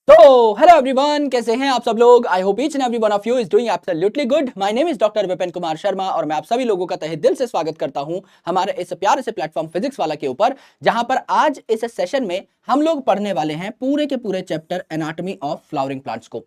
तो hello everyone, कैसे हैं आप सब लोग। I hope each and every one of you is doing absolutely good. My name is doctor Vipin Kumar Sharma और मैं आप सभी लोगों का तहे दिल से स्वागत करता हूं हमारे इस प्यारे से प्लेटफॉर्म फिजिक्स वाला के ऊपर, जहां पर आज इस सेशन में हम लोग पढ़ने वाले हैं पूरे के पूरे chapter anatomy of flowering plants को।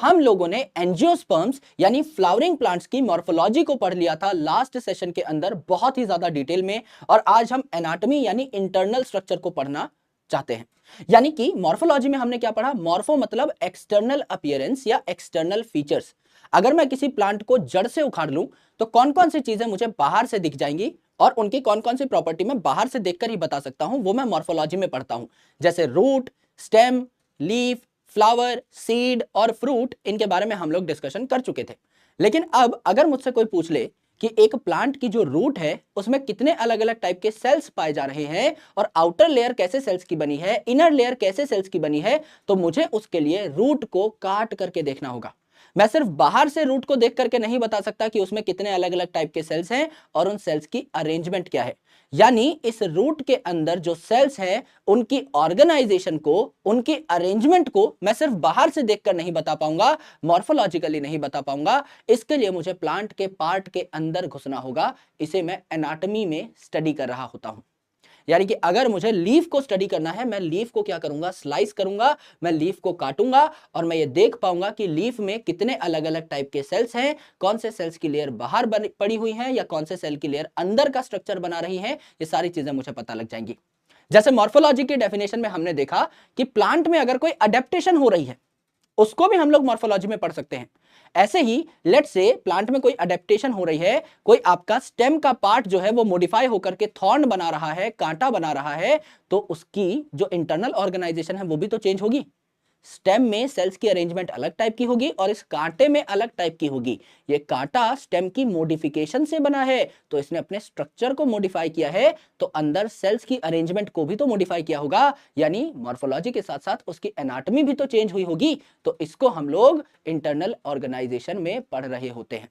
हम लोगों ने एंजियोस्पर्म्स यानी फ्लावरिंग प्लांट्स की मॉर्फोलॉजी को पढ़ लिया था लास्ट सेशन के अंदर बहुत ही ज्यादा डिटेल में, और आज हम एनाटॉमी यानी इंटरनल स्ट्रक्चर को पढ़ना चाहते हैं। यानी कि मॉर्फोलॉजी में हमने क्या पढ़ा, मॉर्फो मतलब एक्सटर्नल अपीयरेंस या एक्सटर्नल फीचर्स। अगर मैं किसी प्लांट को जड़ से उखाड़ लूं तो कौन कौन सी चीजें मुझे बाहर से दिख जाएंगी और उनकी कौन कौन सी प्रॉपर्टी मैं बाहर से देखकर ही बता सकता हूं, वो मैं मॉर्फोलॉजी में पढ़ता हूं। जैसे root, stem, leaf, flower, seed और फ्रूट, इनके बारे में हम लोग डिस्कशन कर चुके थे। लेकिन अब अगर मुझसे कोई पूछ ले कि एक प्लांट की जो रूट है उसमें कितने अलग अलग टाइप के सेल्स पाए जा रहे हैं और आउटर लेयर कैसे सेल्स की बनी है, इनर लेयर कैसे सेल्स की बनी है, तो मुझे उसके लिए रूट को काट करके देखना होगा। मैं सिर्फ बाहर से रूट को देख करके नहीं बता सकता कि उसमें कितने अलग अलग टाइप के सेल्स हैं और उन सेल्स की अरेंजमेंट क्या है। यानी इस रूट के अंदर जो सेल्स हैं उनकी ऑर्गेनाइजेशन को, उनकी अरेंजमेंट को मैं सिर्फ बाहर से देखकर नहीं बता पाऊंगा, मॉर्फोलॉजिकली नहीं बता पाऊंगा। इसके लिए मुझे प्लांट के पार्ट के अंदर घुसना होगा। इसे मैं एनाटॉमी में स्टडी कर रहा होता हूं। यानी कि अगर मुझे लीफ को स्टडी करना है, मैं लीफ को क्या करूंगा, स्लाइस करूंगा, मैं लीफ को काटूंगा और मैं ये देख पाऊंगा कि लीफ में कितने अलग अलग टाइप के सेल्स हैं, कौन से सेल्स की लेयर बाहर पड़ी हुई है या कौन से सेल की लेयर अंदर का स्ट्रक्चर बना रही है। ये सारी चीजें मुझे पता लग जाएंगी। जैसे मॉर्फोलॉजी की डेफिनेशन में हमने देखा कि प्लांट में अगर कोई अडेप्टेशन हो रही है उसको भी हम लोग मॉर्फोलॉजी में पढ़ सकते हैं। ऐसे ही लेट्स से प्लांट में कोई अडेप्टेशन हो रही है, कोई आपका स्टेम का पार्ट जो है वो मॉडिफाई होकर के थॉर्न बना रहा है, कांटा बना रहा है, तो उसकी जो इंटरनल ऑर्गेनाइजेशन है वो भी तो चेंज होगी। स्टेम में सेल्स की अरेंजमेंट अलग टाइप की होगी और इस कांटे में अलग टाइप की होगी। ये कांटा स्टेम की मॉडिफिकेशन से बना है, तो इसने अपने स्ट्रक्चर को मॉडिफाई किया है, तो अंदर सेल्स की अरेंजमेंट को भी तो मॉडिफाई किया होगा। यानी मॉर्फोलॉजी के साथ साथ उसकी एनाटॉमी भी तो चेंज हुई होगी। तो इसको हम लोग इंटरनल ऑर्गेनाइजेशन में पढ़ रहे होते हैं।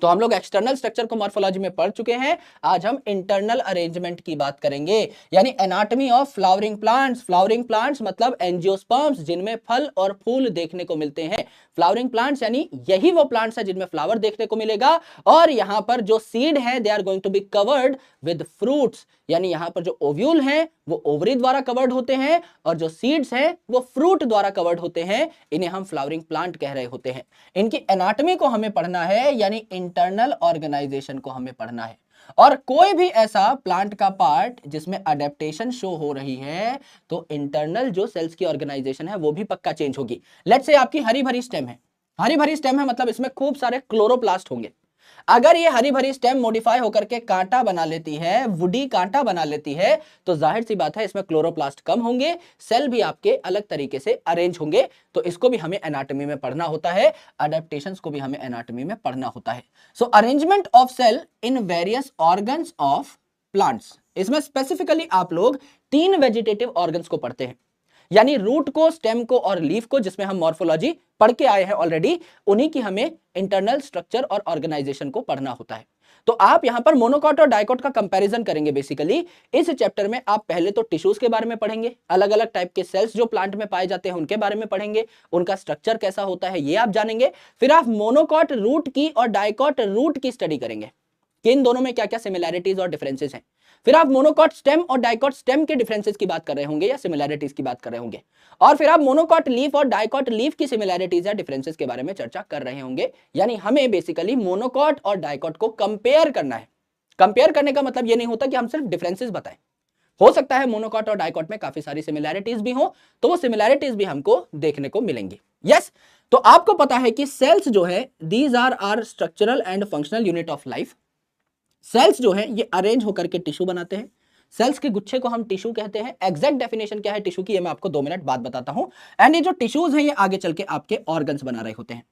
तो हम लोग एक्सटर्नल स्ट्रक्चर को मॉर्फोलॉजी में पढ़ चुके हैं। आज हम इंटरनल अरेंजमेंट की बात करेंगे, यानी anatomy of flowering plants. Flowering plants मतलब एंजियोस्पर्म्स, जिनमें फल और फूल देखने को मिलते हैं। फ्लावरिंग प्लांट्स यानी यही वो प्लांट्स है जिनमें फ्लावर देखने को मिलेगा, और यहां पर जो सीड है they are going to be covered with fruits. यानी यहां पर जो ओव्यूल हैं वो ओवरी द्वारा कवर्ड होते हैं और जो सीड्स हैं वो फ्रूट द्वारा कवर्ड होते हैं। इन्हें हम फ्लावरिंग प्लांट कह रहे होते हैं। इनकी एनाटॉमी को हमें पढ़ना है, यानी इंटरनल ऑर्गेनाइजेशन को हमें पढ़ना है। और कोई भी ऐसा प्लांट का पार्ट जिसमें अडेप्टेशन शो हो रही है, तो इंटरनल जो सेल्स की ऑर्गेनाइजेशन है वो भी पक्का चेंज होगी। लेट्स से आपकी हरी भरी स्टेम है, हरी भरी स्टेम है मतलब इसमें खूब सारे क्लोरोप्लास्ट होंगे। अगर ये हरी भरी स्टेम मॉडिफाई होकर के कांटा बना लेती है, वुडी कांटा बना लेती है, तो जाहिर सी बात है इसमें क्लोरोप्लास्ट कम होंगे, सेल भी आपके अलग तरीके से अरेंज होंगे। तो इसको भी हमें एनाटॉमी में पढ़ना होता है, अडेप्टेशंस को भी हमें एनाटॉमी में पढ़ना होता है। So arrangement of cell in various organs of plants, इसमें स्पेसिफिकली आप लोग 3 वेजिटेटिव ऑर्गन्स को पढ़ते हैं, यानी रूट को, स्टेम को और लीफ को, जिसमें हम मॉर्फोलॉजी पढ़ के आए हैं ऑलरेडी। उन्हीं की हमें इंटरनल स्ट्रक्चर और ऑर्गेनाइजेशन को पढ़ना होता है। तो आप यहां पर मोनोकॉट और डाइकॉट का कंपैरिजन करेंगे। बेसिकली इस चैप्टर में आप पहले तो टिश्यूज के बारे में पढ़ेंगे, अलग अलग टाइप के सेल्स जो प्लांट में पाए जाते हैं उनके बारे में पढ़ेंगे, उनका स्ट्रक्चर कैसा होता है ये आप जानेंगे। फिर आप मोनोकॉट रूट की और डाइकॉट रूट की स्टडी करेंगे कि इन दोनों में क्या क्या सिमिलैरिटीज और डिफरेंसेस हैं। फिर आप मोनोकॉट स्टेम और डाइकॉट स्टेम के डिफरेंसेस की बात कर रहे होंगे या सिमिलैरिटीज की बात कर रहे होंगे। और फिर आप मोनोकॉट लीफ और डाइकॉट लीफ की सिमिलैरिटीज या डिफरेंसेस के बारे में चर्चा कर रहे होंगे। यानी हमें बेसिकली मोनोकॉट और डाइकॉट को कंपेयर करना है। कंपेयर करने का मतलब यह नहीं होता कि हम सिर्फ डिफरेंसेस बताएं। हो सकता है मोनोकॉट और डाइकॉट में काफी सारी सिमिलैरिटीज भी हो, तो वो सिमिलैरिटीज भी हमको देखने को मिलेंगी। यस, तो आपको पता है कि सेल्स जो है these are structural and functional unit of life. Cells जो है ये अरेंज होकर के टिश्यू बनाते हैं। सेल्स के गुच्छे को हम टिश्यू कहते हैं। एग्जैक्ट डेफिनेशन क्या है टिश्यू की, ये मैं आपको 2 मिनट बाद बताता हूं। एंड ये जो टिश्यूज हैं ये आगे चल के आपके ऑर्गन्स बना रहे होते हैं।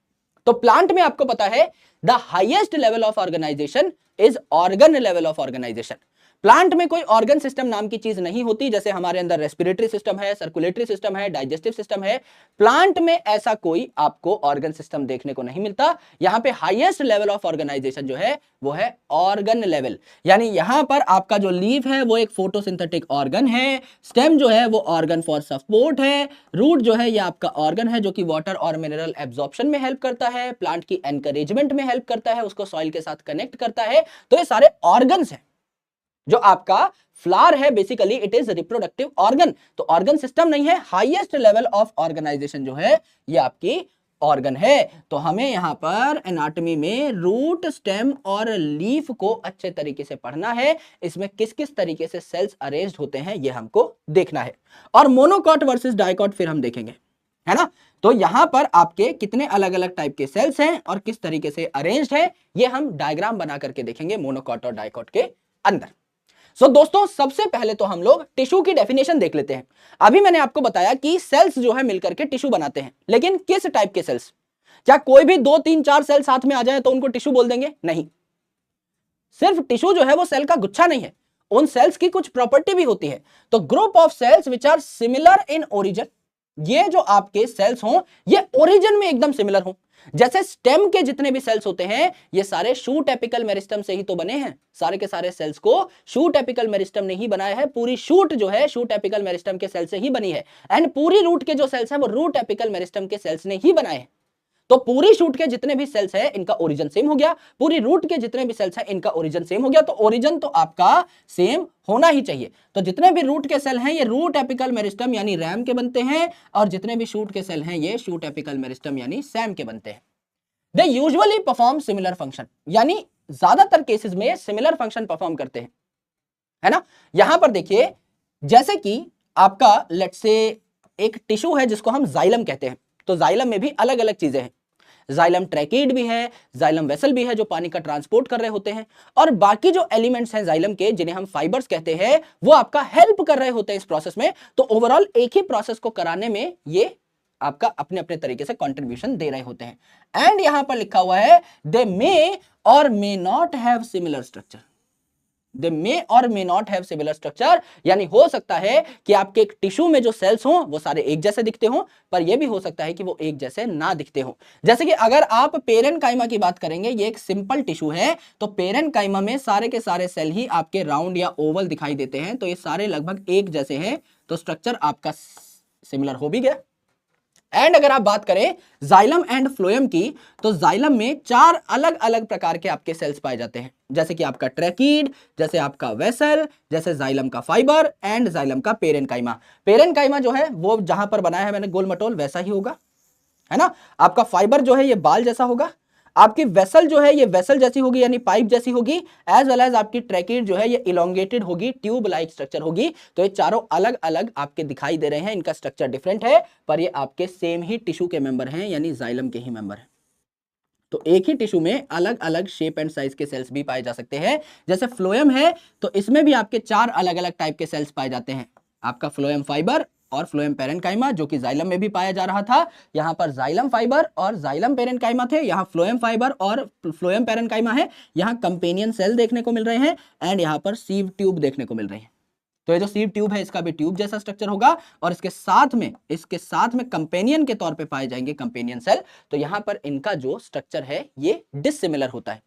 तो प्लांट में आपको पता है the highest level of organization is organ level of organization. Plant में कोई ऑर्गन सिस्टम नाम की चीज नहीं होती, जैसे हमारे अंदर रेस्पिरेटरी सिस्टम है, सर्कुलेटरी सिस्टम है, डाइजेस्टिव सिस्टम है। प्लांट में ऐसा कोई आपको ऑर्गन सिस्टम देखने को नहीं मिलता। यहां पे हाईएस्ट लेवल ऑफ ऑर्गेनाइजेशन जो है वो है ऑर्गन लेवल, यानी यहां पर आपका जो लीफ है वो एक फोटोसिंथेटिक ऑर्गन है, स्टेम जो है वो ऑर्गन फॉर सपोर्ट है, रूट जो है ये आपका ऑर्गन है जो कि वाटर और मिनरल एब्जॉर्प्शन में हेल्प करता है, प्लांट की एनकरेजमेंट में हेल्प करता है, उसको सॉइल के साथ कनेक्ट करता है। तो ये सारे ऑर्गन्स हैं। जो आपका फ्लावर है basically it is reproductive organ, तो ऑर्गन सिस्टम नहीं है, हाईएस्ट लेवल ऑफ ऑर्गेनाइजेशन जो है ये आपकी ऑर्गन है। तो हमें यहां पर एनाटॉमी में रूट, स्टेम और लीफ को अच्छे तरीके से पढ़ना है। इसमें किस किस तरीके से सेल्स अरेंज्ड होते हैं ये हमको देखना है, और मोनोकॉट वर्सेस डाइकॉट फिर हम देखेंगे, है ना। तो यहां पर आपके कितने अलग अलग टाइप के सेल्स हैं और किस तरीके से अरेंज्ड है ये हम डायग्राम बना करके देखेंगे मोनोकॉट और डाइकॉट के अंदर। दोस्तों सबसे पहले तो हम लोग टिश्यू की डेफिनेशन देख लेते हैं। अभी मैंने आपको बताया कि सेल्स जो है मिलकर के टिश्यू बनाते हैं, लेकिन किस टाइप के सेल्स? क्या कोई भी 2 3 4 सेल साथ में आ जाए तो उनको टिश्यू बोल देंगे? नहीं। सिर्फ टिश्यू जो है वो सेल का गुच्छा नहीं है, उन सेल्स की कुछ प्रॉपर्टी भी होती है। तो group of cells which are similar in origin, ये जो आपके सेल्स हों ये ओरिजिन में एकदम सिमिलर हों। जैसे स्टेम के जितने भी सेल्स होते हैं ये सारे शूट एपिकल मेरिस्टम से ही तो बने हैं। सारे के सारे सेल्स को शूट एपिकल मेरिस्टम ने ही बनाया है। पूरी शूट जो है शूट एपिकल मेरिस्टम के सेल से ही बनी है, एंड पूरी रूट के जो सेल्स हैं वो रूट एपिकल मेरिस्टम के सेल्स ने ही बनाए हैं। तो पूरी शूट के जितने भी सेल्स हैं इनका ओरिजिन सेम हो गया, पूरी रूट के जितने भी सेल्स हैं इनका ओरिजिन सेम हो गया। तो ओरिजिन तो आपका सेम होना ही चाहिए। तो जितने भी रूट के सेल हैं ये रूट एपिकल मेरिस्टम यानी रैम के बनते हैं, और जितने भी शूट के सेल हैं ये शूट एपिकल मेरिस्टम यानी सैम के बनते हैं। They usually perform similar function, यानी ज्यादातर केसेस में सिमिलर फंक्शन परफॉर्म करते हैं, है ना। यहां पर देखिए जैसे कि आपका लेट्स से एक टिश्यू है जिसको हम जाइलम कहते हैं। तो जाइलम में भी अलग अलग चीजें हैं। जाइलम ट्रैकीड भी है, जाइलम वेसल भी है जो पानी का ट्रांसपोर्ट कर रहे होते हैं, और बाकी जो एलिमेंट्स हैं जाइलम के जिन्हें हम फाइबर्स कहते हैं वो आपका हेल्प कर रहे होते हैं इस प्रोसेस में। तो ओवरऑल एक ही प्रोसेस को कराने में ये आपका अपने अपने तरीके से कंट्रीब्यूशन दे रहे होते हैं। एंड यहां पर लिखा हुआ है they may or may not have similar structure. They may or may not have similar structure, यानी हो सकता है कि आपके एक टिश्यू में जो सेल्स हों वो सारे एक जैसे दिखते हों, पर यह भी हो सकता है कि वो एक जैसे ना दिखते हों। जैसे कि अगर आप पेरेन्काइमा की बात करेंगे, ये एक सिंपल टिश्यू है, तो पेरेन्काइमा में सारे के सारे सेल ही आपके राउंड या ओवल दिखाई देते हैं। तो ये सारे लगभग एक जैसे हैं, तो स्ट्रक्चर आपका सिमिलर हो भी गया। एंड अगर आप बात करें जाइलम एंड फ्लोएम की, तो जाइलम में 4 अलग अलग प्रकार के आपके सेल्स पाए जाते हैं, जैसे कि आपका ट्रैकीड, जैसे आपका वेसल, जैसे जाइलम का फाइबर एंड जाइलम का पेरेन्काइमा। पेरेन्काइमा जो है वो जहां पर बनाया है मैंने गोल मटोल वैसा ही होगा, है ना। आपका फाइबर जो है ये बाल जैसा होगा, आपकी वेसल जो है ये वेसल जैसी होगी यानी पाइप जैसी होगी, एज वेल एज आपकी ट्रैकीड जो है ये इलोंगेटेड होगी, ट्यूब लाइक स्ट्रक्चर होगी। तो ये चारों अलग अलग आपके दिखाई दे रहे हैं, इनका स्ट्रक्चर डिफरेंट है, पर ये आपके सेम ही टिश्यू के मेंबर हैं, यानी जाइलम के ही मेंबर हैं। तो एक ही टिश्यू में अलग अलग शेप एंड साइज के सेल्स भी पाए जा सकते हैं। जैसे फ्लोएम है तो इसमें भी आपके 4 अलग अलग टाइप के सेल्स पाए जाते हैं, आपका फ्लोएम फाइबर और फ्लोएम पेरेन्काइमा, जो कि जाइलम में भी पाया जा रहा था। यहां पर जाइलम फाइबर और जाइलम पेरेन्काइमा थे, यहां फ्लोएम फाइबर और फ्लोएम पेरेन्काइमा है। यहां कंपेनियन सेल देखने को मिल रहे हैं, एंड यहां पर सीव ट्यूब देखने को मिल रही है। तो ये जो सीव ट्यूब है इसका भी ट्यूब जैसा स्ट्रक्चर होगा, और इसके साथ में कंपेनियन के तौर पे पाए जाएंगे कंपेनियन सेल। तो यहां पर इनका जो स्ट्रक्चर है ये डिसिमिलर होता है।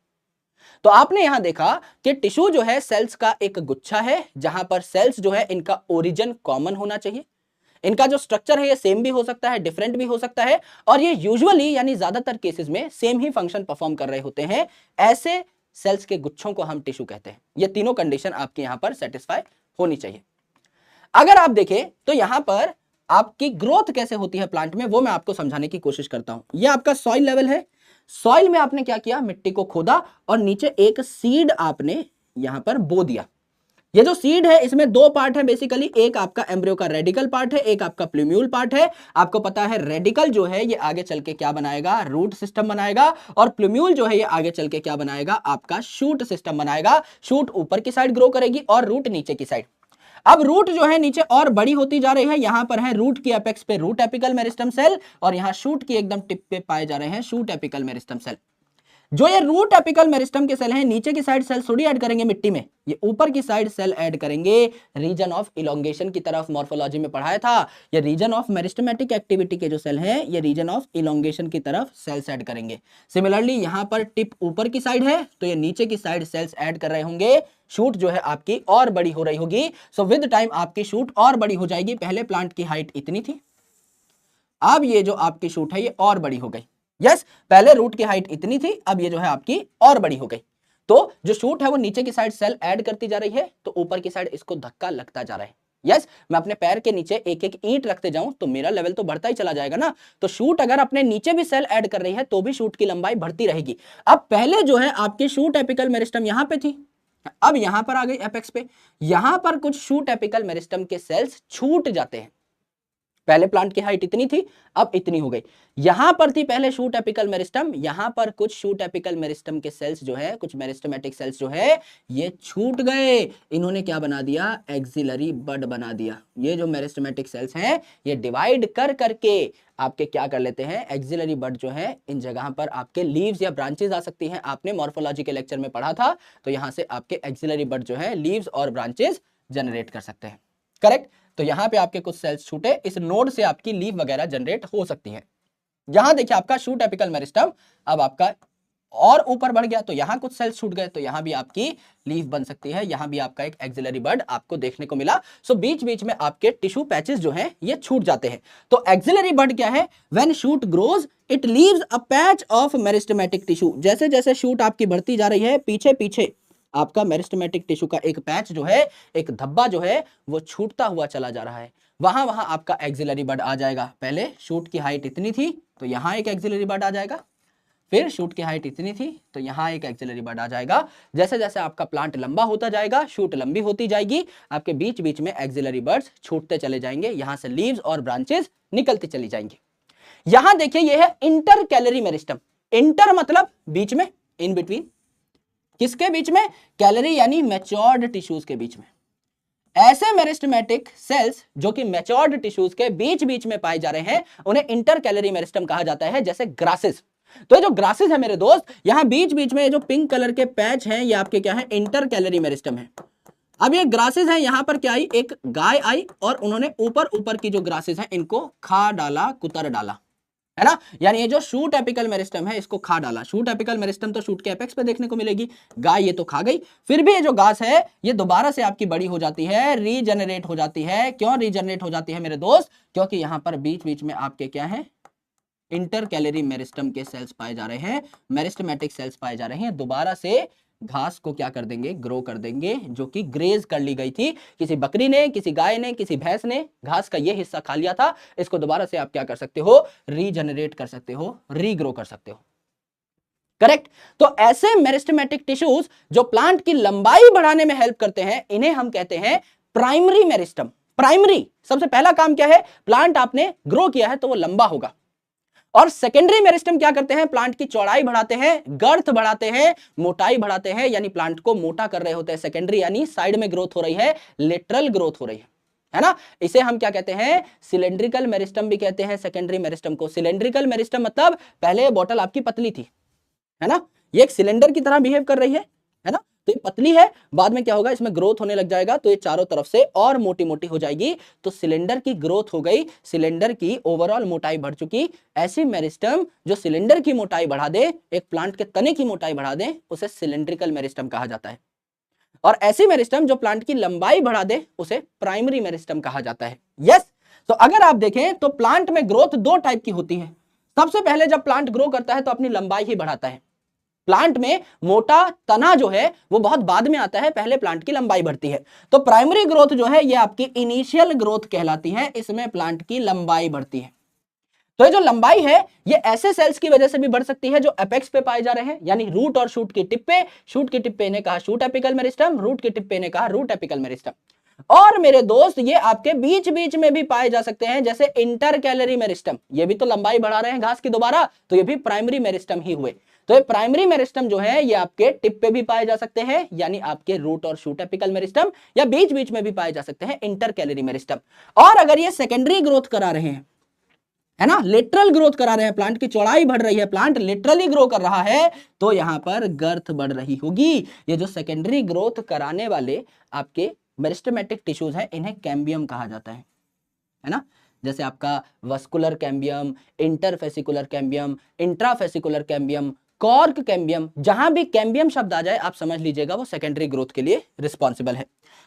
तो आपने यहां देखा कि टिश्यू जो है सेल्स का एक गुच्छा है, जहां पर सेल्स जो है इनका ओरिजिन कॉमन होना चाहिए, इनका जो स्ट्रक्चर है ये सेम भी हो सकता है, डिफरेंट भी हो सकता है, और ये यूजुअली यानी ज्यादातर केसेस में सेम ही फंक्शन परफॉर्म कर रहे होते हैं। ऐसे सेल्स के गुच्छों को हम टिश्यू कहते हैं। ये तीनों कंडीशन आपके यहां पर सेटिस्फाई होनी चाहिए। अगर आप देखें तो यहां पर आपकी ग्रोथ कैसे होती है प्लांट में, वो मैं आपको समझाने की कोशिश करता हूं। ये आपका सॉइल लेवल है। सॉइल में आपने क्या किया, मिट्टी को खोदा और नीचे एक सीड आपने यहां पर बो दिया। ये जो सीड है इसमें 2 पार्ट है बेसिकली, एक आपका एम्ब्रियो का रेडिकल पार्ट है, एक आपका प्लूम्यूल पार्ट है। आपको पता है रेडिकल जो है ये आगे चल के क्या बनाएगा, रूट सिस्टम बनाएगा, और प्लूम्यूल जो है ये आगे चल के क्या बनाएगा, आपका शूट सिस्टम बनाएगा। शूट ऊपर की साइड ग्रो करेगी और रूट नीचे की साइड। अब रूट जो है नीचे और बड़ी होती जा रही है। यहां पर है रूट की एपेक्स पे रूट एपिकल मेरिस्टम सेल, और यहां शूट की एकदम टिप पे पाए जा रहे हैं शूट एपिकल मेरिस्टम सेल। जो ये रूट एपिकल मेरिस्टम के सेल हैं, नीचे की साइड सेल थोड़ी ऐड करेंगे मिट्टी में, ये ऊपर की साइड सेल ऐड करेंगे रीजन ऑफ इलोंगेशन की तरफ। मॉर्फोलॉजी में पढ़ाया था, ये रीजन ऑफ मेरिस्टेमेटिक एक्टिविटी के जो सेल हैं, ये रीजन ऑफ इलोंगेशन की तरफ सेल्स ऐड करेंगे। सिमिलरली यहां पर टिप ऊपर की साइड है, तो ये नीचे की साइड सेल्स ऐड कर रहे होंगे, शूट जो है आपकी और बड़ी हो रही होगी। सो विद टाइम आपकी शूट और बड़ी हो जाएगी। पहले प्लांट की हाइट इतनी थी, अब ये जो आपकी शूट है ये और बड़ी हो गई। यस, पहले रूट की हाइट इतनी थी, अब ये जो है आपकी और बड़ी हो गई। तो जो शूट है वो नीचे की साइड सेल ऐड करती जा रही है, तो ऊपर की साइड इसको धक्का लगता जा रहा है। यस, मैं अपने पैर के नीचे एक एक ईंट रखते जाऊं तो मेरा लेवल तो बढ़ता ही चला जाएगा ना। तो शूट अगर अपने नीचे भी सेल ऐड कर रही है तो भी शूट की लंबाई बढ़ती रहेगी। अब पहले जो है आपकी शूट एपिकल मेरिस्टम यहां पे थी, अब यहां पर आ गई एपेक्स पे। यहां पर कुछ शूट एपिकल मेरिस्टम के सेल्स छूट जाते हैं। पहले प्लांट की हाइट इतनी थी, अब इतनी हो गई। यहां पर थी पहले शूट एपिकल मेरिस्टम, यहां पर कुछ शूट एपिकल मेरिस्टम के सेल्स जो है, कुछ मेरिस्टेमेटिक सेल्स जो है ये छूट गए। इन्होंने क्या बना दिया, एक्सिलरी बड बना दिया। ये जो मेरिस्टेमेटिक सेल्स हैं ये डिवाइड कर करके आपके क्या कर लेते हैं, एक्सिलरी बड जो है इन जगह पर आपके लीव्स या ब्रांचेस आ सकती हैं। आपने मॉर्फोलॉजी के लेक्चर में पढ़ा था, तो यहां से आपके एक्सिलरी बड जो है लीव्स और ब्रांचेस जनरेट कर सकते हैं। करेक्ट। तो यहां पे आपके कुछ सेल्स छूटे, इस नोड से आपकी लीफ वगैरह जनरेट हो सकती है। यहां देखिए आपका शूट एपिकल मेरिस्टम अब आपका और ऊपर बढ़ गया, तो यहां कुछ सेल्स छूट गए, तो यहां भी आपकी लीफ बन सकती है। यहां भी आपका एक एक्सिलरी बड आपको देखने को मिला। सो बीच बीच में आपके टिश्यू पैचेस जो हैं ये छूट जाते हैं। तो एक्सिलरी बड क्या है, when shoot grows it leaves a patch of meristematic tissue. जैसे जैसे शूट आपकी बढ़ती जा रही है, पीछे पीछे आपका मेरिस्टेमेटिक टिश्यू का एक पैच जो है, एक धब्बा जो है वो छूटता हुआ चला जा रहा है। वहां वहां आपका एक्सिलरी बड आ जाएगा। पहले शूट की हाइट इतनी थी, तो यहां एक एक्सिलरी बड आ जाएगा। फिर शूट की हाइट इतनी थी, तो यहां एक एक्सिलरी बड आ जाएगा। जैसे जैसे आपका प्लांट लंबा होता जाएगा, शूट लंबी होती जाएगी, आपके बीच बीच में एक्सिलरी बड्स छूटते चले जाएंगे, यहां से लीव्स और ब्रांचेस निकलती चली जाएंगी। यहां देखिए ये है इंटर कैलरी मेरिस्टम। इंटर मतलब बीच में, इन बिटवीन। किसके बीच में, कैलरी यानी मैच्योर्ड टिश्यूज के बीच में। ऐसे मेरिस्टेमेटिक सेल्स जो कि मैच्योर्ड टिश्यूज के बीच बीच में पाए जा रहे हैं उन्हें इंटर कैलरी मेरिस्टम कहा जाता है। जैसे ग्रासेस, तो ये जो ग्रासेस है मेरे दोस्त, यहां बीच बीच में जो पिंक कलर के पैच हैं ये आपके क्या है, इंटर कैलरी मेरिस्टम है। अब ये ग्रासेस हैं, यहां पर क्या आई, एक गाय आई और उन्होंने ऊपर ऊपर की जो ग्रासेस हैं इनको खा डाला, कुतर डाला, है ना। यानी ये जो शूट एपिकल मेरिस्टम है इसको खा डाला। शूट एपिकल मेरिस्टम तो शूट के एपेक्स पे देखने को मिलेगी, गाय ये तो खा गई। फिर भी ये जो घास है ये दोबारा से आपकी बड़ी हो जाती है, रीजनरेट हो जाती है। क्यों रीजनरेट हो जाती है मेरे दोस्त, क्योंकि यहां पर बीच बीच में आपके क्या है, इंटर कैलरी मेरिस्टम के सेल्स पाए जा रहे हैं, मेरिस्टेमेटिक सेल्स पाए जा रहे हैं। दोबारा से घास को क्या कर देंगे, ग्रो कर देंगे, जो कि ग्रेज कर ली गई थी। किसी बकरी ने, किसी गाय ने, किसी भैंस ने घास का ये हिस्सा खा लिया था, इसको दोबारा से आप क्या कर सकते हो, रीजनरेट कर सकते हो, रीग्रो कर सकते हो। करेक्ट। तो ऐसे मेरिस्टेमेटिक टिश्यूज जो प्लांट की लंबाई बढ़ाने में हेल्प करते हैं, इन्हें हम कहते हैं प्राइमरी मेरिस्टम। प्राइमरी, सबसे पहला काम क्या है, प्लांट आपने ग्रो किया है तो वो लंबा होगा। और सेकेंडरी मेरिस्टम क्या करते हैं, प्लांट की चौड़ाई बढ़ाते हैं, गर्थ बढ़ाते हैं, मोटाई बढ़ाते हैं, यानी प्लांट को मोटा कर रहे होते हैं। सेकेंडरी यानी साइड में ग्रोथ हो रही है, लेटरल ग्रोथ हो रही है ना। इसे हम क्या कहते हैं, सिलेंड्रिकल मेरिस्टम भी कहते हैं सेकेंडरी मेरिस्टम को। सिलेंड्रिकल मेरिस्टम मतलब पहले बोतल आपकी पतली थी, है ना, ये एक सिलेंडर की तरह बिहेव कर रही है ना। तो ये पतली है, बाद में क्या होगा, इसमें ग्रोथ होने लग जाएगा तो ये चारों तरफ से और मोटी मोटी हो जाएगी, तो सिलेंडर की ग्रोथ हो गई, सिलेंडर की ओवरऑल मोटाई बढ़ चुकी। ऐसी मेरिस्टम जो सिलेंडर की मोटाई बढ़ा दे, एक प्लांट के तने की मोटाई बढ़ा दे, उसे सिलेंड्रिकल मेरिस्टम कहा जाता है। और ऐसी मेरिस्टम जो प्लांट की लंबाई बढ़ा दे, उसे प्राइमरी मेरिस्टम कहा जाता है। यस। तो अगर आप देखें तो प्लांट में ग्रोथ दो टाइप की होती है। सबसे पहले जब प्लांट ग्रो करता है तो अपनी लंबाई ही बढ़ाता है। प्लांट में मोटा तना जो है वो बहुत बाद में आता है, पहले प्लांट की लंबाई बढ़ती है। तो प्राइमरी ग्रोथ जो है ये आपकी इनिशियल ग्रोथ कहलाती है, इसमें प्लांट की लंबाई बढ़ती है। तो ये जो लंबाई है ये ऐसे सेल्स की वजह से भी बढ़ सकती है जो एपेक्स पे पाए जा रहे हैं, यानी रूट और शूट की टिप पे। शूट की टिप पे इन्हें कहा शूट एपिकल मेरिस्टम, रूट की टिप पे इन्हें कहा रूट एपिकल मेरिस्टम। और मेरे दोस्त ये आपके बीच बीच में भी पाए जा सकते हैं, जैसे इंटर कैलरी मेरिस्टम, ये भी तो लंबाई बढ़ा रहे हैं घास की दोबारा, तो ये भी प्राइमरी मेरिस्टम ही हुए। तो ये प्राइमरी मेरिस्टम जो है ये आपके टिप पे भी पाए जा सकते हैं, यानी आपके रूट और शूट एपिकल मेरिस्टम, या बीच बीच में भी पाए जा सकते हैं इंटर कैलरी मेरिस्टम। और अगर ये सेकेंडरी ग्रोथ करा रहे हैं, है ना, लिटरल ग्रोथ करा रहे हैं, प्लांट की चौड़ाई बढ़ रही है, प्लांट लिटरली ग्रो कर रहा है, तो यहां पर गर्थ बढ़ रही होगी। ये जो सेकेंडरी ग्रोथ कराने वाले आपके मेरिस्टेमेटिक टिश्यूज हैं, इन्हें कैम्बियम कहा जाता है ना। जैसे आपका vascular cambium, interfascicular cambium, intrafascicular cambium, cork cambium, जहां भी कैम्बियम शब्द आ जाए आप समझ लीजिएगा वो सेकेंडरी ग्रोथ के लिए रिस्पॉन्सिबल है।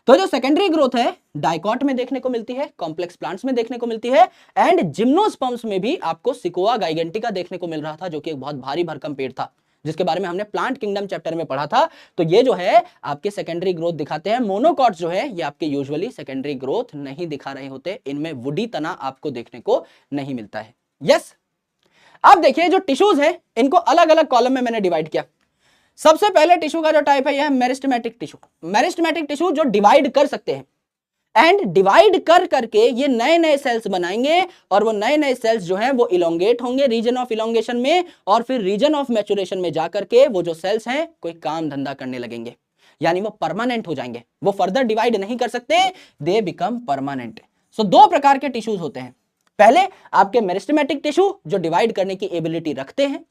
तो जो सेकेंडरी ग्रोथ है डाइकॉट में देखने को मिलती है, कॉम्प्लेक्स प्लांट्स में देखने को मिलती है, एंड जिम्नोस्पर्म्स में भी आपको सिकोआ गाइगेंटिका देखने को मिल रहा था, जो कि एक बहुत भारी भरकम पेड़ था, जिसके बारे में हमने प्लांट किंगडम चैप्टर में पढ़ा था। तो ये जो है आपके सेकेंडरी ग्रोथ दिखाते हैं। मोनोकॉट्स जो है ये आपके यूजुअली सेकेंडरी ग्रोथ नहीं दिखा रहे होते, इनमें वुडी तना आपको देखने को नहीं मिलता है। यस, अब देखिए जो टिश्यूज है इनको अलग अलग कॉलम में मैंने डिवाइड किया। सबसे पहले टिश्यू का जो टाइप है यह है मेरिस्टेमेटिक टिश्यू। मेरिस्टेमेटिक टिश्यू जो डिवाइड कर सकते हैं, एंड डिवाइड कर करके ये नए नए सेल्स बनाएंगे, और वो नए नए सेल्स जो हैं वो इलोंगेट होंगे रीजन ऑफ इलोंगेशन में, और फिर रीजन ऑफ मैचुरेशन में जाकर के वो जो सेल्स हैं कोई काम धंधा करने लगेंगे, यानी वो परमानेंट हो जाएंगे, वो फर्दर डिवाइड नहीं कर सकते, दे बिकम परमानेंट। सो दो प्रकार के टिश्यूज होते हैं। पहले आपके मेरिस्टेमेटिक टिश्यू जो डिवाइड करने की एबिलिटी रखते हैं,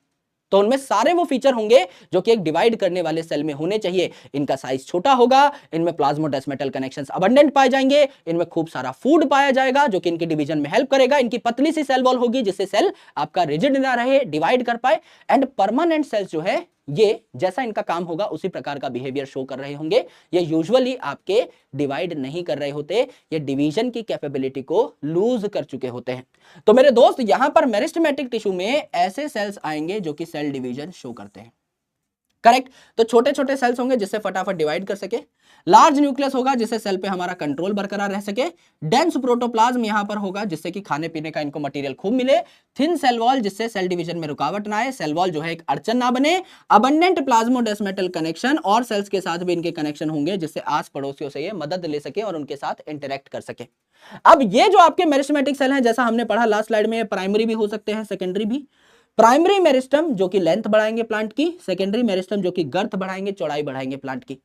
तो उनमें सारे वो फीचर होंगे जो कि एक डिवाइड करने वाले सेल में होने चाहिए। इनका साइज छोटा होगा, इनमें प्लाज्मोडेस्मेटल कनेक्शंस अबंडेंट पाए जाएंगे, इनमें खूब सारा फूड पाया जाएगा जो कि इनके डिवीजन में हेल्प करेगा, इनकी पतली सी सेल वॉल होगी जिससे सेल आपका रिजिड ना रहे, डिवाइड कर पाए, एंड परमानेंट सेल्स जो है ये जैसा इनका काम होगा उसी प्रकार का बिहेवियर शो कर रहे होंगे। ये यूजुअली आपके डिवाइड नहीं कर रहे होते, ये डिवीजन की कैपेबिलिटी को लूज कर चुके होते हैं। तो मेरे दोस्त यहां पर मेरिस्टेमेटिक टिश्यू में ऐसे सेल्स आएंगे जो कि सेल डिवीजन शो करते हैं, करेक्ट। तो छोटे छोटे सेल्स होंगे जिससे फटाफट डिवाइड कर सके, लार्ज न्यूक्लियस होगा जिससे सेल पे हमारा कंट्रोल बरकरार रह सके, डेंस प्रोटोप्लाज्म यहां पर होगा जिससे कि खाने पीने का इनको मटेरियल खूब मिले, थिन सेल वॉल जिससे सेल डिवीजन में रुकावट ना आए, सेल वॉल जो है एक अड़चन ना बने, अबंडेंट प्लाज्मोडेस्मेटल कनेक्शन, और सेल्स के साथ भी इनके कनेक्शन होंगे जिससे आस पड़ोसियों से ये मदद ले सके और उनके साथ इंटरेक्ट कर सके। अब ये जो आपके मेरिस्टेमेटिक सेल हैं, जैसा हमने पढ़ा लास्ट स्लाइड में, प्राइमरी भी हो सकते हैं, सेकेंडरी भी। प्राइमरी मेरिस्टम जो कि लेंथ बढ़ाएंगे प्लांट की, सेकेंडरी मेरिस्टम जो कि गर्थ बढ़ाएंगे, चौड़ाई बढ़ाएंगे प्लांट की।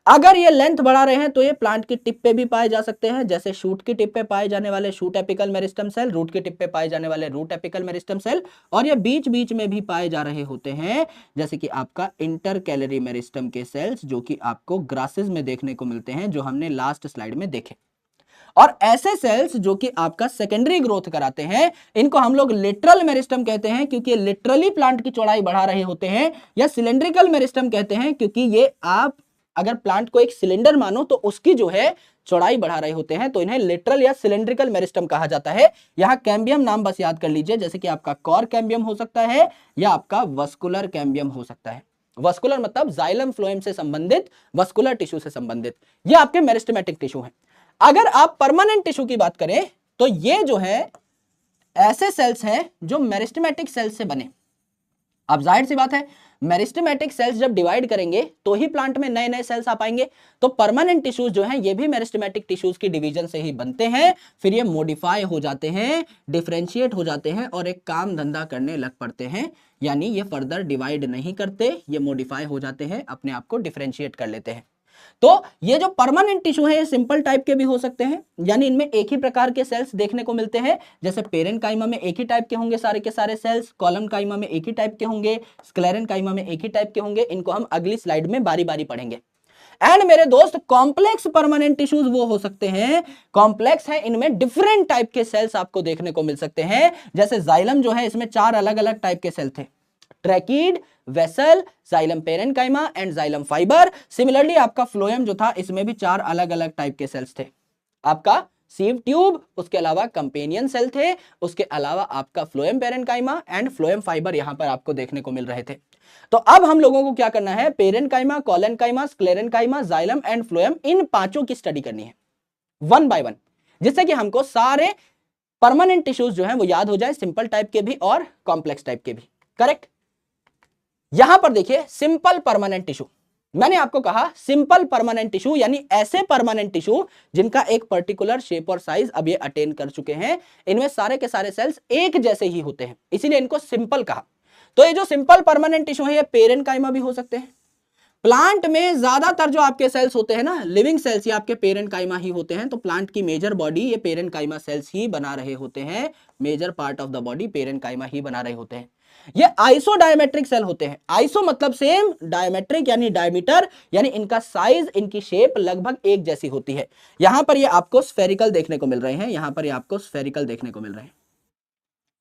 अगर ये लेंथ बढ़ा रहे हैं तो ये प्लांट की टिप पे भी पाए जा सकते हैं, जैसे शूट की टिप पे पाए जाने वाले shoot apical meristem cell, root की टिप पे पाए जाने वाले रूट एपिकल मेरिस्टम सेल, और ये बीच बीच में भी पाए जा रहे होते हैं जैसे कि आपका इंटरकैलरी मेरिस्टम के सेल्स जो कि आपको ग्रासेस में देखने को मिलते हैं, जो हमने लास्ट स्लाइड में देखे। और ऐसे सेल्स जो कि आपका सेकेंडरी ग्रोथ कराते हैं, इनको हम लोग लिटरल मेरिस्टम कहते हैं क्योंकि लिटरली प्लांट की चौड़ाई बढ़ा रहे होते हैं, या सिलेंड्रिकल मेरिस्टम कहते हैं क्योंकि ये आप अगर प्लांट को एक सिलेंडर मानो तो उसकी जो है चौड़ाई बढ़ा रहे होते हैं, तो इन्हें लिटरल या सिलेंड्रिकल मेरिस्टम कहा जाता है। यहां कैम्बियम नाम बस याद कर लीजिए, जैसे कि आपका कॉर कैम्बियम हो सकता है या आपका वस्कुलर कैम्बियम हो सकता है। वस्कुलर मतलब जाइलम फ्लोएम से संबंधित, वस्कुलर टिश्यू से संबंधित, ये आपके मेरिस्टेमेटिक टिश्यू हैं। अगर आप परमानेंट टिश्यू की बात करें तो ये जो है ऐसे सेल्स हैं जो मेरिस्टेमेटिक सेल्स से बने। अब जाहिर सी बात है मेरिस्टेमेटिक सेल्स जब डिवाइड करेंगे तो ही प्लांट में नए नए सेल्स आ पाएंगे, तो परमानेंट टिश्यूज जो हैं ये भी मेरिस्टेमेटिक टिश्यूज की डिवीजन से ही बनते हैं, फिर ये मॉडिफाई हो जाते हैं, डिफरेंशिएट हो जाते हैं और एक काम धंधा करने लग पड़ते हैं, यानी ये फर्दर डिवाइड नहीं करते, ये मॉडिफाई हो जाते हैं, अपने आप को डिफरेंशिएट कर लेते हैं। तो ये जो परमानेंट टिश्यू है ये सिंपल टाइप के भी हो सकते हैं, यानी इनमें एक ही प्रकार के सेल्स देखने को मिलते हैं, जैसे पेरेन्काइमा में एक ही टाइप के होंगे सारे के सारे सेल्स, कॉलमकाइमा में एक ही टाइप के होंगे, स्क्लेरेनकाइमा में एक ही टाइप के होंगे। इनको हम अगली स्लाइड में बारी बारी पढ़ेंगे। एंड मेरे दोस्त कॉम्प्लेक्स परमानेंट टिश्यूज वो हो सकते हैं, कॉम्प्लेक्स है, इनमें डिफरेंट टाइप के सेल्स आपको देखने को मिल सकते हैं। जैसे जाइलम जो है इसमें 4 अलग अलग टाइप के सेल थे, tracheid, vessel, xylem parenchyma and xylem fibre. Similarly आपका फ्लोएम जो था इसमें भी 4 अलग अलग टाइप के सेल्स थे, आपका सीव ट्यूब, उसके अलावा कंपेनियन सेल थे, उसके अलावा आपका phloem parenchyma and phloem fibre यहां पर आपको देखने को मिल रहे थे। तो अब हम लोगों को क्या करना है, parenchyma, collenchyma, sclerenchyma, xylem and phloem, इन पांचों की स्टडी करनी है वन बाय वन, जिससे कि हमको सारे परमानेंट टिश्यूज जो हैं वो याद हो जाए, सिंपल टाइप के भी और कॉम्प्लेक्स टाइप के भी, करेक्ट। यहां पर देखिए सिंपल परमानेंट टिश्यू, मैंने आपको कहा सिंपल परमानेंट टिश्यू यानी ऐसे परमानेंट टिश्यू जिनका एक पर्टिकुलर शेप और साइज अब ये अटेन कर चुके हैं, इनमें सारे के सारे सेल्स एक जैसे ही होते हैं, इसीलिए इनको सिंपल कहा। तो ये जो सिंपल परमानेंट टिश्यू है ये पेरेन्काइमा भी हो सकते हैं, प्लांट में ज्यादातर जो आपके सेल्स होते हैं ना, लिविंग सेल्स, ये आपके पेरेंट काइमा ही होते हैं। तो प्लांट की मेजर बॉडी ये पेरेंट काइमा सेल्स ही बना रहे होते हैं। Major part of the body parenchyma ही बना रहे होते हैं। ये आइसो डायमेट्रिक सेल होते हैं। आइसो मतलब सेम, डायमेट्रिक यानी डायमीटर, यानी इनका साइज, इनकी शेप लगभग एक जैसी होती है। यहां पर ये आपको स्फेरिकल देखने को मिल रहे हैं, यहां पर ये आपको स्फेरिकल देखने को मिल रहे हैं।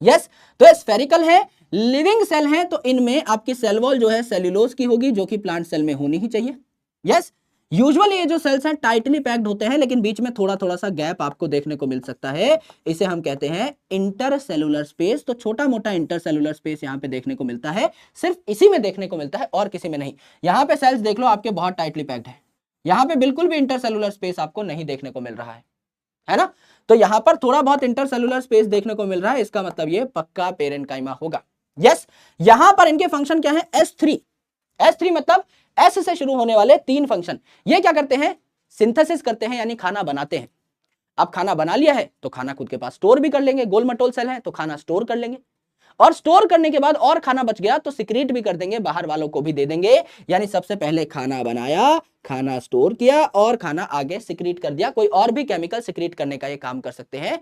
यस, तो ये स्फेरिकल है, लिविंग सेल है, तो इनमें आपकी सेल वॉल जो है सेल्यूलोज की होगी, जो कि प्लांट सेल में होनी ही चाहिए। यस, यूजुअली ये जो सेल्स हैं टाइटली पैक्ड होते हैं, लेकिन बीच में थोड़ा थोड़ा सा गैप आपको देखने को मिल सकता है। इसे हम कहते हैं इंटरसेलुलर स्पेस। तो छोटा मोटा इंटरसेलुलर स्पेस यहाँ पे देखने को मिलता है, सिर्फ इसी में देखने को मिलता है और किसी में नहीं। यहाँ पे सेल्स देख लो आपके बहुत टाइटली पैक्ड है, यहाँ पे बिल्कुल भी इंटरसेलुलर स्पेस आपको नहीं देखने को मिल रहा है ना। तो यहां पर थोड़ा बहुत इंटरसेलुलर स्पेस देखने को मिल रहा है, इसका मतलब ये पक्का पेरेन्काइमा होगा। यस, यहां पर इनके फंक्शन क्या है? S3। S3 मतलब S से शुरू होने वाले 3 फंक्शन। ये क्या करते हैं? सिंथेसिस करते हैं, यानी खाना बनाते हैं। अब खाना बना लिया है तो खाना खुद के पास स्टोर भी कर लेंगे, गोल मटोल सेल है तो खाना स्टोर कर लेंगे, और स्टोर करने के बाद और खाना बच गया तो सिक्रीट भी कर देंगे, बाहर वालों को भी दे देंगे। यानी सबसे पहले खाना बनाया, खाना स्टोर किया और खाना आगे सिक्रीट कर दिया। कोई और भी केमिकल सिक्रीट करने का ये काम कर सकते हैं।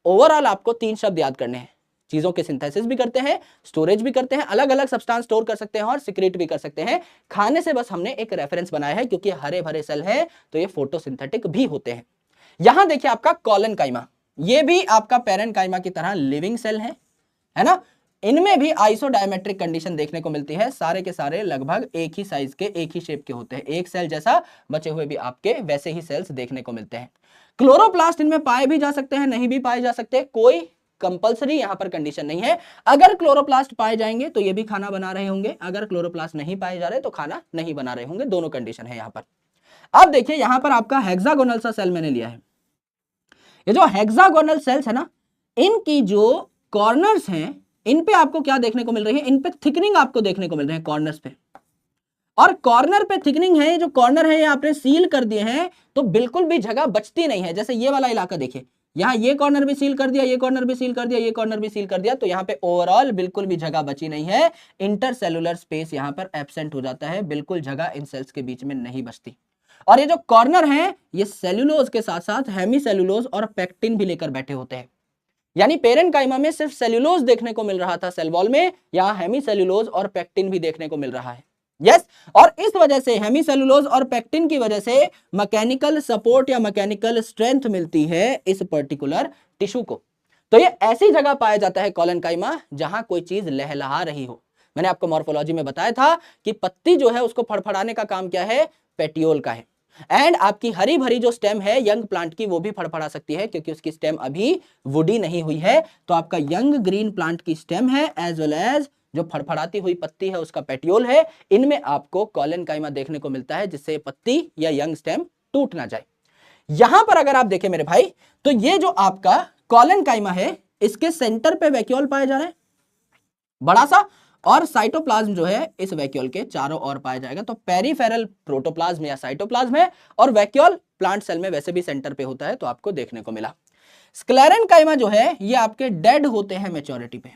ओवरऑल आपको 3 शब्द याद करने हैं। चीजों के सिंथेसिस भी करते हैं, स्टोरेज भी करते हैं, अलग अलग सब्सटेंस स्टोर कर सकते हैं और सिक्रीट भी कर सकते हैं। खाने से बस हमने एक रेफरेंस बनाया है, क्योंकि हरे भरे सेल है तो ये फोटोसिंथेटिक भी होते हैं। यहां देखिए आपका कॉलेनकाइमा, ये भी आपका पेरेन्काइमा की तरह लिविंग सेल है ना। इनमें भी आइसोडायमेट्रिक कंडीशन देखने को मिलती है। सारे के सारे लगभग एक ही साइज के, एक ही शेप के होते हैं। एक सेल जैसा बचे हुए भी आपके वैसे ही सेल्स देखने को मिलते हैं। क्लोरोप्लास्ट इनमें पाए भी जा सकते हैं, नहीं भी पाए जा सकते, कोई कंपलसरी यहां पर कंडीशन नहीं है। अगर क्लोरोप्लास्ट पाए जाएंगे तो ये भी खाना बना रहे होंगे, अगर क्लोरोप्लास्ट नहीं पाए जा रहे तो खाना नहीं बना रहे होंगे। दोनों कंडीशन है यहां पर। अब देखिए यहां पर आपका हेक्सागोनल सा सेल मैंने लिया है। ये जो हेक्सागोनल सेल्स है ना, इनकी जो कॉर्नर्स हैं, इन पे आपको क्या देखने को मिल रही है? इन पे थिकनिंग आपको देखने को मिल रहे हैं कॉर्नर्स पे, और कॉर्नर पे थिकनिंग है। जो कॉर्नर है ये आपने सील कर दिए हैं, तो बिल्कुल भी जगह बचती नहीं है। जैसे ये वाला इलाका देखिए, यहाँ ये कॉर्नर भी सील कर दिया, ये कॉर्नर भी सील कर दिया, ये कॉर्नर भी सील कर दिया, तो यहाँ पे ओवरऑल बिल्कुल भी जगह बची नहीं है। इंटरसेलुलर स्पेस यहाँ पर एब्सेंट हो जाता है, बिल्कुल जगह इन सेल्स के बीच में नहीं बचती। और ये जो कॉर्नर है ये सेल्यूलोज के साथ साथ हेमीसेल्यूलोज और पेक्टिन भी लेकर बैठे होते हैं। यानी पेरेन्काइमा में सिर्फ सेल्यूलोज देखने को मिल रहा था सेल वॉल में, यहां हेमीसेल्यूलोज और पेक्टिन भी देखने को मिल रहा है। यस, और इस वजह से हेमीसेल्यूलोज और पेक्टिन की वजह से मैकेनिकल सपोर्ट या मैकेनिकल स्ट्रेंथ मिलती है इस पर्टिकुलर टिश्यू को। तो ये ऐसी जगह पाया जाता है कॉलेनकाइमा जहां कोई चीज लहलहा रही हो। मैंने आपको मॉर्फोलॉजी में बताया था कि पत्ती जो है उसको फड़फड़ाने का काम क्या है? पेटियोल का है। एंड आपकी हरी भरी जो स्टेम है यंग प्लांट की, वो भी फड़फड़ा सकती है, क्योंकि उसकी स्टेम अभी वुडी नहीं हुई है। तो आपका यंग ग्रीन प्लांट की स्टेम है, एज वेल एज जो फड़फड़ाती हुई पत्ती है उसका पेटियोल है। इनमें आपको कॉलेनकाइमा देखने को मिलता है, जिससे पत्ती या यंग स्टेम टूट ना जाए। यहां पर अगर आप देखें मेरे भाई, तो ये जो आपका कॉलेनकाइमा है, इसके सेंटर पे वैक्यूल पाया जा रहा है बड़ा सा, और साइटोप्लाज्म जो है इस वैक्यूल के चारों ओर पाया जाएगा। तो पेरिफेरल प्रोटोप्लाज्म या साइटोप्लाज्म है, और वैक्यूल प्लांट सेल में वैसे भी सेंटर पे होता है, तो आपको देखने को मिला। स्क्लेरेन्काइमा जो है ये आपके डेड होते हैं मैच्योरिटी पे,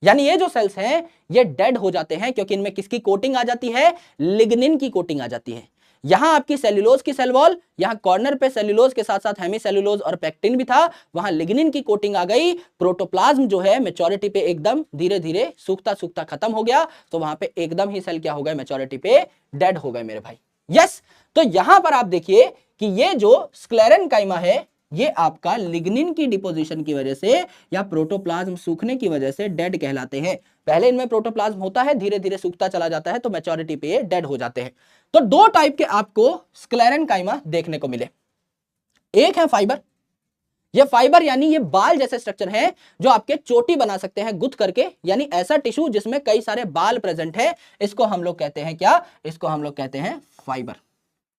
यानी ये जो सेल्स हैं ये डेड हो जाते हैं, क्योंकि इनमें किसकी कोटिंग आ जाती है? लिग्निन की कोटिंग आ जाती है। यहां आपकी सेल्यूलोज की सेल वॉल, यहां कॉर्नर पे सेल्यूलोज के साथ साथ हेमीसेल्यूलोज और पेक्टिन भी था, वहां लिग्निन की कोटिंग आ गई। प्रोटोप्लाज्म जो है मैच्योरिटी पे एकदम धीरे धीरे सूखता सूखता खत्म हो गया, तो वहां पे एकदम ही सेल क्या हो गए? मैच्योरिटी पे डेड हो गए मेरे भाई। यस, तो यहां पर आप देखिए कि ये जो स्क्लेरेन्काइमा है ये आपका लिग्निन की डिपोजिशन की वजह से या प्रोटोप्लाज्म सूखने की वजह से डेड कहलाते हैं। पहले इनमें प्रोटोप्लाज्म होता है, धीरे धीरे सूखता चला जाता है, तो मैच्योरिटी पे ये डेड हो जाते हैं। तो 2 टाइप के आपको स्क्लेरेन्काइमा देखने को मिले। एक है फाइबर, ये फाइबर यानी ये बाल जैसे स्ट्रक्चर है जो आपके चोटी बना सकते हैं गुथ करके, यानी ऐसा टिश्यू जिसमें कई सारे बाल प्रेजेंट है, इसको हम लोग कहते हैं क्या? इसको हम लोग कहते हैं फाइबर।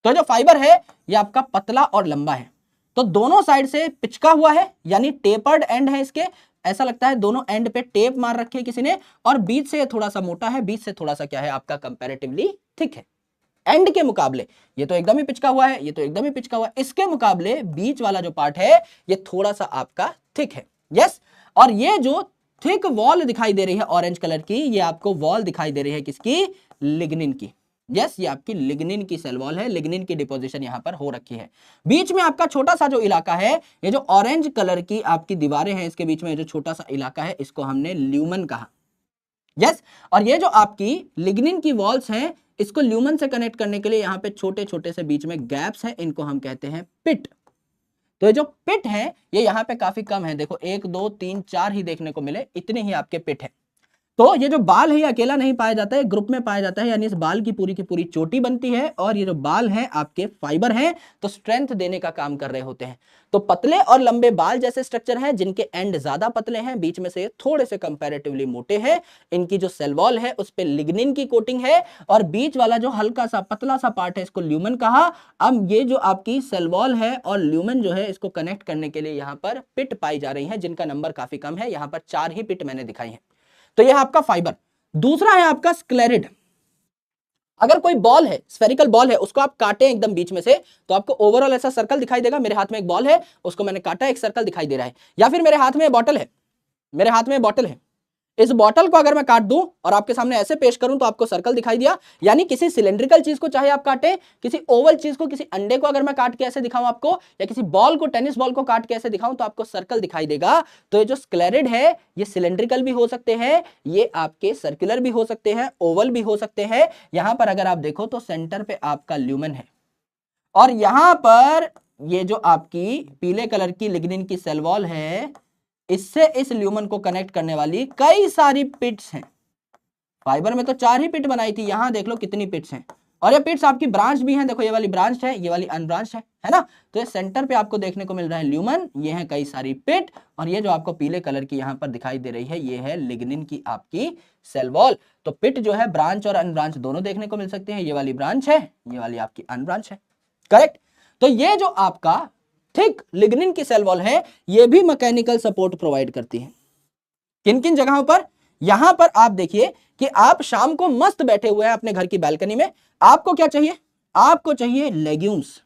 तो जो फाइबर है ये आपका पतला और लंबा है, तो दोनों साइड से पिचका हुआ है, यानी टेपर्ड एंड है इसके, ऐसा लगता है दोनों एंड पे टेप मार रखी है किसी ने, और बीच से थोड़ा सा मोटा है, बीच से थोड़ा सा क्या है आपका कंपैरेटिवली थिक है। एंड के मुकाबले ये तो एकदम ही पिचका हुआ है, ये तो एकदम ही पिचका हुआ है, इसके मुकाबले बीच वाला जो पार्ट है ये थोड़ा सा आपका थिक है। यस, और ये जो थिक वॉल दिखाई दे रही है ऑरेंज कलर की, ये आपको वॉल दिखाई दे रही है किसकी? लिग्निन की। यस, ये आपकी लिग्निन की सेल वॉल है, लिग्निन की डिपोजिशन यहां पर हो रखी है। बीच में आपका छोटा सा जो इलाका है, ये जो ऑरेंज कलर की आपकी दीवारें हैं, इसके बीच में जो छोटा सा इलाका है, इसको हमने ल्यूमन कहा। यस, और ये जो आपकी लिग्निन की वॉल्स हैं, इसको ल्यूमन से कनेक्ट करने के लिए यहाँ पे छोटे छोटे से बीच में गैप्स हैं, इनको हम कहते हैं पिट। तो ये जो पिट है, ये यहाँ पे काफी कम है, देखो 1 2 3 4 ही देखने को मिले, इतने ही आपके पिट है। तो ये जो बाल है ये अकेला नहीं पाया जाता है, ग्रुप में पाया जाता है, यानी इस बाल की पूरी चोटी बनती है, और ये जो बाल हैं आपके फाइबर हैं, तो स्ट्रेंथ देने का काम कर रहे होते हैं। तो पतले और लंबे बाल जैसे स्ट्रक्चर हैं, जिनके एंड ज्यादा पतले हैं, बीच में से थोड़े से कंपैरेटिवली मोटे हैं, इनकी जो सेल वॉल है उस पे लिग्निन की कोटिंग है, और बीच वाला जो हल्का सा पतला सा पार्ट है, इसको ल्यूमन कहा। अब ये जो आपकी सेल वॉल है और ल्यूमन जो है, इसको कनेक्ट करने के लिए यहाँ पर पिट पाई जा रही है, जिनका नंबर काफी कम है, यहाँ पर 4 ही पिट मैंने दिखाई है। तो यह आपका फाइबर। दूसरा है आपका स्क्लेरिड। अगर कोई बॉल है, स्फेरिकल बॉल है, उसको आप काटें एकदम बीच में से, तो आपको ओवरऑल ऐसा सर्कल दिखाई देगा। मेरे हाथ में एक बॉल है, उसको मैंने काटा, एक सर्कल दिखाई दे रहा है। या फिर मेरे हाथ में बॉटल है, मेरे हाथ में बॉटल है, इस बॉटल को अगर मैं काट दूं और आपके सामने ऐसे पेश करूं, तो आपको सर्कल दिखाई दिया। यानी किसी सिलेंड्रिकल चीज को चाहे आप काटे, किसी ओवल चीज को, किसी अंडे को अगर मैं काट के ऐसे दिखाऊं आपको, या किसी बॉल को, टेनिस बॉल को काट के ऐसे दिखाऊं, तो आपको सर्कल दिखाई देगा। तो ये जो स्क्लेरिड है, ये सिलेंड्रिकल भी हो सकते हैं, ये आपके सर्कुलर भी हो सकते हैं, ओवल भी हो सकते हैं। यहां पर अगर आप देखो तो सेंटर पे आपका ल्यूमन है, और यहां पर ये जो आपकी पीले कलर की लिग्निन की सेल वॉल है, इससे इस ल्यूमन को कनेक्ट करने वाली कई सारी पिट्स हैं। फाइबर में तो 4 ही पिट बनाई थी, यहां देख लो कितनी पिट्स हैं, और ये पिट्स आपकी ब्रांच भी हैं। देखो ये वाली ब्रांच है, ये वाली अनब्रांच है ना। तो ये सेंटर पे आपको देखने को मिल रहा है ल्यूमन, ये है कई सारी पिट, और ये जो आपको पीले कलर की यहां पर दिखाई दे रही है, ये है लिग्निन की आपकी सेल वॉल। तो पिट जो है ब्रांच और अनब्रांच दोनों देखने को मिल सकते हैं। ये वाली ब्रांच है, ये वाली आपकी अनब्रांच है, करेक्ट। तो ये जो आपका थिक लिग्निन की सेल वॉल है, ये भी मैकेनिकल सपोर्ट प्रोवाइड करती है। किन किन जगहों पर? यहां पर आप देखिए कि आप शाम को मस्त बैठे हुए हैं अपने घर की बालकनी में, आपको क्या चाहिए? आपको चाहिए लेग्यूम्स,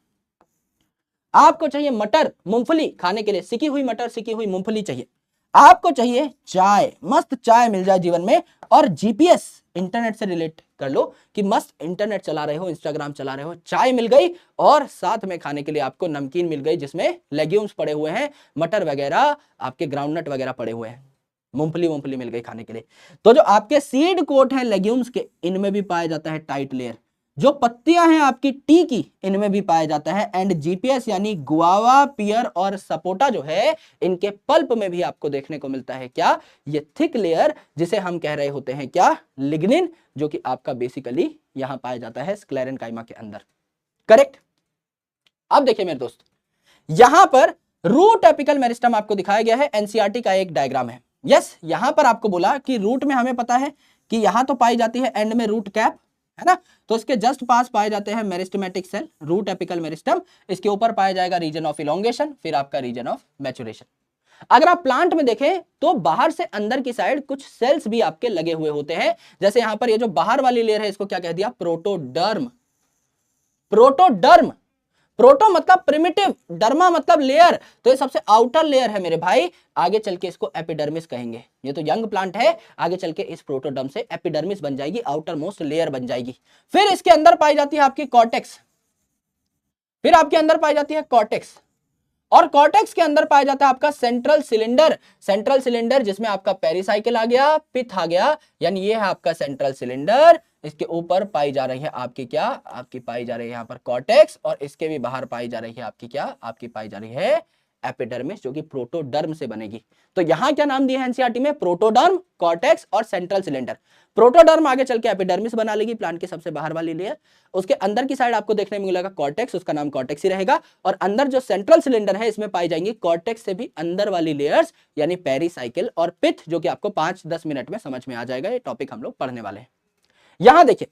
आपको चाहिए मटर, मूंगफली खाने के लिए, सिकी हुई मटर, सिकी हुई मूंगफली चाहिए। आपको चाहिए चाय, मस्त चाय मिल जाए जीवन में, और जीपीएस, इंटरनेट से रिलेट कर लो कि मस्त इंटरनेट चला रहे हो, इंस्टाग्राम चला रहे हो, चाय मिल गई, और साथ में खाने के लिए आपको नमकीन मिल गई, जिसमें लेग्यूम्स पड़े हुए हैं, मटर वगैरह, आपके ग्राउंडनट वगैरह पड़े हुए हैं, मूंगफली मिल गई खाने के लिए। तो जो आपके सीड कोट है लेग्यूम्स के, इनमें भी पाया जाता है टाइट लेयर। जो पत्तियां हैं आपकी टी की, इनमें भी पाया जाता है। एंड जीपीएस यानी गुआवा, पियर और सपोटा जो है, इनके पल्प में भी आपको देखने को मिलता है क्या? ये थिक लेयर, जिसे हम कह रहे होते हैं क्या? लिग्निन, जो कि आपका बेसिकली यहां पाया जाता है स्क्लेरेनकाइमा के अंदर, करेक्ट। अब देखिए मेरे दोस्त, यहां पर रूट एपिकल मेरिस्टम आपको दिखाया गया है, एनसीईआरटी का एक डायग्राम है। यस, यहां पर आपको बोला कि रूट में हमें पता है कि यहां तो पाई जाती है एंड में रूट कैप, है ना। तो इसके जस्ट पास पाए जाते हैं meristematic cell, root apical meristem. इसके ऊपर पाया जाएगा रीजन ऑफ इलोंगेशन, फिर आपका रीजन ऑफ मैचुरेशन। अगर आप प्लांट में देखें तो बाहर से अंदर की साइड कुछ सेल्स भी आपके लगे हुए होते हैं। जैसे यहां पर ये जो बाहर वाली लेयर है, इसको क्या कह दिया? प्रोटोडर्म। प्रोटोडर्म, प्रोटो मतलब प्रिमिटिव, डर्मा मतलब लेयर, तो ये सबसे आउटर लेयर है मेरे भाई। आगे चल के इसको एपिडर्मिस कहेंगे। ये तो यंग प्लांट है, आगे चल के इस प्रोटोडर्म से एपिडर्मिस बन जाएगी, आउटर मोस्ट लेयर बन जाएगी। फिर इसके अंदर पाई जाती है आपकी कॉर्टेक्स, फिर आपके अंदर पाई जाती है कॉर्टेक्स, और कॉर्टेक्स के अंदर पाया जाता है आपका सेंट्रल सिलेंडर। सेंट्रल सिलेंडर जिसमें आपका पेरिसाइकिल आ गया, पिथ आ गया, यानी ये है आपका सेंट्रल सिलेंडर। इसके ऊपर पाई जा रही है आपकी क्या? आपकी पाई जा रही है यहाँ पर कॉर्टेक्स, और इसके भी बाहर पाई जा रही है आपकी क्या? आपकी पाई जा रही है एपिडर्मिस, जो कि प्रोटोडर्म से बनेगी। तो यहां क्या नाम दिया है एनसीईआरटी में? प्रोटोडर्म, कॉर्टेक्स और सेंट्रल सिलेंडर। प्रोटोडर्म आगे चल के एपिडर्मिस बना लेगी, प्लांट की सबसे बाहर वाली लेयर। उसके अंदर की साइड आपको देखने में मिलेगा कॉर्टेक्स, उसका नाम कॉर्टेक्स ही रहेगा। और अंदर जो सेंट्रल सिलेंडर है, इसमें पाई जाएंगी कॉर्टेक्स से भी अंदर वाली लेयर्स, यानी पेरिसाइकिल और पिथ, जो कि आपको 5-10 मिनट में समझ में आ जाएगा। ये टॉपिक हम लोग पढ़ने वाले हैं। यहां देखिए,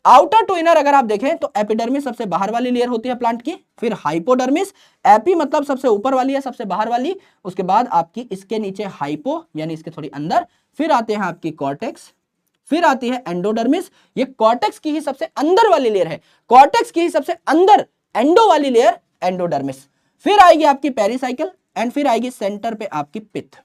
आउटर टू इनर अगर आप देखें तो एपिडर्मिस सबसे बाहर वाली लेयर होती है प्लांट की, फिर हाइपोडर्मिस, एपी मतलब सबसे ऊपर वाली है, सबसे बाहर वाली, उसके बाद आपकी इसके नीचे हाइपो यानी इसके थोड़ी अंदर, फिर आते हैं आपकी कॉर्टेक्स, फिर आती है एंडोडर्मिस। ये कॉर्टेक्स की ही सबसे अंदर वाली लेयर है, कॉर्टेक्स की ही सबसे अंदर एंडो वाली लेयर एंडोडर्मिस, फिर आएगी आपकी पेरिसाइकिल, एंड फिर आएगी सेंटर पे आपकी पिथ।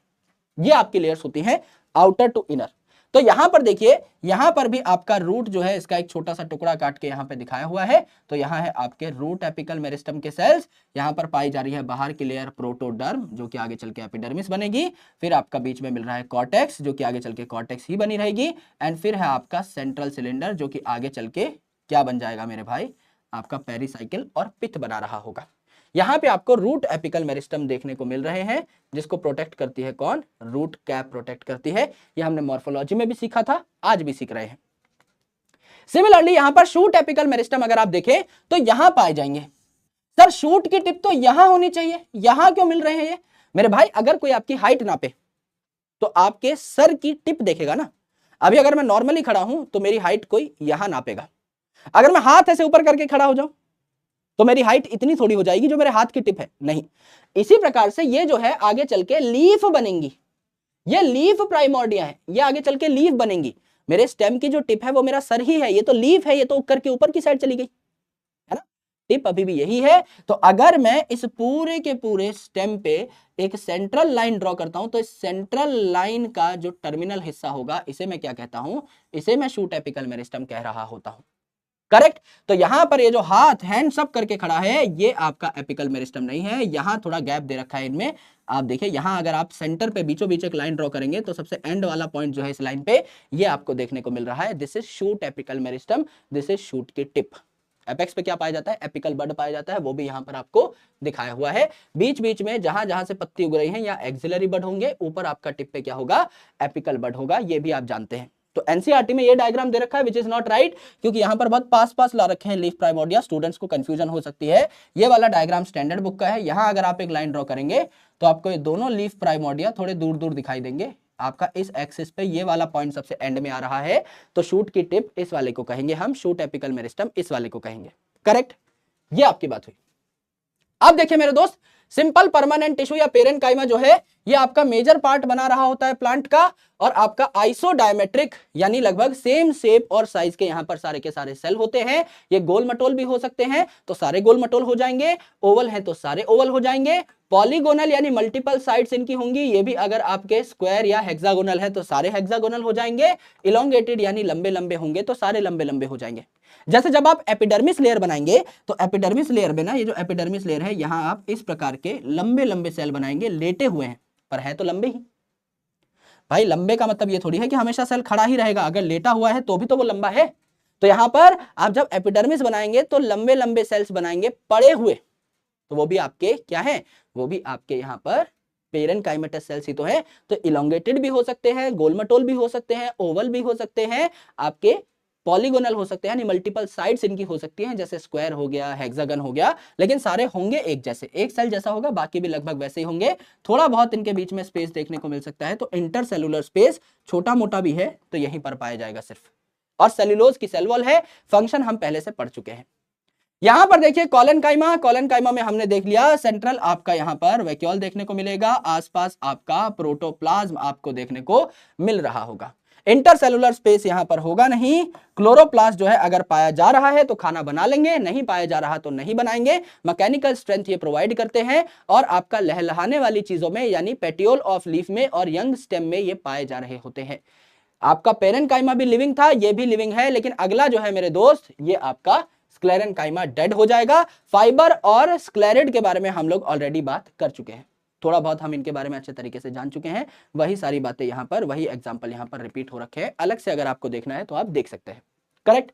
ये आपकी लेयर्स होती हैं आउटर टू इनर। तो यहां पर देखिए, यहां पर भी आपका रूट जो है इसका एक छोटा सा टुकड़ा काट के यहां पे दिखाया हुआ है। तो यहां है आपके रूट एपिकल मेरिस्टम के सेल्स, यहां पर पाई जा रही है बाहर की लेयर प्रोटोडर्म जो कि आगे चल के एपिडर्मिस बनेगी, फिर आपका बीच में मिल रहा है कॉर्टेक्स जो कि आगे चल के कॉर्टेक्स ही बनी रहेगी, एंड फिर है आपका सेंट्रल सिलेंडर जो कि आगे चल के क्या बन जाएगा मेरे भाई, आपका पेरिसाइकिल और पिथ बना रहा होगा। यहां पे आपको रूट एपिकल मेरिस्टम देखने को मिल रहे हैं, जिसको प्रोटेक्ट करती है कौन, रूट कैप प्रोटेक्ट करती है। ये हमने मॉर्फोलॉजी में भी सीखा था, आज भी सीख रहे हैं। सिमिलरली यहां पर शूट एपिकल मेरिस्टम अगर आप देखें तो यहां पाए जाएंगे। सर शूट की टिप तो यहां होनी चाहिए, यहां क्यों मिल रहे हैं ये? मेरे भाई अगर कोई आपकी हाइट नापे तो आपके सर की टिप देखेगा ना। अभी अगर मैं नॉर्मली खड़ा हूं तो मेरी हाइट कोई यहां नापेगा, अगर मैं हाथ ऐसे ऊपर करके खड़ा हो जाऊं तो मेरी हाइट इतनी थोड़ी हो जाएगी जो मेरे हाथ की टिप है, नहीं। इसी प्रकार से ये जो है आगे चल के लीफ बनेंगी, ये लीफ प्राइमोर्डिया है, ये आगे चल के लीफ बनेंगी। मेरे स्टेम की जो टिप है वो मेरा सर ही है, ये तो लीफ है, ये तो करके ऊपर की साइड चली गई है ना, टिप अभी भी यही है। तो अगर मैं इस पूरे के पूरे स्टेम पे एक सेंट्रल लाइन ड्रॉ करता हूं तो इस सेंट्रल लाइन का जो टर्मिनल हिस्सा होगा इसे मैं क्या कहता हूं, इसे मैं शूट एपिकल मेरिस्टम कह रहा होता हूं। करेक्ट। तो यहां पर ये जो हाथ हैंड सब करके खड़ा है ये आपका एपिकल मेरिस्टम नहीं है, यहां थोड़ा गैप दे रखा है इनमें। आप देखिए यहां अगर आप सेंटर पे बीचों बीच एक लाइन ड्रॉ करेंगे तो सबसे एंड वाला पॉइंट जो है इस लाइन पे ये आपको देखने को मिल रहा है, this is shoot apical meristem, this is shoot की टिप। एपेक्स पे क्या पाया जाता है, एपिकल बड पाया जाता है, वो भी यहां पर आपको दिखाया हुआ है। बीच बीच में जहां जहां से पत्ती उग रही है या एक्सिलरी बड होंगे, ऊपर आपका टिप पे क्या होगा, एपिकल बड होगा, ये भी आप जानते हैं। तो एनसीईआरटी में ये डायग्राम दे रखा है विच इज नॉट राइट, क्योंकि यहां पर बहुत पास पास ला रखे हैं लीफ प्राइमोर्डिया, स्टूडेंट्स को कंफ्यूजन हो सकती है। ये वाला डायग्राम स्टैंडर्ड बुक का है, यहां अगर आप एक लाइन ड्रॉ करेंगे तो आपको ये दोनों लीफ प्राइमोर्डिया थोड़े दूर दूर दिखाई देंगे। आपका इस एक्सिस पे ये वाला पॉइंट सबसे एंड में आ रहा है, तो शूट की टिप इस वाले को कहेंगे हम, शूट एपिकल मेरिस्टम इस वाले को कहेंगे। करेक्ट, ये आपकी बात हुई। अब देखिए मेरे दोस्त, सिंपल परमानेंट टिश्यू या पेरेन्काइमा जो है ये आपका मेजर पार्ट बना रहा होता है प्लांट का, और आपका आइसोडायमेट्रिक यानी लगभग सेम शेप और साइज के यहां पर सारे के सारे सेल होते हैं। ये गोल मटोल भी हो सकते हैं तो सारे गोल मटोल हो जाएंगे, ओवल है तो सारे ओवल हो जाएंगे, पॉलीगोनल यानी मल्टीपल साइड्स इनकी होंगी, ये भी अगर आपके स्क्वायर या हेक्सागोनल है तो सारे हेक्सागोनल हो जाएंगे, इलोंगेटेड यानी लंबे लंबे होंगे तो सारे लंबे लंबे हो जाएंगे। जैसे जब आप एपिडर्मिस लेयर बनाएंगे तो एपिडर्मिस लेयर में ना, ये जो एपिडर्मिस लेयर है यहां आप इस प्रकार के लंबे लंबे सेल बनाएंगे, लेटे हुए हैं पर है तो लंबे ही। भाई लंबे का मतलब ये थोड़ी है कि हमेशा सेल खड़ा ही रहेगा, अगर लेटा हुआ है तो भी तो वो लंबा है। तो यहां पर आप जब एपिडर्मिस बनाएंगे तो लंबे लंबे सेल्स बनाएंगे पड़े हुए, तो वो भी आपके क्या है, वो भी आपके यहां पर पेरेन्काइमेटस सेल्स ही तो है। तो इलोंगेटेड भी हो सकते हैं, गोलमटोल भी हो सकते हैं, ओवल भी हो सकते हैं, आपके पॉलीगोनल हो सकते हैं, यानी मल्टीपल साइड्स इनकी हो सकती हैं, जैसे स्क्वायर हो गया, हेक्सागन हो गया, लेकिन सारे होंगे एक जैसे, एक सेल जैसा होगा, बाकी भी लगभग वैसे ही होंगे। थोड़ा बहुत इनके बीच में स्पेस देखने को मिल सकता है, तो इंटरसेलुलर स्पेस छोटा मोटा भी है तो यहीं पर पाया जाएगा सिर्फ। और सेल्यूलोज की सेल वॉल है, फंक्शन हम पहले से पढ़ चुके हैं। यहां पर देखिए कॉलेनकाइमा, कॉलेनकाइमा में हमने देख लिया सेंट्रल आपका यहां पर वैक्यूल देखने को मिलेगा, आसपास आपका प्रोटोप्लाज्म आपको देखने को मिल रहा होगा। इंटरसेलुलर स्पेस यहां पर होगा नहीं। क्लोरोप्लास्ट जो है अगर पाया जा रहा है तो खाना बना लेंगे, नहीं पाया जा रहा तो नहीं बनाएंगे। मैकेनिकल स्ट्रेंथ ये प्रोवाइड करते हैं, और आपका लहलहाने वाली चीजों में यानी पेटियोल ऑफ लीफ में और यंग स्टेम में ये पाए जा रहे होते हैं। आपका पेरेन्काइमा भी लिविंग था, ये भी लिविंग है, लेकिन अगला जो है मेरे दोस्त ये आपका स्क्लेरेन्काइमा डेड हो जाएगा। फाइबर और स्क्लेरिड के बारे में हम लोग ऑलरेडी बात कर चुके हैं, थोड़ा बहुत हम इनके बारे में अच्छे तरीके से जान चुके हैं, वही सारी बातें यहाँ पर, वही एग्जांपल यहाँ पर रिपीट हो रखे हैं। अलग से अगर आपको देखना है तो आप देख सकते हैं। करेक्ट।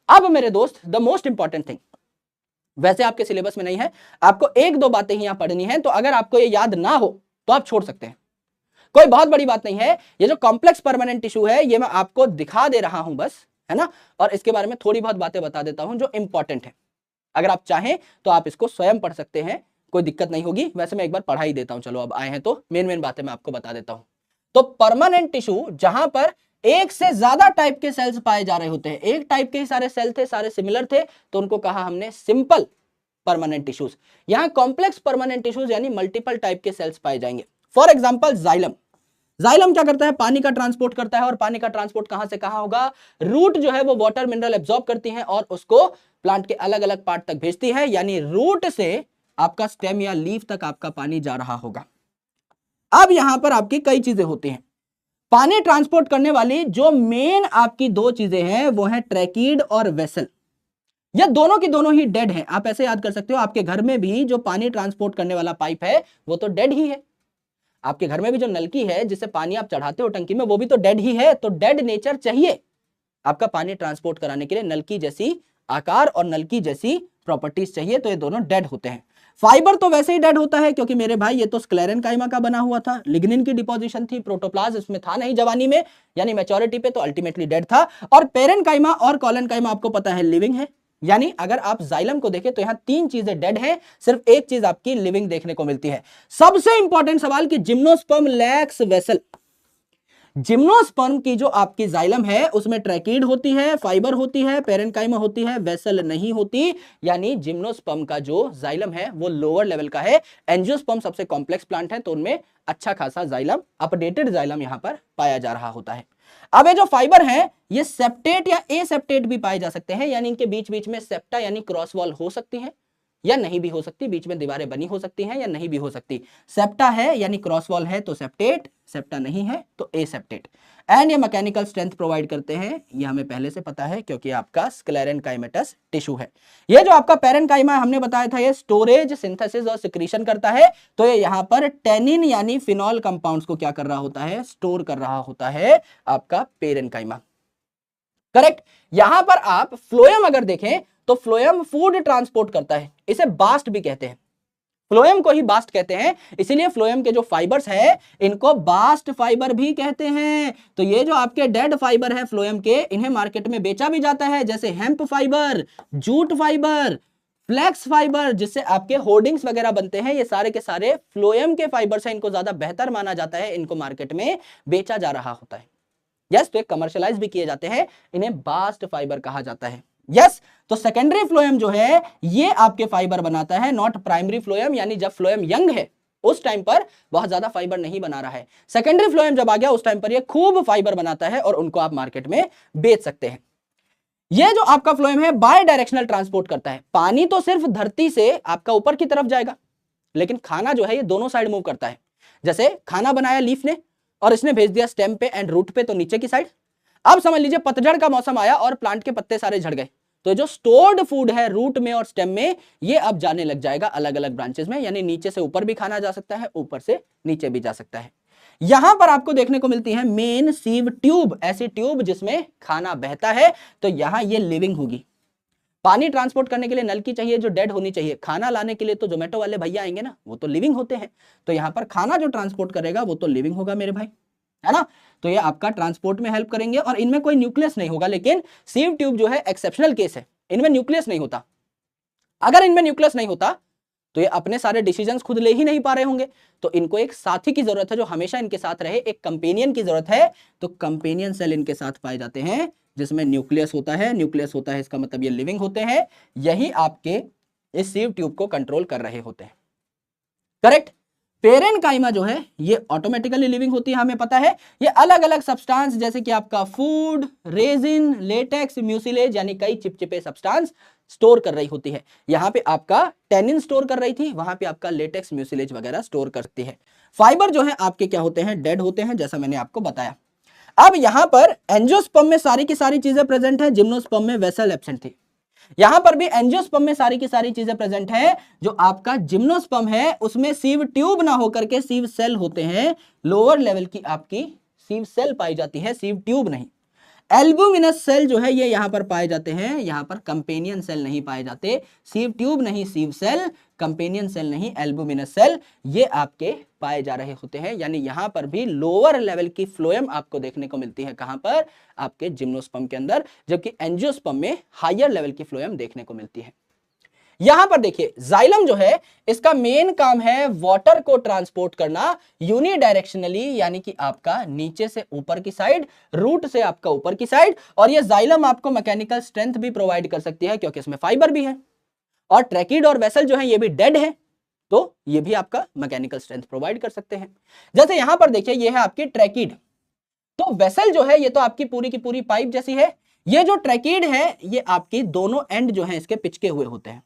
अब मेरे दोस्त द मोस्ट इंपॉर्टेंट थिंग, वैसे आपके सिलेबस में नहीं है, आपको एक दो बातें ही यहाँ पढ़नी है, तो अगर आपको ये याद ना हो तो आप छोड़ सकते हैं, कोई बहुत बड़ी बात नहीं है। ये जो कॉम्प्लेक्स परमानेंट टिश्यू है ये मैं आपको दिखा दे रहा हूं बस, है ना, और इसके बारे में थोड़ी बहुत बातें बता देता हूं जो इंपॉर्टेंट है। अगर आप चाहें तो आप इसको स्वयं पढ़ सकते हैं, कोई दिक्कत नहीं होगी। वैसे मैं एक बार पढ़ा ही देता हूं, चलो अब आए हैं तो मेन मेन बातें मैं आपको बता देता हूं। तो परमानेंट टिश्यू जहां पर एक से ज्यादा टाइप के सेल्स पाए जा रहे होते हैं, एक टाइप के ही सारे सेल थे, सारे सिमिलर थे, तो उनको कहा हमने सिंपल परमानेंट टिश्यूज। यहां कॉम्प्लेक्स परमानेंट टिश्यूज यानी मल्टीपल टाइप के सेल्स पाए जाएंगे। फॉर एग्जाम्पल जाइलम, जाइलम क्या करता है, पानी का ट्रांसपोर्ट करता है, और पानी का ट्रांसपोर्ट कहां से कहां होगा, रूट जो है वो वाटर मिनरल एब्जॉर्ब करती है और उसको प्लांट के अलग अलग पार्ट तक भेजती है, यानी रूट से आपका स्टेम या लीफ तक आपका पानी जा रहा होगा। अब यहां पर आपकी कई चीजें होती हैं। पानी ट्रांसपोर्ट करने वाली जो मेन आपकी दो चीजें हैं वो है ट्रैकीड और वेसल। ये दोनों की दोनों ही डेड हैं। आप ऐसे याद कर सकते हो, आपके घर में भी जो पानी ट्रांसपोर्ट करने वाला पाइप है वो तो डेड ही है। आपके घर में भी जो नलकी है जिससे पानी आप चढ़ाते हो टंकी में, वो भी तो डेड ही है। तो डेड नेचर चाहिए आपका पानी ट्रांसपोर्ट कराने के लिए, नलकी जैसी आकार और नलकी जैसी प्रॉपर्टीज चाहिए, तो ये दोनों डेड होते हैं। फाइबर तो वैसे ही डेड होता है क्योंकि मेरे भाई ये तो स्क्लेरेनकाइमा का बना हुआ था, लिग्निन की डिपोजिशन थी, प्रोटोप्लाज्म इसमें था नहीं जवानी में, यानी मैच्योरिटी पे तो अल्टीमेटली डेड था। और पेरेनकाइमा और कॉलेनकाइमा आपको पता है लिविंग है, यानी अगर आप जाइलम को देखें तो यहां तीन चीजें डेड हैं, सिर्फ एक चीज आपकी लिविंग देखने को मिलती है। सबसे इंपॉर्टेंट सवाल कि जिम्नोस्पर्म लैक्स वेसल। जिम्नोस्पर्म की जो आपकी जाइलम है उसमें ट्रैकीड होती है, फाइबर होती है, पेरेनकाइमा होती है, वेसल नहीं होती। यानी जिम्नोस्पर्म का जो जाइलम है वो लोअर लेवल का है। एंजियोस्पर्म सबसे कॉम्प्लेक्स प्लांट है तो उनमें अच्छा खासा जाइलम, अपडेटेड जाइलम यहां पर पाया जा रहा होता है। अब ये जो फाइबर है ये सेप्टेट या एसेप्टेट भी पाए जा सकते हैं, यानी इनके बीच बीच में सेप्टा यानी क्रॉस वॉल हो सकती है या नहीं भी हो सकती, बीच में दीवारें बनी हो सकती हैं या नहीं भी हो सकती। सेप्टा है यानी क्रॉस वॉल है तो सेप्टेट, सेप्टा नहीं है तो एसेप्टेट। एंड ये मैकेनिकल स्ट्रेंथ प्रोवाइड करते हैं, ये हमें पहले से पता है क्योंकि आपका स्क्लेरेनकाइमेटस टिश्यू है। ये जो आपका पेरेनकाइमा हमने बताया था ये स्टोरेज, सिंथेसिस और सिक्रीशन करता है, तो ये यहां पर टेनिन यानी फिनॉल कंपाउंड्स को क्या कर रहा होता है, स्टोर कर रहा होता है आपका पेरेनकाइमा। करेक्ट। यहां पर आप फ्लोएम अगर देखें तो फ्लोएम फूड ट्रांसपोर्ट करता है, इसे बास्ट भी कहते हैं, फ्लोएम को ही बास्ट कहते हैं, इसीलिए फ्लोएम के जो फाइबर्स है इनको बास्ट फाइबर भी कहते हैं। तो ये जो आपके डेड फाइबर है फ्लोएम के, इन्हें मार्केट में बेचा भी जाता है, जैसे hemp fibre, jute fibre, flax fibre, जिससे आपके होर्डिंग्स वगैरह बनते हैं, ये सारे के सारे फ्लोएम के फाइबर्स हैं, इनको ज्यादा बेहतर माना जाता है, इनको मार्केट में बेचा जा रहा होता है। यस, तो कमर्शियलाइज भी किए जाते हैं, इन्हें बास्ट फाइबर कहा जाता है। यस, तो सेकेंडरी फ्लोएम जो है ये आपके फाइबर बनाता है, नॉट प्राइमरी फ्लोएम, यानी जब फ्लोएम यंग है उस टाइम पर बहुत ज्यादा फाइबर नहीं बना रहा है। सेकेंडरी फ्लोएम जब आ गया उस टाइम पर ये खूब फाइबर बनाता है और उनको आप मार्केट में बेच सकते हैं। ये जो आपका फ्लोएम है बाय डायरेक्शनल ट्रांसपोर्ट करता है। पानी तो सिर्फ धरती से आपका ऊपर की तरफ जाएगा, लेकिन खाना जो है ये दोनों साइड मूव करता है। जैसे खाना बनाया लीफ ने और इसने भेज दिया स्टेम पे एंड रूट पे, तो नीचे की साइड। अब समझ लीजिए पतझड़ का मौसम आया और प्लांट के पत्ते सारे झड़ गए, तो जो स्टोर्ड फूड है रूट में और स्टेम में ये अब जाने लग जाएगा अलग अलग ब्रांचेस में, यानी नीचे से ऊपर भी खाना जा सकता है, ऊपर से नीचे भी जा सकता है। यहां पर आपको देखने को मिलती है मेन सीव ट्यूब, ऐसी ट्यूब जिसमें खाना बहता है, तो यहां ये लिविंग होगी। पानी ट्रांसपोर्ट करने के लिए नलकी चाहिए जो डेड होनी चाहिए, खाना लाने के लिए तो जोमेटो वाले भैया आएंगे ना, वो तो लिविंग होते हैं, तो यहां पर खाना जो ट्रांसपोर्ट करेगा वो तो लिविंग होगा मेरे भाई, है ना। तो ये आपका ट्रांसपोर्ट में हेल्प करेंगे और इनमें कोई न्यूक्लियस नहीं होगा, लेकिन सीव ट्यूब जो है एक्सेप्शनल केस है, इनमें न्यूक्लियस नहीं होता। अगर इनमें न्यूक्लियस नहीं होता तो ये अपने सारे डिसीजंस खुद ले ही नहीं पा रहे होंगे, तो इनको एक साथी की जरूरत है जो हमेशा इनके साथ रहे, एक कंपेनियन की जरूरत है। तो कंपेनियन सेल इनके साथ पाए जाते हैं जिसमें न्यूक्लियस होता है, न्यूक्लियस होता है इसका मतलब ये लिविंग होते हैं, यही आपके इस सीव ट्यूब को कंट्रोल कर रहे होते हैं। करेक्ट। पेरेनकाइमा जो है ये ऑटोमेटिकली लिविंग होती है, हमें पता है। ये अलग अलग सब्सटेंस जैसे कि आपका फूड, रेजिन, लेटेक्स, म्यूसिलेज यानी कई चिपचिपे सब्सटेंस स्टोर कर रही होती है। यहां पे आपका टेनिन स्टोर कर रही थी, वहां पे आपका लेटेक्स, म्यूसिलेज वगैरह स्टोर करती है। फाइबर जो है आपके क्या होते हैं, डेड होते हैं, जैसा मैंने आपको बताया। अब यहां पर एंजियोस्पर्म में सारी की सारी चीजें प्रेजेंट है, जिम्नोस्पर्म में वेसल एब्सेंट थी। यहां पर भी एंजियोस्पर्म में सारी की सारी चीजें प्रेजेंट है। जो आपका जिम्नोस्पर्म है उसमें सीव ट्यूब ना होकर के सीव सेल होते हैं, लोअर लेवल की आपकी सीव सेल पाई जाती है, सीव ट्यूब नहीं। एल्बुमिनस सेल जो है ये यहां पर पाए जाते हैं, यहां पर कंपेनियन सेल नहीं पाए जाते, सीव ट्यूब नहीं सीव सेल, कंपेनियन सेल नहीं एल्बुमिनस सेल, ये आपके पाए जा रहे होते हैं। यानी यहां पर भी लोअर लेवल की फ्लोएम आपको देखने को मिलती है, कहां पर, आपके जिम्नोस्पर्म के अंदर, जबकि एंजियोस्पर्म में हायर लेवल की फ्लोएम देखने को मिलती है। यहां पर देखिए जाइलम जो है इसका मेन काम है वाटर को ट्रांसपोर्ट करना यूनिडायरेक्शनली, यानी कि आपका नीचे से ऊपर की साइड, रूट से आपका ऊपर की साइड। और ये जाइलम आपको मैकेनिकल स्ट्रेंथ भी प्रोवाइड कर सकती है क्योंकि इसमें फाइबर भी है, और ट्रैकीड और वेसल जो है ये भी डेड है, तो ये भी आपका मैकेनिकल स्ट्रेंथ प्रोवाइड कर सकते हैं। जैसे यहां पर देखिए ये है आपकी ट्रैकीड, तो वेसल जो है ये तो आपकी पूरी की पूरी पाइप जैसी है। ये जो ट्रैकीड है ये आपकी दोनों एंड जो है इसके पिचके हुए होते हैं,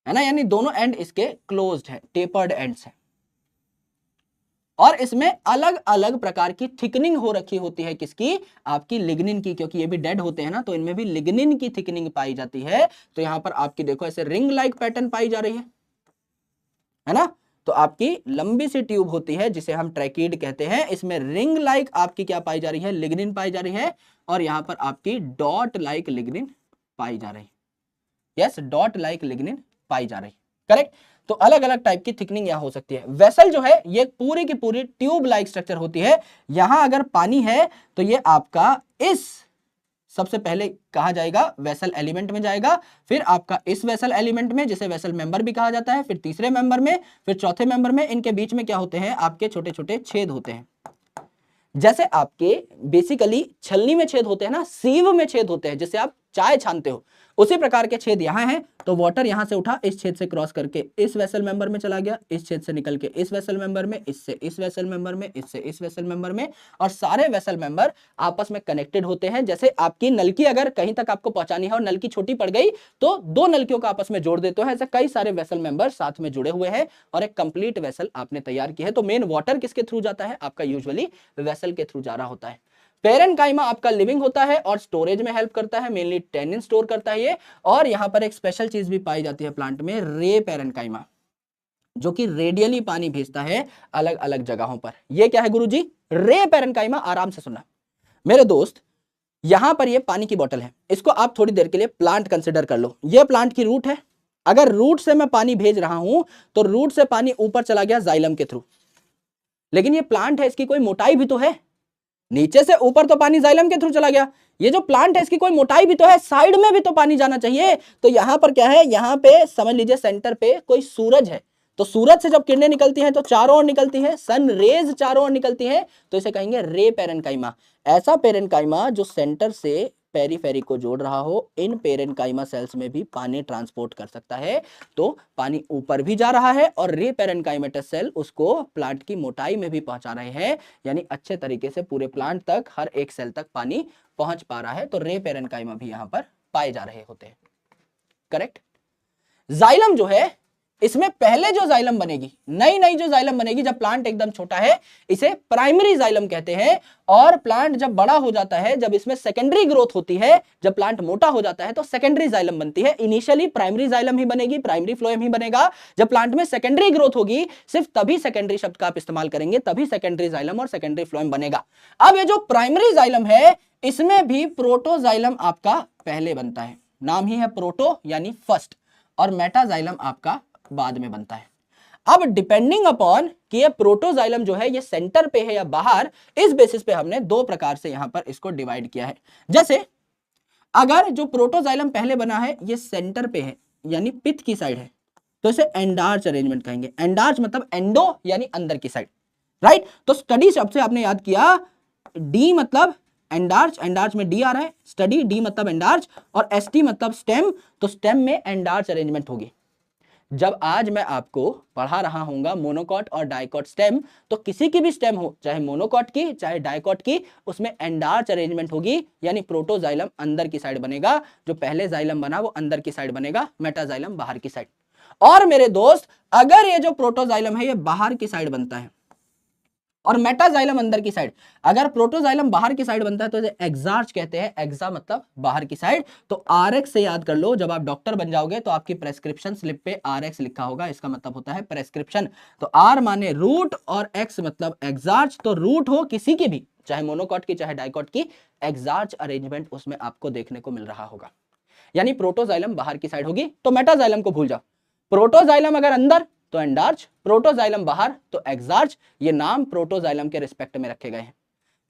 है ना, यानी दोनों एंड इसके क्लोज्ड है, टेपर्ड एंड्स है। और इसमें अलग अलग प्रकार की थिकनिंग हो रखी होती है, किसकी? आपकी लिग्निन की, क्योंकि ये भी डेड होते हैं ना, तो इनमें भी लिग्निन की थिकनिंग पाई जाती है। तो यहां पर आपकी देखो ऐसे रिंग लाइक पैटर्न पाई जा रही है ना। तो आपकी लंबी सी ट्यूब होती है जिसे हम ट्रैकीड कहते हैं, इसमें रिंग लाइक आपकी क्या पाई जा रही है? लिग्निन पाई जा रही है, और यहां पर आपकी डॉट लाइक लिग्निन पाई जा रही है। यस, डॉट लाइक लिग्निन पाई जा रही, करेक्ट। तो अलग अलग टाइप की थिकनिंग यहां हो सकती है। वेसल जो है ये पूरी की पूरी ट्यूब लाइक स्ट्रक्चर होती है। यहां अगर पानी है तो ये आपका इस सबसे पहले कहा जाएगा वेसल एलिमेंट में जाएगा, फिर आपका इस वेसल एलिमेंट में जिसे वेसल मेंबर भी कहा जाता है, फिर तीसरे मेंबर में, फिर चौथे मेंबर में। इनके बीच में क्या होते हैं? आपके छोटे छोटे छेद होते हैं, जैसे आपके बेसिकली छलनी में छेद होते हैं ना, सीव में छेद होते हैं, जैसे आप चाय छानते हो, उसी प्रकार के छेद यहां हैं। तो वाटर यहां से उठा, इस छेद से क्रॉस करके इस वेसल मेंबर में चला गया, इस छेद से निकल के इस वेसल मेंबर में, इससे इस वेसल मेंबर में, इससे इस वेसल मेंबर में, और सारे वेसल मेंबर आपस में कनेक्टेड होते हैं। जैसे आपकी नलकी अगर कहीं तक आपको पहुंचानी है और नलकी छोटी पड़ गई तो दो नलकियों को आपस में जोड़ देते हो। ऐसे कई सारे वेसल मेंबर साथ में जुड़े हुए हैं और एक कंप्लीट वेसल आपने तैयार की है। तो मेन वाटर किसके थ्रू जाता है? आपका यूजुअली वेसल के थ्रू जा रहा होता है। पेरेन्काइमा आपका लिविंग होता है और स्टोरेज में हेल्प करता है, मेनली टेनिन स्टोर करता है ये। और यहां पर एक स्पेशल चीज भी पाई जाती है प्लांट में, रे पेरेन्काइमा, जो कि रेडियली पानी भेजता है अलग अलग जगहों पर। ये क्या है गुरुजी? रे पेरेन्काइमा। आराम से सुनना मेरे दोस्त, यहां पर ये पानी की बोतल है, इसको आप थोड़ी देर के लिए प्लांट कंसिडर कर लो। ये प्लांट की रूट है, अगर रूट से मैं पानी भेज रहा हूं तो रूट से पानी ऊपर चला गया जाइलम के थ्रू, लेकिन ये प्लांट है, इसकी कोई मोटाई भी तो है, नीचे से ऊपर तो पानी जाइलम के थ्रू चला गया। ये जो प्लांट है इसकी कोई मोटाई भी तो है, साइड में भी तो पानी जाना चाहिए। तो यहां पर क्या है? यहां पे समझ लीजिए सेंटर पे कोई सूरज है, तो सूरज से जब किरणें निकलती हैं तो चारों ओर निकलती हैं, सन रेज चारों ओर निकलती हैं, तो इसे कहेंगे रे पेरेन्काइमा। ऐसा पेरेन्काइमा जो सेंटर से पेरीफेरी को जोड़ रहा हो, इन पेरेन्काइमा सेल्स में भी पानी ट्रांसपोर्ट कर सकता है। तो पानी ऊपर भी जा रहा है और रे पेरेन्काइमेटस सेल उसको प्लांट की मोटाई में भी पहुंचा रहे हैं, यानी अच्छे तरीके से पूरे प्लांट तक, हर एक सेल तक पानी पहुंच पा रहा है। तो रे पेरेन्काइमा भी यहां पर पाए जा रहे होते हैं, करेक्ट। जाइलम जो है, इसमें पहले जो जाइलम बनेगी, नई जो जाइलम बनेगी जब प्लांट एकदम छोटा है, इसे प्राइमरी जाइलम कहते हैं। और प्लांट जब बड़ा हो जाता है, जब इसमें सेकेंडरी ग्रोथ होती है, जब प्लांट मोटा हो जाता है तो सेकेंडरी जाइलम बनती है। इनिशियली प्राइमरी जाइलम ही बनेगी, प्राइमरी फ्लोएम ही बनेगा। जब प्लांट में सेकेंडरी ग्रोथ होगी, सिर्फ तभी सेकेंडरी शब्द का आप इस्तेमाल करेंगे, तभी सेकेंडरी जाइलम और सेकेंडरी फ्लोएम बनेगा। अब ये जो प्राइमरी जाइलम है, इसमें भी प्रोटोजाइलम आपका पहले बनता है, नाम ही है प्रोटो यानी फर्स्ट, और मेटाजाइलम आपका बाद में बनता है। अब डिपेंडिंग अपॉन कि ये प्रोटोजाइलम जो है ये सेंटर पे है या बाहर, इस बेसिस पे हमने दो प्रकार से यहां पर इसको डिवाइड किया है। जैसे अगर जो प्रोटोजाइलम पहले बना है ये सेंटर पे है, यानी पित्त की साइड है, तो इसे एंडार्च अरेंजमेंट कहेंगे। एंडार्च मतलब एंडो यानी अंदर की साइड, राइट। तो स्टडी शब्द से आपने याद किया, डी मतलब एंडार्च, एंडार्च में डी आ रहा है, स्टडी, डी मतलब एंडार्च, और एसटी मतलब स्टेम, तो स्टेम में एंडार्च अरेंजमेंट होगी। जब आज मैं आपको पढ़ा रहा हूंगा मोनोकॉट और डाइकॉट स्टेम, तो किसी की भी स्टेम हो, चाहे मोनोकॉट की चाहे डाइकॉट की, उसमें एंडार्च अरेंजमेंट होगी, यानी प्रोटोजाइलम अंदर की साइड बनेगा, जो पहले जाइलम बना वो अंदर की साइड बनेगा, मेटाजाइलम बाहर की साइड। और मेरे दोस्त, अगर ये जो प्रोटोजाइलम है ये बाहर की साइड बनता है और मेटाजाइलम अंदर की साइड, अगर प्रोटोजाइलम बाहर की साइड बनता है तो इसे एक्सार्च कहते हैं। एक्सा मतलब बाहर की साइड। तो आरएक्स से याद कर लो, जब आप डॉक्टर बन जाओगे तो आपकी प्रेस्क्रिप्शन स्लिप पे आरएक्स लिखा होगा, इसका मतलब होता है प्रेस्क्रिप्शन। तो आर माने रूट और एक्स मतलब एक्सार्च। तो रूट हो किसी की भी, चाहे मोनोकॉट की चाहे डाइकॉट की, एक्सार्च अरेंजमेंट उसमें आपको देखने को मिल रहा होगा, यानी प्रोटोजाइलम बाहर की साइड होगी। तो मेटाजाइलम को भूल जाओ, प्रोटोजाइलम अगर अंदर तो एंडार्च, प्रोटोजाइलम बाहर तो एक्सार्च। ये नाम प्रोटोजाइलम के रिस्पेक्ट में रखे गए हैं।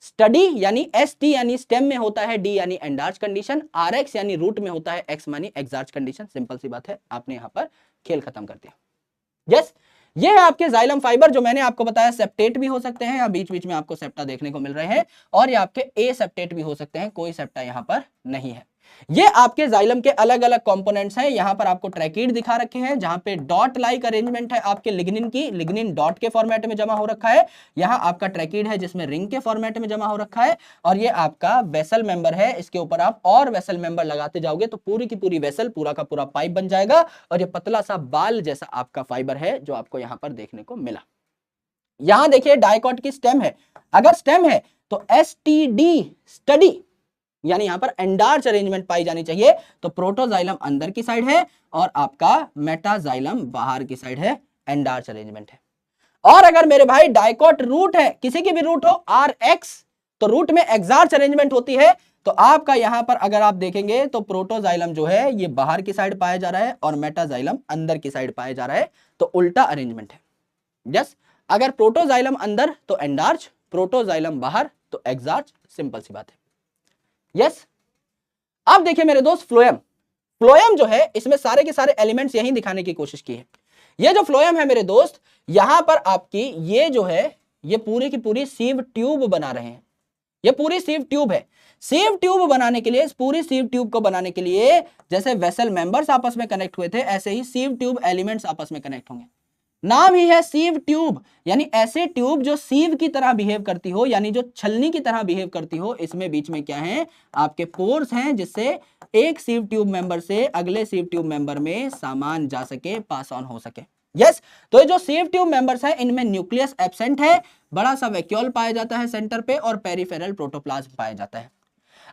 स्टडी यानी एसटी यानी स्टेम में होता है डी यानी एंडार्च कंडीशन, आरएक्स यानी रूट में होता है एक्स मानी एक्सार्च कंडीशन। सिंपल सी बात है, आपने यहां पर खेल खत्म कर दिया। यस, ये है आपके जाइलम फाइबर, जो मैंने आपको बताया सेप्टेट भी हो सकते हैं, या बीच बीच में आपको सेप्टा देखने को मिल रहे हैं, और ये आपके ए सेप्टेट भी हो सकते हैं, कोई सेप्टा यहां पर नहीं है। ये आपके जाइलम के अलग अलग कंपोनेंट्स हैं। यहां पर आपको ट्रैकीड दिखा रखे हैं, जहां पे डॉट लाइक अरेंजमेंट है आपके लिग्निन की, लिग्निन डॉट के फॉर्मेट में जमा हो रखा है। यहां आपका ट्रैकीड है जिसमें रिंग के फॉर्मेट में जमा हो रखा है, और ये आपका वेसल मेंबर है। इसके ऊपर आप और वेसल मेंबर लगाते जाओगे तो पूरी की पूरी वेसल, पूरा का पूरा पाइप बन जाएगा, और ये पतला सा बाल जैसा आपका फाइबर है जो आपको यहां पर देखने को मिला। यहां देखिए डाइकॉट की स्टेम है, अगर स्टेम है तो एसटीडी स्टडी यानी यहां पर एंडार्च अरेंजमेंट पाई जानी चाहिए, तो प्रोटोजाइलम अंदर की साइड है और आपका मेटाजाइलम बाहर की साइड है, एंडार्च अरेंजमेंट है। और अगर मेरे भाई डाइकॉट रूट है, किसी की भी रूट हो आर एक्स, तो रूट में एक्सार्च अरेंजमेंट होती है, तो आपका यहां पर अगर आप देखेंगे तो प्रोटोजाइलम जो है ये बाहर की साइड पाया जा रहा है और मेटाजाइलम अंदर की साइड पाया जा रहा है, तो उल्टा अरेंजमेंट है। यस, अगर प्रोटोजाइलम अंदर तो एंडार्च, प्रोटोजाइलम बाहर तो एक्सार्च, सिंपल सी बात है। यस, अब देखिए मेरे दोस्त फ्लोएम, फ्लोएम जो है इसमें सारे के सारे एलिमेंट्स यही दिखाने की कोशिश की है। ये जो फ्लोएम है मेरे दोस्त, यहां पर आपकी ये जो है ये पूरी की पूरी सीव ट्यूब बना रहे हैं, ये पूरी सीव ट्यूब है। सीव ट्यूब बनाने के लिए, इस पूरी सीव ट्यूब को बनाने के लिए जैसे वेसल मेंबर्स आपस में कनेक्ट हुए थे, ऐसे ही सीव ट्यूब एलिमेंट्स आपस में कनेक्ट होंगे। नाम ही है सीव ट्यूब, यानी ऐसे ट्यूब जो सीव की तरह बिहेव करती हो, यानी जो छलनी की तरह बिहेव करती हो। इसमें बीच में क्या है, आपके पोर्स हैं, जिससे एक सीव ट्यूब मेंबर से अगले सीव ट्यूब मेंबर में सामान जा सके, पास ऑन हो सके। यस, तो ये जो सीव ट्यूब मेंबर्स हैं इनमें न्यूक्लियस एब्सेंट है, बड़ा सा वैक्यूल पाया जाता है सेंटर पे और पेरिफेरल प्रोटोप्लाज्म पाया जाता है।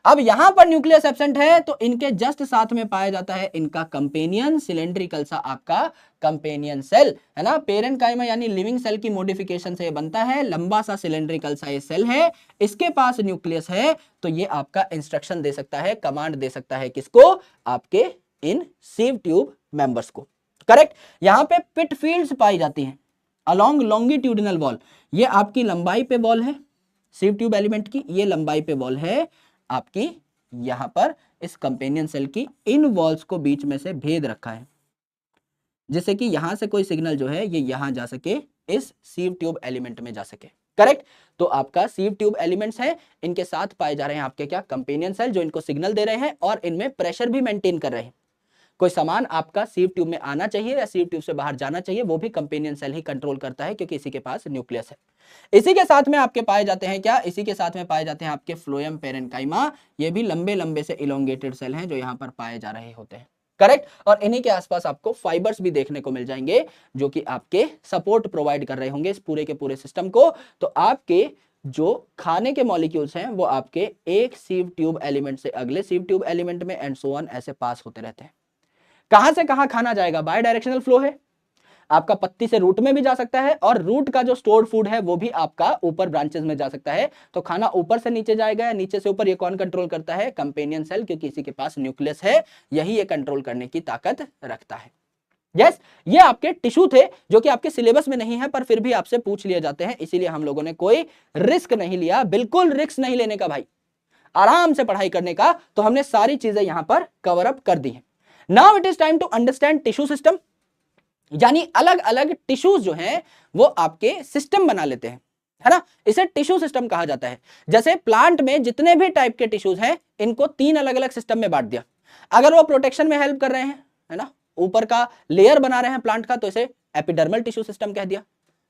अब यहां पर न्यूक्लियस एब्सेंट है तो इनके जस्ट साथ में पाया जाता है इनका कंपेनियन सिलेंड्रिकल सा आपका कंपेनियन सेल, है ना। पेरेन्काइमा यानी लिविंग सेल की मॉडिफिकेशन से ये बनता है, लंबा सा सिलेंड्रिकल सा ये सेल है, इसके पास न्यूक्लियस है, तो ये आपका इंस्ट्रक्शन दे सकता है, कमांड दे सकता है, किसको, आपके इन सीव ट्यूब मेंबर्स को। करेक्ट। यहां पे पिट फील्ड्स पाई जाती हैं अलोंग लॉन्गिट्यूडिनल वॉल, ये आपकी लंबाई पे वॉल है सीव ट्यूब एलिमेंट की, ये लंबाई पे वॉल है आपकी, यहां पर इस कंपेनियन सेल की इन वॉल्स को बीच में से भेद रखा है, जिससे कि यहां से कोई सिग्नल जो है ये यहां जा सके, इस सीव ट्यूब एलिमेंट में जा सके। करेक्ट। तो आपका सीव ट्यूब एलिमेंट्स है, इनके साथ पाए जा रहे हैं आपके क्या, कंपेनियन सेल, जो इनको सिग्नल दे रहे हैं और इनमें प्रेशर भी मेंटेन कर रहे हैं। कोई सामान आपका सीव ट्यूब में आना चाहिए या सीव ट्यूब से बाहर जाना चाहिए, वो भी कंपेनियन सेल ही कंट्रोल करता है, क्योंकि इसी के पास न्यूक्लियस है। इसी के साथ में आपके पाए जाते हैं क्या, इसी के साथ में पाए जाते हैं आपके फ्लोएम पेरेन्काइमा, ये भी लंबे लंबे से इलोंगेटेड सेल हैं जो यहाँ पर पाए जा रहे होते हैं। करेक्ट। और इन्हीं के आसपास आपको फाइबर्स भी देखने को मिल जाएंगे, जो कि आपके सपोर्ट प्रोवाइड कर रहे होंगे इस पूरे के पूरे सिस्टम को। तो आपके जो खाने के मॉलिक्यूल्स हैं वो आपके एक सीव ट्यूब एलिमेंट से अगले सीव ट्यूब एलिमेंट में एंड सो ऑन ऐसे पास होते रहते हैं। कहां से कहां खाना जाएगा, बाय डायरेक्शनल फ्लो है, आपका पत्ती से रूट में भी जा सकता है, और रूट का जो स्टोर्ड फूड है वो भी आपका ऊपर ब्रांचेस में जा सकता है। तो खाना ऊपर से नीचे जाएगा या नीचे से ऊपर, ये कौन कंट्रोल करता है, कंपेनियन सेल, क्योंकि इसी के पास न्यूक्लियस है, यही ये कंट्रोल करने की ताकत रखता है। यस, ये आपके टिश्यू थे जो कि आपके सिलेबस में नहीं है, पर फिर भी आपसे पूछ लिए जाते हैं, इसीलिए हम लोगों ने कोई रिस्क नहीं लिया, बिल्कुल रिस्क नहीं लेने का भाई, आराम से पढ़ाई करने का। तो हमने सारी चीजें यहां पर कवर अप कर दी हैं। Now it is time to understand tissue system, यानी अलग अलग टिश्यूज जो हैं वो आपके सिस्टम बना लेते हैं, है ना, इसे टिश्यू सिस्टम कहा जाता है। जैसे प्लांट में जितने भी टाइप के टिश्यूज हैं इनको 3 अलग अलग सिस्टम में बांट दिया। अगर वो प्रोटेक्शन में हेल्प कर रहे हैं, है ना, ऊपर का लेयर बना रहे हैं प्लांट का, तो इसे एपिडर्मल टिश्यू सिस्टम कह दिया,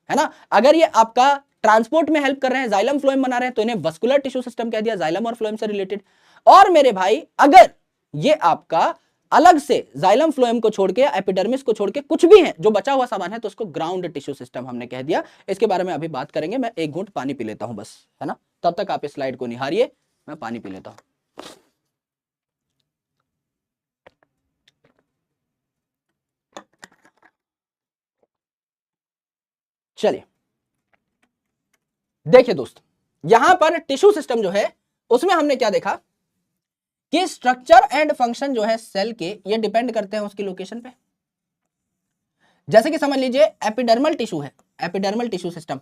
है ना। अगर ये आपका ट्रांसपोर्ट में हेल्प कर रहे हैं, जाइलम फ्लोएम बना रहे हैं, तो इन्हें वस्कुलर टिश्यू सिस्टम कह दिया, जाइलम और फ्लोएम से रिलेटेड। और मेरे भाई अगर ये आपका अलग से जाइलम फ्लोएम को छोड़ के, एपिडर्मिस को छोड़ के कुछ भी है जो बचा हुआ सामान है, तो उसको ग्राउंड टिश्यू सिस्टम हमने कह दिया। इसके बारे में अभी बात करेंगे, मैं एक घूंट पानी पी लेता हूं बस, है ना, तब तक आप इस स्लाइड को निहारिए, मैं पानी पी लेता हूं। चलिए देखिए दोस्त, यहां पर टिश्यू सिस्टम जो है उसमें हमने क्या देखा कि स्ट्रक्चर एंड फंक्शन जो है सेल के, ये डिपेंड करते हैं उसकी लोकेशन पे। जैसे कि समझ लीजिए एपिडर्मल टिश्यू है, एपिडर्मल टिश्यू सिस्टम,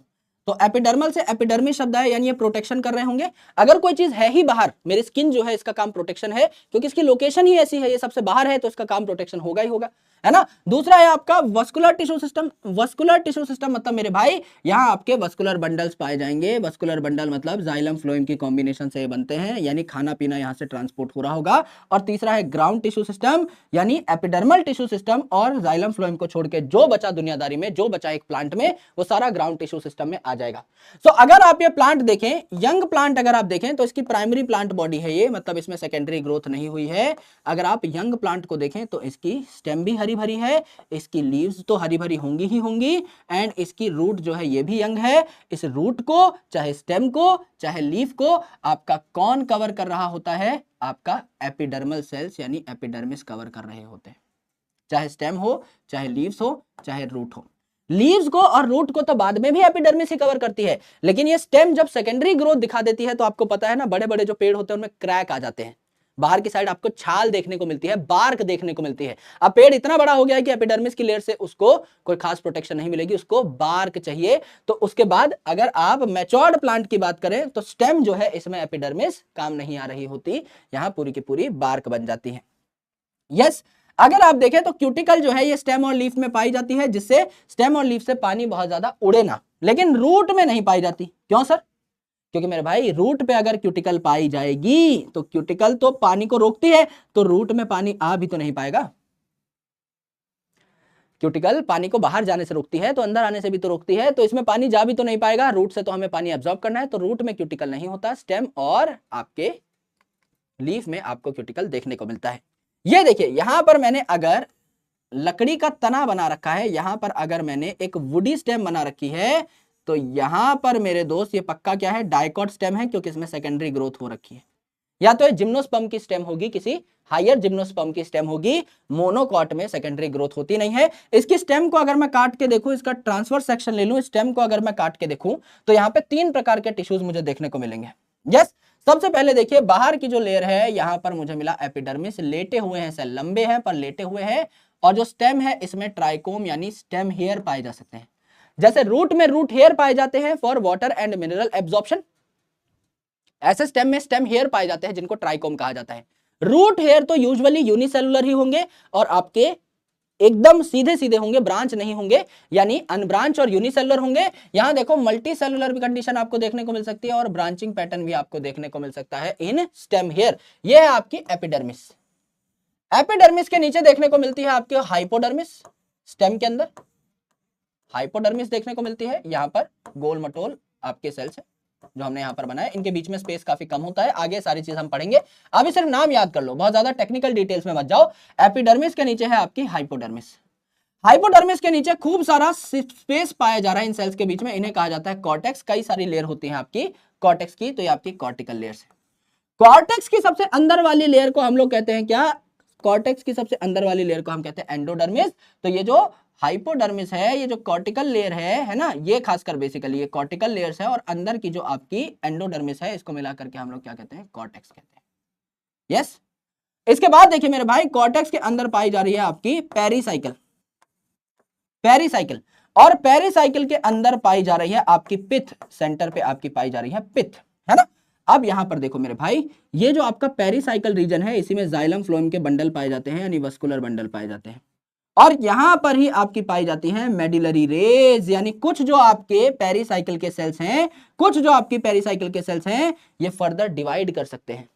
तो एपिडर्मल से एपिडर्मिस शब्द है, यानी ये प्रोटेक्शन कर रहे होंगे। अगर कोई चीज है ही बाहर, मेरी स्किन जो है इसका काम प्रोटेक्शन है, क्योंकि इसकी लोकेशन ही ऐसी है, ये सबसे बाहर है, तो इसका काम प्रोटेक्शन होगा ही होगा, है ना। दूसरा है आपका vascular tissue system. Vascular tissue system मतलब मेरे भाई यहाँ आपके वस्कुलर बंडल्स पाए जाएंगे। वस्कुलर बंडल मतलब जाइलम फ्लोएम की कॉम्बिनेशन से बनते हैं, यानी खाना पीना यहाँ से ट्रांसपोर्ट हो रहा होगा। और तीसरा है ग्राउंड टिश्यू सिस्टम, यानी एपिडर्मल टिश्यू सिस्टम और जाइलम फ्लोएम को छोड़ के जो बचा दुनियादारी में, जो बचा एक प्लांट में, वो सारा ग्राउंड टिश्यू सिस्टम में आ आ जाएगा। सो अगर आप ये प्लांट देखें, यंग प्लांट अगर आप देखें तो इसकी प्राइमरी प्लांट बॉडी है ये, मतलब इसमें सेकेंडरी ग्रोथ नहीं हुई है। अगर आप यंग प्लांट को देखें तो इसकी स्टेम भी हरी भरी है, इसकी लीव्स तो हरी भरी होंगी ही होंगी, एंड इसकी रूट जो है ये भी यंग है। इस रूट को, चाहे स्टेम को, चाहे लीफ को आपका कौन कवर कर रहा होता है? आपका एपिडर्मल सेल्स यानी एपिडर्मिस कवर कर रहे होते हैं। चाहे स्टेम हो, चाहे लीव्स हो, चाहे रूट हो। लीव्स को और रूट को तो बाद में भी एपिडर्मिस ही कवर करती है, लेकिन ये स्टेम जब सेकेंडरी ग्रोथ दिखा देती है तो आपको पता है ना, बड़े बड़े जो पेड़ होते हैं उनमें क्रैक आ जाते हैं, बाहर की साइड आपको छाल देखने को मिलती है, बार्क देखने को मिलती है। अब पेड़ इतना बड़ा हो गया है कि एपिडर्मिस की लेयर से उसको कोई खास प्रोटेक्शन नहीं मिलेगी, उसको बार्क चाहिए। तो उसके बाद अगर आप मैच्योर्ड प्लांट की बात करें तो स्टेम जो है इसमें एपिडर्मिस काम नहीं आ रही होती, यहां पूरी की पूरी बार्क बन जाती है। यस, अगर आप देखें तो क्यूटिकल जो है ये स्टेम और लीफ में पाई जाती है, जिससे स्टेम और लीफ से पानी बहुत ज्यादा उड़े ना, लेकिन रूट में नहीं पाई जाती। क्यों सर? क्योंकि मेरे भाई रूट पे अगर क्यूटिकल पाई जाएगी तो क्यूटिकल तो पानी को रोकती है, तो रूट में पानी आ भी तो नहीं पाएगा। क्यूटिकल पानी को बाहर जाने से रोकती है तो अंदर आने से भी तो रोकती है, तो इसमें पानी जा भी तो नहीं पाएगा। रूट से तो हमें पानी एब्जॉर्ब करना है, तो रूट में क्यूटिकल नहीं होता, स्टेम और आपके लीफ में आपको क्यूटिकल देखने को मिलता है। ये देखिए यहां पर मैंने अगर लकड़ी का तना बना रखा है, यहां पर अगर मैंने एक वुडी स्टेम बना रखी है, तो यहां पर मेरे दोस्त ये पक्का क्या है? डाइकॉट स्टेम है, क्योंकि इसमें सेकेंडरी ग्रोथ हो रखी है। या तो ये जिम्नोस्पर्म की स्टेम होगी, किसी हायर जिम्नोस्पर्म की स्टेम होगी, मोनोकॉट में सेकेंडरी ग्रोथ होती नहीं है। इसकी स्टेम को अगर मैं काट के देखूं, इसका ट्रांसफर सेक्शन ले लूं, स्टेम को अगर मैं काट के देखूं तो यहां पे 3 प्रकार के टिश्यूज मुझे देखने को मिलेंगे। यस, सबसे पहले देखिए बाहर की जो लेयर है, यहां पर मुझे मिला एपिडर्मिस, लेटे हुए हैं सेल, लंबे हैं पर लेटे हुए हैं, और जो स्टेम है इसमें ट्राइकोम यानी स्टेम हेयर पाए जा सकते हैं। जैसे रूट में रूट हेयर पाए जाते हैं for water and mineral absorption, ऐसे स्टेम में स्टेम हेयर पाए जाते हैं जिनको ट्राइकोम कहा जाता है। रूट हेयर तो यूजुअली यूनिसेलुलर ही होंगे और आपके एकदम सीधे सीधे होंगे, ब्रांच नहीं होंगे, यानी अनब्रांच और यूनिसेलुलर होंगे। यहां देखो मल्टी सेलुलर भी कंडीशन आपको देखने को मिल सकती है और ब्रांचिंग पैटर्न भी आपको देखने को मिल सकता है इन स्टेम हेयर। यह है आपकी एपिडर्मिस। एपिडर्मिस के नीचे देखने को मिलती है आपके हाइपोडर्मिस, स्टेम के अंदर हाइपोडर्मिस देखने को मिलती है। यहां पर गोल मटोल आपके सेल्स है जो हमने यहां पर बनाया, इनके बीच में स्पेस काफी कम होता है। आगे सारी चीज हम पढ़ेंगे, अभी सिर्फ नाम याद कर लो, बहुत ज्यादा टेक्निकल डिटेल्स में मत जाओ। एपिडर्मिस के नीचे है आपकी हाइपोडर्मिस। हाइपोडर्मिस के नीचे खूब सारा स्पेस पाया जा रहा है इन सेल्स के बीच में, इन्हें कहा जाता है कॉर्टेक्स। कई सारी लेयर होती है आपकी कॉर्टेक्स की, तो ये आपकी कॉर्टिकल लेयर है। कॉर्टेक्स की सबसे अंदर वाली लेयर को हम लोग कहते हैं क्या? कॉर्टेक्स की सबसे अंदर वाली लेयर को हम कहते हैं एंडोडर्मिस। तो ये जो हाइपोडर्मिस है, ये जो कॉर्टिकल लेयर है ना, ये खासकर बेसिकली ये कॉर्टिकल लेयर्स है, और अंदर की जो आपकी एंडोडर्मिस है, इसको मिला करके हम लोग क्या कहते हैं? कॉर्टेक्स कहते हैं। यस, इसके बाद देखिए मेरे भाई, कॉर्टेक्स के अंदर पाई जा रही है आपकी पेरिसाइकिल, पेरिसाइकिल, और पेरिसाइकिल के अंदर पाई जा रही है आपकी पिथ, सेंटर पे आपकी पाई जा रही है पिथ, है ना। अब यहां पर देखो मेरे भाई, ये जो आपका पेरिसाइकिल रीजन है, इसी में जाइलम फ्लोएम के बंडल पाए जाते हैं, यानी वस्कुलर बंडल पाए जाते हैं, और यहां पर ही आपकी पाई जाती है मेडिलरी रेज, यानी कुछ जो आपके पेरिसाइकिल के सेल्स हैं, कुछ जो आपकी पेरिसाइकिल के सेल्स हैं, ये फर्दर डिवाइड कर सकते हैं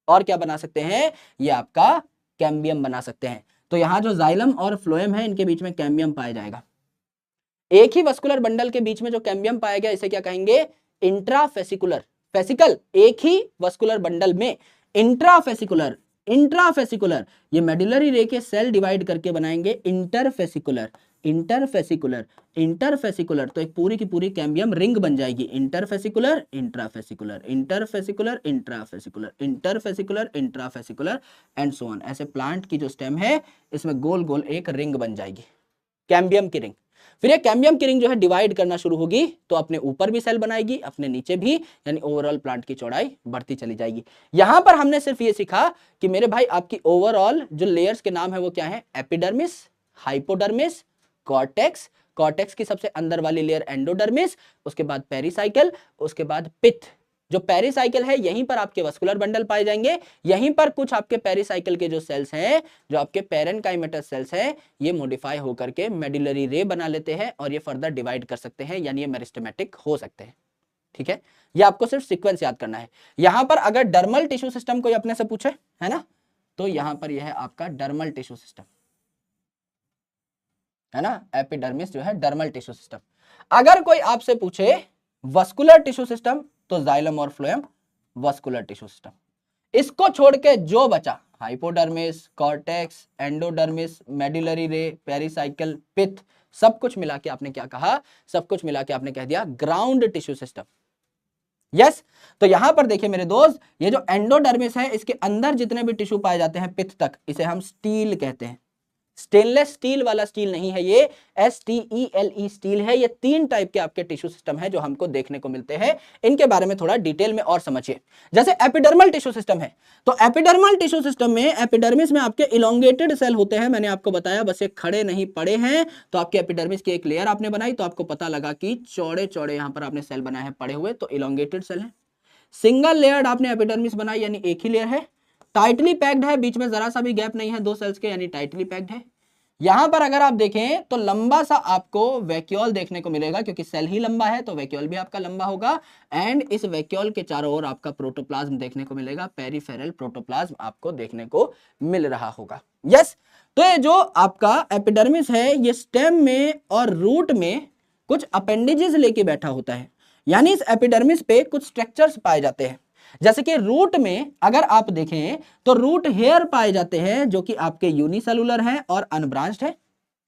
और क्या बना सकते हैं? ये आपका कैम्बियम बना सकते हैं। तो यहां जो जाइलम और फ्लोएम है, इनके बीच में कैम्बियम पाया जाएगा। एक ही वस्कुलर बंडल के बीच में जो कैम्बियम पाया गया, इसे क्या कहेंगे? इंट्राफेसिकुलर। फेसिकल एक ही वस्कुलर बंडल में, इंट्राफेसिकुलर, इंट्राफेसिकुलर, ये मेडुलरी रे के सेल डिवाइड करके बनाएंगे इंटरफेसिकुलर, इंटरफेसिकुलर, इंटरफेसिकुलर, तो एक पूरी की पूरी कैम्बियम रिंग बन जाएगी। Interfascicular, intrafascicular, interfascicular, intrafascicular, interfascicular, intrafascicular and so on. ऐसे प्लांट की जो स्टेम है, इसमें गोल गोल एक रिंग बन जाएगी, कैम्बियम की रिंग। फिर ये कैम्बियम की रिंग जो है डिवाइड करना शुरू होगी, तो अपने ऊपर भी सेल बनाएगी, अपने नीचे भी, यानी ओवरऑल प्लांट की चौड़ाई बढ़ती चली जाएगी। यहां पर हमने सिर्फ ये सीखा कि मेरे भाई आपकी ओवरऑल जो लेयर्स के नाम है वो क्या है? एपिडर्मिस, हाइपोडर्मिस, कॉर्टेक्स, कॉर्टेक्स की सबसे अंदर वाली लेयर एंडोडर्मिस, उसके बाद पेरिसाइकिल, उसके बाद पिथ। जो पेरिसाइकिल है, यहीं पर आपके वस्कुलर बंडल पाए जाएंगे, यहीं पर कुछ आपके पेरिसाइकिल के जो सेल्स हैं, जो आपके पेरेन्काइमेटस सेल्स हैं, ये मॉडिफाई होकर के मेडुलरी रे बना लेते हैं और ये फर्दर डिवाइड कर सकते हैं, यानी ये मेरिस्टेमेटिक हो सकते हैं। ठीक है, ये आपको सिर्फ सीक्वेंस याद करना है। यहां पर अगर डर्मल टिश्यू सिस्टम कोई अपने से पूछे, है ना, तो यहां पर यह है आपका डर्मल टिश्यू सिस्टम, है ना। एपिडर्मिस जो है डर्मल टिश्यू सिस्टम। अगर कोई आपसे पूछे वस्कुलर टिश्यू सिस्टम, तो जाइलम और फ्लोएम वस्कुलर टिश्यू सिस्टम। इसको छोड़ के जो बचा, हाइपोडर्मिस, कॉर्टेक्स, एंडोडर्मिस, मेडुलरी रे, पेरिसाइकल, पिथ, सब कुछ मिला के आपने क्या कहा, सब कुछ मिला के आपने कह दिया ग्राउंड टिश्यू सिस्टम। यस, तो यहां पर देखिए मेरे दोस्त, ये जो एंडोडर्मिस है इसके अंदर जितने भी टिश्यू पाए जाते हैं पिथ तक, इसे हम स्टील कहते हैं। स्टेनलेस स्टील वाला स्टील नहीं है ये, STELE स्टील है। ये 3 टाइप के आपके टिश्यू सिस्टम है जो हमको देखने को मिलते हैं। इनके बारे में थोड़ा डिटेल में और समझिए। जैसे एपिडर्मल टिश्यू सिस्टम है, तो एपिडर्मल टिश्यू सिस्टम में एपिडर्मिस में आपके इलोंगेटेड सेल होते हैं। मैंने आपको बताया, बस ये खड़े नहीं पड़े हैं। तो आपके एपिडर्मिस की एक लेयर आपने बनाई तो आपको पता लगा कि चौड़े चौड़े यहां पर आपने सेल बनाए हैं पड़े हुए, तो इलोंगेटेड सेल है। सिंगल लेयर्ड आपने एपिडर्मिस बनाई यानी एक ही लेयर है। टाइटली पैक्ड है, बीच में जरा सा भी गैप नहीं है दो सेल्स के, यानी टाइटली पैक्ड है। यहां पर अगर आप देखें तो लंबा सा आपको वैक्यूल देखने को मिलेगा, क्योंकि सेल ही लंबा है तो वैक्यूल भी आपका लंबा होगा। एंड इस वैक्यूल के चारों ओर आपका प्रोटोप्लाज्म देखने को मिलेगा, पेरिफेरल प्रोटोप्लाज्म आपको देखने को मिल रहा होगा। यस, तो ये जो आपका एपिडर्मिस है ये स्टेम में और रूट में कुछ अपेंडेजेस लेके बैठा होता है, यानी इस एपिडर्मिस पे कुछ स्ट्रक्चर्स पाए जाते हैं। जैसे कि रूट में अगर आप देखें तो रूट हेयर पाए जाते हैं जो कि आपके यूनिसेलुलर हैं और अनब्रांच्ड है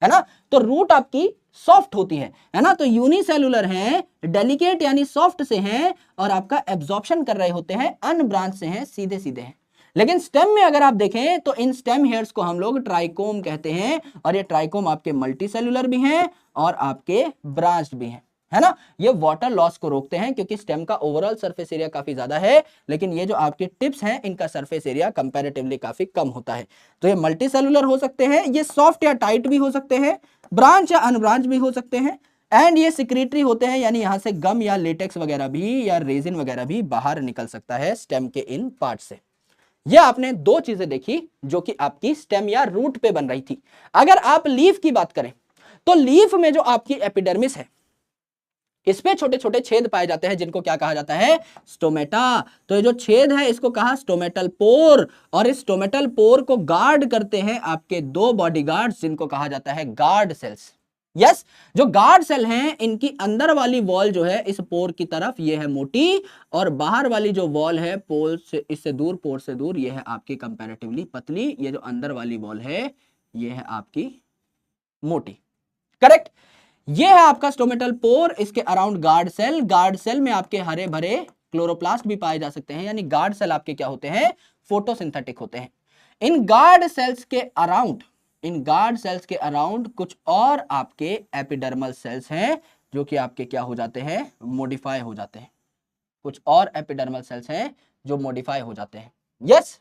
ना। तो रूट आपकी सॉफ्ट होती है ना। तो यूनिसेलुलर हैं, डेलिकेट यानी सॉफ्ट से हैं, और आपका एब्जॉर्प्शन कर रहे होते हैं, अनब्रांच से हैं, सीधे सीधे हैं। लेकिन स्टेम में अगर आप देखें तो इन स्टेम हेयर्स को हम लोग ट्राइकोम कहते हैं, और ये ट्राइकोम आपके मल्टीसेलुलर भी हैं और आपके ब्रांच्ड भी हैं, है ना। ये वाटर लॉस को रोकते हैं, क्योंकि स्टेम का ओवरऑल सरफेस एरिया काफी ज्यादा है, लेकिन ये जो आपके टिप्स हैं इनका सरफेस एरिया कंपैरेटिवली काफी कम होता है। तो ये मल्टीसेलुलर हो सकते हैं, ये सॉफ्ट या टाइट भी हो सकते हैं, ब्रांच या अनब्रांच भी हो सकते हैं, एंड ये सिक्रीटरी होते हैं, यानी यहां से गम या लेटेक्स वगैरह भी या रेजिन वगैरह भी बाहर निकल सकता है स्टेम के इन पार्ट से। यह आपने 2 चीजें देखी जो कि आपकी स्टेम या रूट पे बन रही थी। अगर आप लीफ की बात करें तो लीफ में जो आपकी एपिडर्मिस है इस पे छोटे छोटे छेद पाए जाते हैं, जिनको क्या कहा जाता है, स्टोमेटा। तो ये जो छेद है इसको कहा स्टोमेटल पोर, और इस स्टोमेटल पोर को गार्ड करते हैं आपके 2 बॉडीगार्ड्स, जिनको कहा जाता है गार्ड सेल्स। यस, जो गार्ड सेल हैं इनकी अंदर वाली वॉल जो है इस पोर की तरफ ये है मोटी, और बाहर वाली जो वॉल है पोर से, इससे दूर, पोर से दूर, ये है आपकी कंपैरेटिवली पतली। ये जो अंदर वाली वॉल है ये है आपकी मोटी। करेक्ट, ये है आपका स्टोमेटल पोर, इसके around guard cell. Guard cell में आपके हरे भरे क्लोरोप्लास्ट भी पाए जा सकते हैं, यानी गार्ड सेल आपके क्या होते हैं, फोटोसिंथेटिक होते हैं। इन गार्ड सेल्स के अराउंड कुछ और आपके एपिडर्मल सेल्स हैं जो कि आपके क्या हो जाते हैं, मॉडिफाई हो जाते हैं। कुछ और एपिडर्मल सेल्स हैं जो मॉडिफाई हो जाते हैं। यस,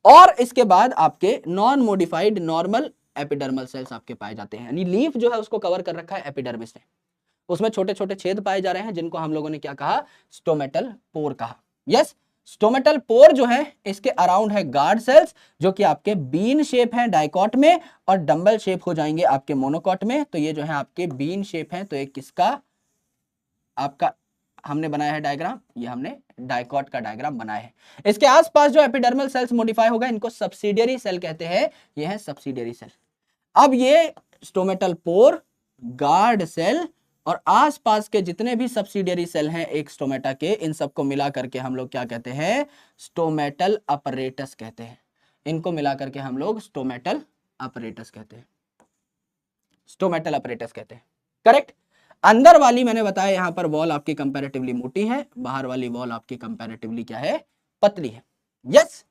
और इसके बाद आपके non modified normal epidermal cells आपके पाए जाते हैं, यानी लीफ जो है उसको कवर कर रखा है एपिडर्मिस ने, उसमें छोटे छोटे छेद पाए जा रहे हैं, जिनको हम लोगों ने क्या कहा, स्टोमेटल पोर कहा। यस, स्टोमेटल पोर जो है इसके अराउंड है गार्ड सेल्स, जो कि आपके बीन शेप है डाइकॉट में, और डंबल शेप हो जाएंगे आपके मोनोकॉट में। तो ये जो है आपके बीन शेप है, तो एक किसका आपका हमने बनाया है डायग्राम, ये हमने डाइकॉट का डायग्राम बनाया है। इसके आसपास जो एपिडर्मल सेल्स मॉडिफाई होगा इनको सब्सिडियरी सेल कहते हैं, ये है सब्सिडियरी सेल। अब ये स्टोमेटल पोर, गार्ड सेल और आसपास के जितने भी सब्सिडियरी सेल हैं एक स्टोमेटा के, इन सबको मिला करके हम लोग क्या कहते हैं, स्टोमेटल अपरेटस कहते हैं। इनको मिला करके हम लोग स्टोमेटल अपरेटस कहते हैं, स्टोमेटल अपरेटस कहते हैं। करेक्ट, अंदर वाली मैंने बताया यहां पर वॉल आपकी कंपैरेटिवली मोटी है, बाहर वाली वॉल आपकी कंपैरेटिवली क्या है, पतली है। यस,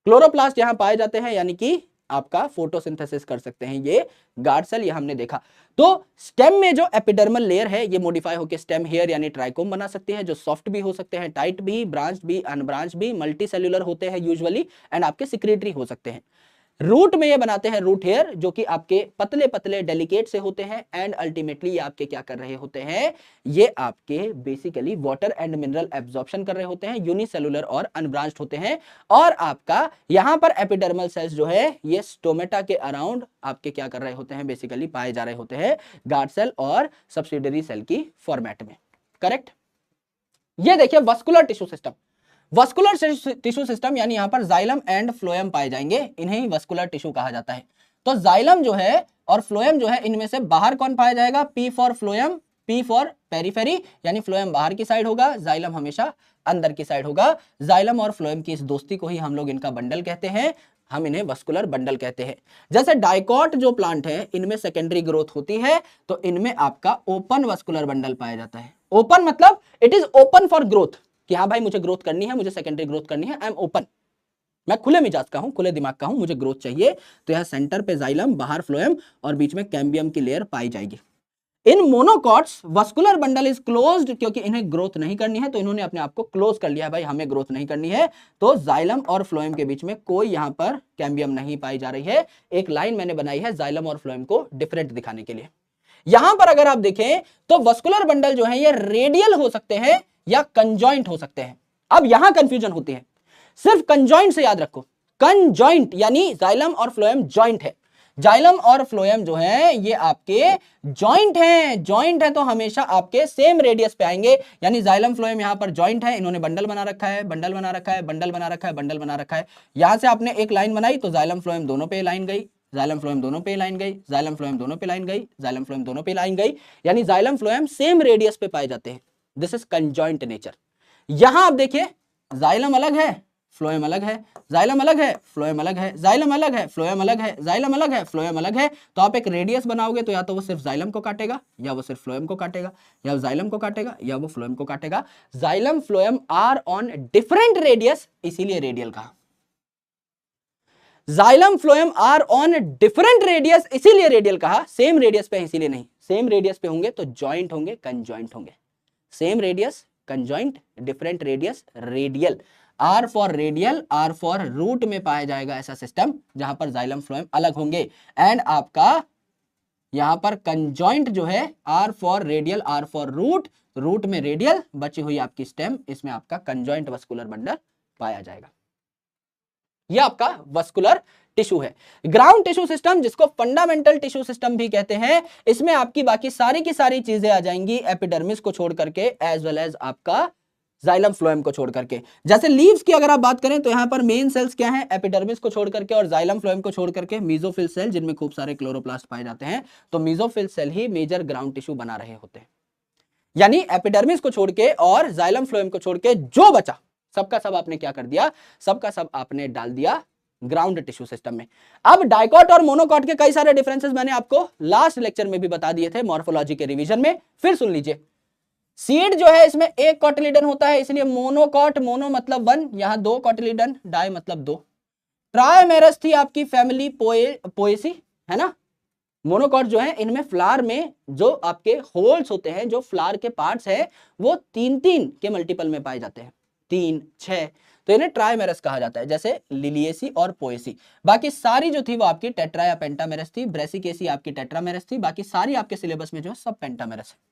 क्लोरोप्लास्ट यहां पाए जाते हैं, यानी कि आपका फोटोसिंथेसिस कर सकते हैं ये गार्ड सेल, ये हमने देखा। तो स्टेम में जो एपिडर्मल लेयर है ये मॉडिफाई होकर स्टेम हेयर यानी ट्राइकोम बना सकते हैं, जो सॉफ्ट भी हो सकते हैं, टाइट भी, ब्रांच भी, अनब्रांच भी, मल्टी सेल्यूलर होते हैं यूजुअली, एंड आपके सिक्रेटरी हो सकते हैं। रूट में ये बनाते हैं रूट हेयर, जो कि आपके पतले पतले डेलिकेट से होते हैं, एंड अल्टीमेटली ये आपके क्या कर रहे होते हैं, ये आपके basically water and mineral absorption कर रहे होते हैं, यूनिसेलुलर और अनब्रांच्ड होते हैं। और आपका यहां पर एपिडर्मल सेल्स जो है ये स्टोमेटा के अराउंड आपके क्या कर रहे होते हैं, बेसिकली पाए जा रहे होते हैं गार्ड सेल और सब्सिडियरी सेल की फॉर्मेट में। करेक्ट, ये देखिए vascular tissue system. Vascular tissue system यानी यहां पर जाइलम एंड फ्लोएम पाए जाएंगे, इन्हें ही वस्कुलर टिश्यू कहा जाता है। तो जाइलम जो है और फ्लोएम जो है, इनमें से बाहर कौन पाया जाएगा, P for phloem, P for periphery, यानी फ्लोएम बाहर की साइड होगा, जाइलम हमेशा अंदर की साइड होगा। जाइलम और फ्लोएम की इस दोस्ती को ही हम लोग इनका बंडल कहते हैं, हम इन्हें वस्कुलर बंडल कहते हैं। जैसे डाइकॉट जो प्लांट है इनमें सेकेंडरी ग्रोथ होती है, तो इनमें आपका ओपन वस्कुलर बंडल पाया जाता है। ओपन मतलब it is open for growth, कि हाँ भाई मुझे ग्रोथ करनी है, मुझे सेकेंडरी ग्रोथ करनी है, आई एम ओपन, मैं खुले मिजाज का हूं, खुले दिमाग का हूं, मुझे ग्रोथ चाहिए। तो यह सेंटर पे जाइलम, बाहर फ्लोएम और बीच में कैम्बियम की लेयर पाई जाएगी। In monocots vascular bundle is closed, क्योंकि इन्हें ग्रोथ नहीं करनी है तो इन्होंने अपने आप को क्लोज कर लिया है, भाई हमें ग्रोथ नहीं करनी है, तो जाइलम और फ्लोएम के बीच में कोई यहां पर कैम्बियम नहीं पाई जा रही है। एक लाइन मैंने बनाई है जाइलम और फ्लोएम को डिफरेंट दिखाने के लिए। यहां पर अगर आप देखें तो वस्कुलर बंडल जो है ये रेडियल हो सकते हैं या कंजॉइंट हो सकते हैं। अब यहां कंफ्यूजन होती है, सिर्फ कंजॉइंट से याद रखो, कंजॉइंट यानी जाइलम और फ्लोएम जॉइंट है। जाइलम और फ्लोएम जो है ये आपके जॉइंट हैं, जॉइंट है तो हमेशा आपके सेम रेडियस पे आएंगे, यानी जाइलम फ्लोएम यहां पर जॉइंट है, इन्होंने बंडल बना रखा है, बंडल बना रखा है, बंडल बना रखा है, बंडल बना रखा है। यहां से आपने एक लाइन बनाई तो जाइलम फ्लोएम दोनों पे लाइन गई, जाइलम फ्लोएम दोनों पे लाइन गई, जाइलम फ्लोएम दोनों पे लाइन गई, जाइलम फ्लोएम दोनों पे लाइन गई, यानी जाइलम फ्लोएम सेम रेडियस पे पाए जाते हैं। This is conjoint nature. यहां आप देखिए जाइलम अलग है, फ्लोएम अलग है, जाइलम अलग है, फ्लोएम अलग है, जाइलम अलग है, फ्लोएम अलग है, जाइलम अलग है, फ्लोएम अलग है। तो आप एक रेडियस बनाओगे तो या तो वो सिर्फ जाइलम को काटेगा, या वो सिर्फ फ्लोएम को काटेगा, या जाइलम को काटेगा, या वो फ्लोएम को काटेगा। Xylem phloem are on different radius, इसीलिए रेडियल कहा। Xylem phloem are on different radius, इसीलिए रेडियल कहा। सेम रेडियस पे इसीलिए नहीं, सेम रेडियस पे होंगे तो जॉइंट होंगे, कंजॉइंट होंगे। Same radius conjoint, different radius radial. R for radial, R for root में पाया जाएगा ऐसा सिस्टम जहां पर जाइलम फ्लोएम अलग होंगे। एंड आपका यहां पर कंजॉइंट जो है R for radial, R for root, root में रेडियल, बची हुई आपकी स्टेम, इसमें आपका कंजॉइंट वस्कुलर बंडल पाया जाएगा। यह आपका वस्कुलर टिश्यू है। ग्राउंड टिश्यू सिस्टम, जिसको फंडामेंटल टिश्यू सिस्टम भी कहते हैं, इसमें आपकी बाकी सारी की सारी चीजें आ जाएंगी एपिडर्मिस को छोड़ करके, एज वेल एज आपका जाइलम फ्लोएम को छोड़ करके। जैसे लीव्स की अगर आप बात करें तो यहां पर मेन सेल्स क्या हैं, एपिडर्मिस को छोड़ करके और जाइलम फ्लोएम को छोड़ करके मेसोफिल सेल, जिनमें खूब सारे क्लोरोप्लास्ट पाए जाते हैं। तो मेसोफिल सेल ही मेजर ग्राउंड टिश्यू बना रहे होते हैं। यानी एपिडर्मिस को छोड़ के और जाइलम फ्लोएम को छोड़ के जो बचा सबका सब आपने क्या कर दिया, सबका सब आपने डाल दिया ग्राउंड टिश्यू सिस्टम में। अब डाइकॉट और मोनोकॉट के कई सारे डिफरेंसेस मैंने आपको लास्ट लेक्चर में भी बता दिए थे मॉर्फोलॉजी के रिवीजन में, फिर सुन लीजिए। सीड जो है इसमें एक कॉटिलिडन होता है, इसलिए मोनोकॉट, मोनो मतलब वन, यहां दो कॉटिलिडन, डाई मतलब दो। ट्राइमेरस थी आपकी फैमिली पोएसी, है ना। मोनोकॉट जो है इनमें फ्लावर में जो आपके होल्स होते हैं, जो फ्लावर के पार्ट्स हैं, वो 3-3 के मल्टीपल में पाए जाते हैं, 3, 6, तो इन्हें ट्राइमेरस कहा जाता है, जैसे लिलिएसी और पोएसी। बाकी सारी जो थी वो आपकी टेट्रा या पेंटामेरस थी, ब्रेसिकेसी आपकी टेट्रामेरस थी, बाकी सारी आपके सिलेबस में जो है सब पेंटामेरस है।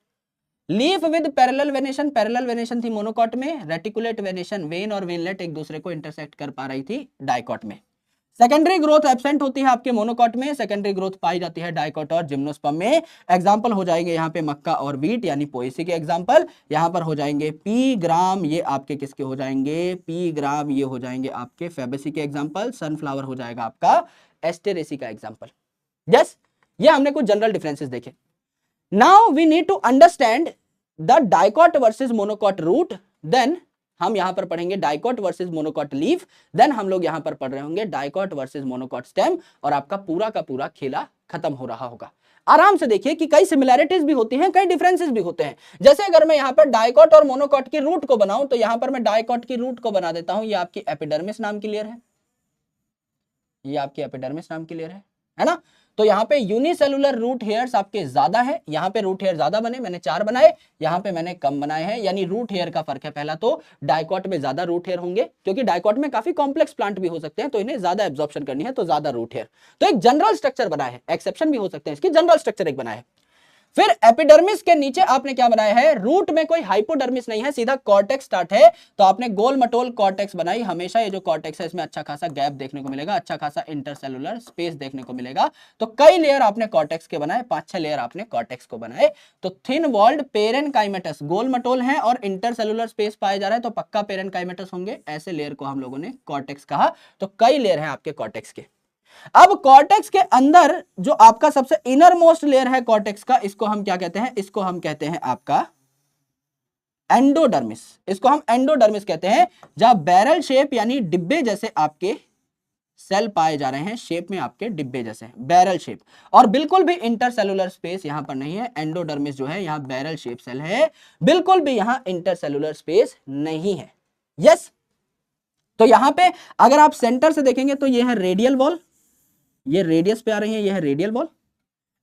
Leaf with parallel venation, parallel venation थी मोनोकॉट में, रेटिकुलेट वेनेशन, वेन और वेनलेट एक दूसरे को इंटरसेक्ट कर पा रही थी डाइकॉट में। सेकेंडरी ग्रोथ एब्सेंट होती है आपके मोनोकॉट में, सेकेंडरी ग्रोथ पाई जाती है डाइकॉट और जिम्नोस्पर्म में। एग्जांपल हो जाएंगे यहाँ पे मक्का और वीट, यानी पोएसी के एग्जांपल। यहाँ पर हो जाएंगे पी ग्राम, ये आपके किसके हो जाएंगे, पी ग्राम, ये हो जाएंगे आपके फैबेसी के एग्जांपल। सनफ्लावर हो जाएगा आपका एस्टेरेसी का एग्जांपल। यस, ये हमने कुछ जनरल डिफरेंसेस देखे। Now we need to understand the dicot versus monocot root, then हम यहां पर पढ़ेंगे dicot versus monocot leaf, then हम लोग यहां पर पढ़ रहे होंगे डाइकॉट वर्सेस मोनोकॉट स्टेम, और आपका पूरा का पूरा खेला खत्म हो रहा होगा। आराम से देखिए कि कई सिमिलैरिटीज भी होती हैं, कई डिफरेंसेस भी होते हैं। जैसे अगर मैं यहां पर डाइकॉट और मोनोकॉट की रूट को बनाऊं तो यहां पर मैं डाइकॉट की रूट को बना देता हूं, ये आपकी एपिडर्मिस नाम की लेयर है, ये आपकी एपिडर्मिस नाम की लेयर है ना। तो यहाँ पे यूनिसेलुलर रूट हेयर्स आपके ज्यादा है, यहाँ पे रूट हेयर ज्यादा बने, मैंने 4 बनाए, यहाँ पे मैंने कम बनाए हैं, यानी रूट हेयर का फर्क है। पहला तो डाइकॉट में ज्यादा रूट हेयर होंगे, क्योंकि डाइकॉट में काफी कॉम्प्लेक्स प्लांट भी हो सकते हैं, तो इन्हें ज्यादा एब्जॉर्प्शन करनी है, तो ज्यादा रूट हेयर। तो एक जनरल स्ट्रक्चर बना है, एक्सेप्शन भी हो सकते हैं इसकी, जनरल स्ट्रक्चर एक बना है। फिर एपिडर्मिस के नीचे आपने क्या बनाया है, रूट में कोई हाइपोडर्मिस नहीं है, सीधा कॉर्टेक्स स्टार्ट है, तो आपने गोल मटोल कॉर्टेक्स बनाई। हमेशा ये जो कॉर्टेक्स है इसमें अच्छा खासा गैप देखने को मिलेगा, अच्छा खासा इंटरसेलुलर स्पेस देखने को मिलेगा। तो कई लेयर आपने कॉर्टेक्स के बनाए, 5-6 लेयर आपने कॉर्टेक्स को बनाए। तो थिन वॉल्ड पेरेनकाइमेटस, गोल मटोल है और इंटरसेलुलर स्पेस पाया जा रहा है, तो पक्का पेरेनकाइमेटस होंगे, ऐसे लेयर को हम लोगों ने कॉर्टेक्स कहा। तो कई लेयर है आपके कॉर्टेक्स के। अब कॉर्टेक्स के अंदर जो आपका सबसे इनर मोस्ट लेयर है कॉर्टेक्स का, इसको हम क्या कहते हैं? इसको हम कहते हैं आपका एंडोडर्मिस। इसको हम एंडोडर्मिस कहते हैं, जहां बैरल शेप यानी डिब्बे जैसे आपके सेल पाए जा रहे हैं, शेप में आपके डिब्बे जैसे बैरल शेप, और बिल्कुल भी इंटरसेलुलर स्पेस यहां पर नहीं है। एंडोडर्मिस जो है यहां बैरल शेप सेल है, बिल्कुल भी यहां इंटरसेलुलर स्पेस नहीं है। यस, तो यहां पे अगर आप सेंटर से देखेंगे तो ये है रेडियल वॉल, ये रेडियस पे आ रही है, ये है रेडियल वॉल,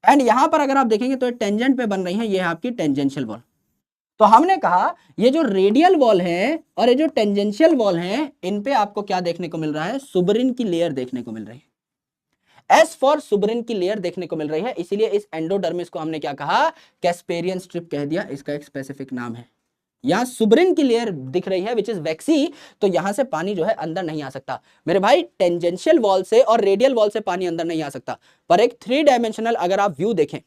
एंड यहां पर अगर आप देखेंगे तो टेंजेंट पे बन रही है, ये है आपकी टेंजेंशियल वॉल। तो हमने कहा ये जो रेडियल वॉल है और ये जो टेंजेंशियल वॉल है, इन पे आपको क्या देखने को मिल रहा है? सुबरिन की लेयर देखने को मिल रही है। एस फॉर सुबरिन की लेयर देखने को मिल रही है, इसीलिए इस एंडोडर्मिस को हमने क्या कहा? कैस्पेरियन स्ट्रिप कह दिया, इसका एक स्पेसिफिक नाम है। यहां सुबरिन की लेयर दिख रही है विच इज वैक्सी, तो यहां से पानी जो है अंदर नहीं आ सकता मेरे भाई। टेंजेंशियल वॉल से और रेडियल वॉल से पानी अंदर नहीं आ सकता, पर एक 3 डायमेंशनल अगर आप व्यू देखें,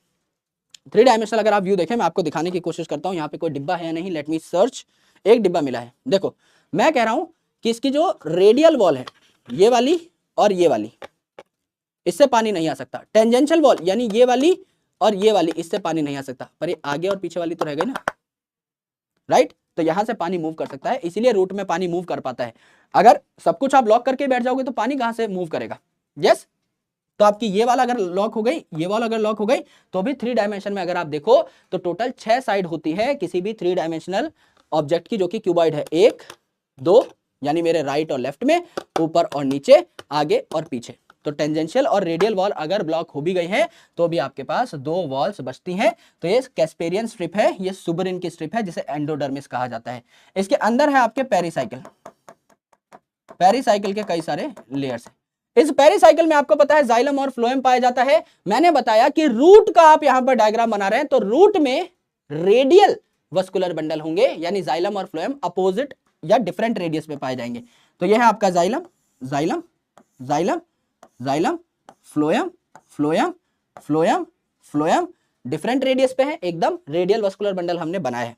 3 डायमेंशनल अगर आप व्यू देखें, मैं आपको दिखाने की कोशिश करता हूं। यहाँ पे कोई डिब्बा है या नहीं, लेट मी सर्च। एक डिब्बा मिला है। देखो, मैं कह रहा हूं कि इसकी जो रेडियल वॉल है, ये वाली और ये वाली, इससे पानी नहीं आ सकता। टेंजेंशियल वॉल यानी ये वाली और ये वाली, इससे पानी नहीं आ सकता, पर ये आगे और पीछे वाली तो रह गई ना, राइट? तो यहां से पानी मूव कर सकता है, इसीलिए रूट में पानी मूव कर पाता है। अगर सब कुछ आप लॉक करके बैठ जाओगे तो पानी कहां से मूव करेगा? यस, तो आपकी ये वाला अगर लॉक हो गई, ये वाला अगर लॉक हो गई, तो भी 3 डायमेंशन में अगर आप देखो तो टोटल 6 साइड होती है किसी भी 3 डायमेंशनल ऑब्जेक्ट की, जो कि क्यूबॉइड है। 1 2 यानी मेरे राइट और लेफ्ट में, ऊपर और नीचे, आगे और पीछे। तो टेंजेंशियल और रेडियल वॉल अगर ब्लॉक हो भी गई है तो भी आपके पास 2 वॉल्स बचती हैं। तो ये कैस्पेरियन स्ट्रिप है, ये सुबरिन की स्ट्रिप है, जिसे एंडोडर्मिस कहा जाता है। इसके अंदर है आपके पेरिसाइकिल, पेरिसाइकिल के कई सारे लेयर्स हैं। इस पेरिसाइकिल में आपको पता है जाइलम और फ्लोएम पाया जाता है। मैंने बताया कि रूट का आप यहां पर डायग्राम बना रहे हैं, तो रूट में रेडियल वस्कुलर बंडल होंगे, यानी जाइलम और फ्लोएम अपोजिट या डिफरेंट रेडियस में पाए जाएंगे। तो यह है आपका xylem, xylem, xylem, xylem, phloem, phloem, phloem, phloem, different radius पे है, एकदम रेडियल वस्कुलर बंडल हमने बनाया है।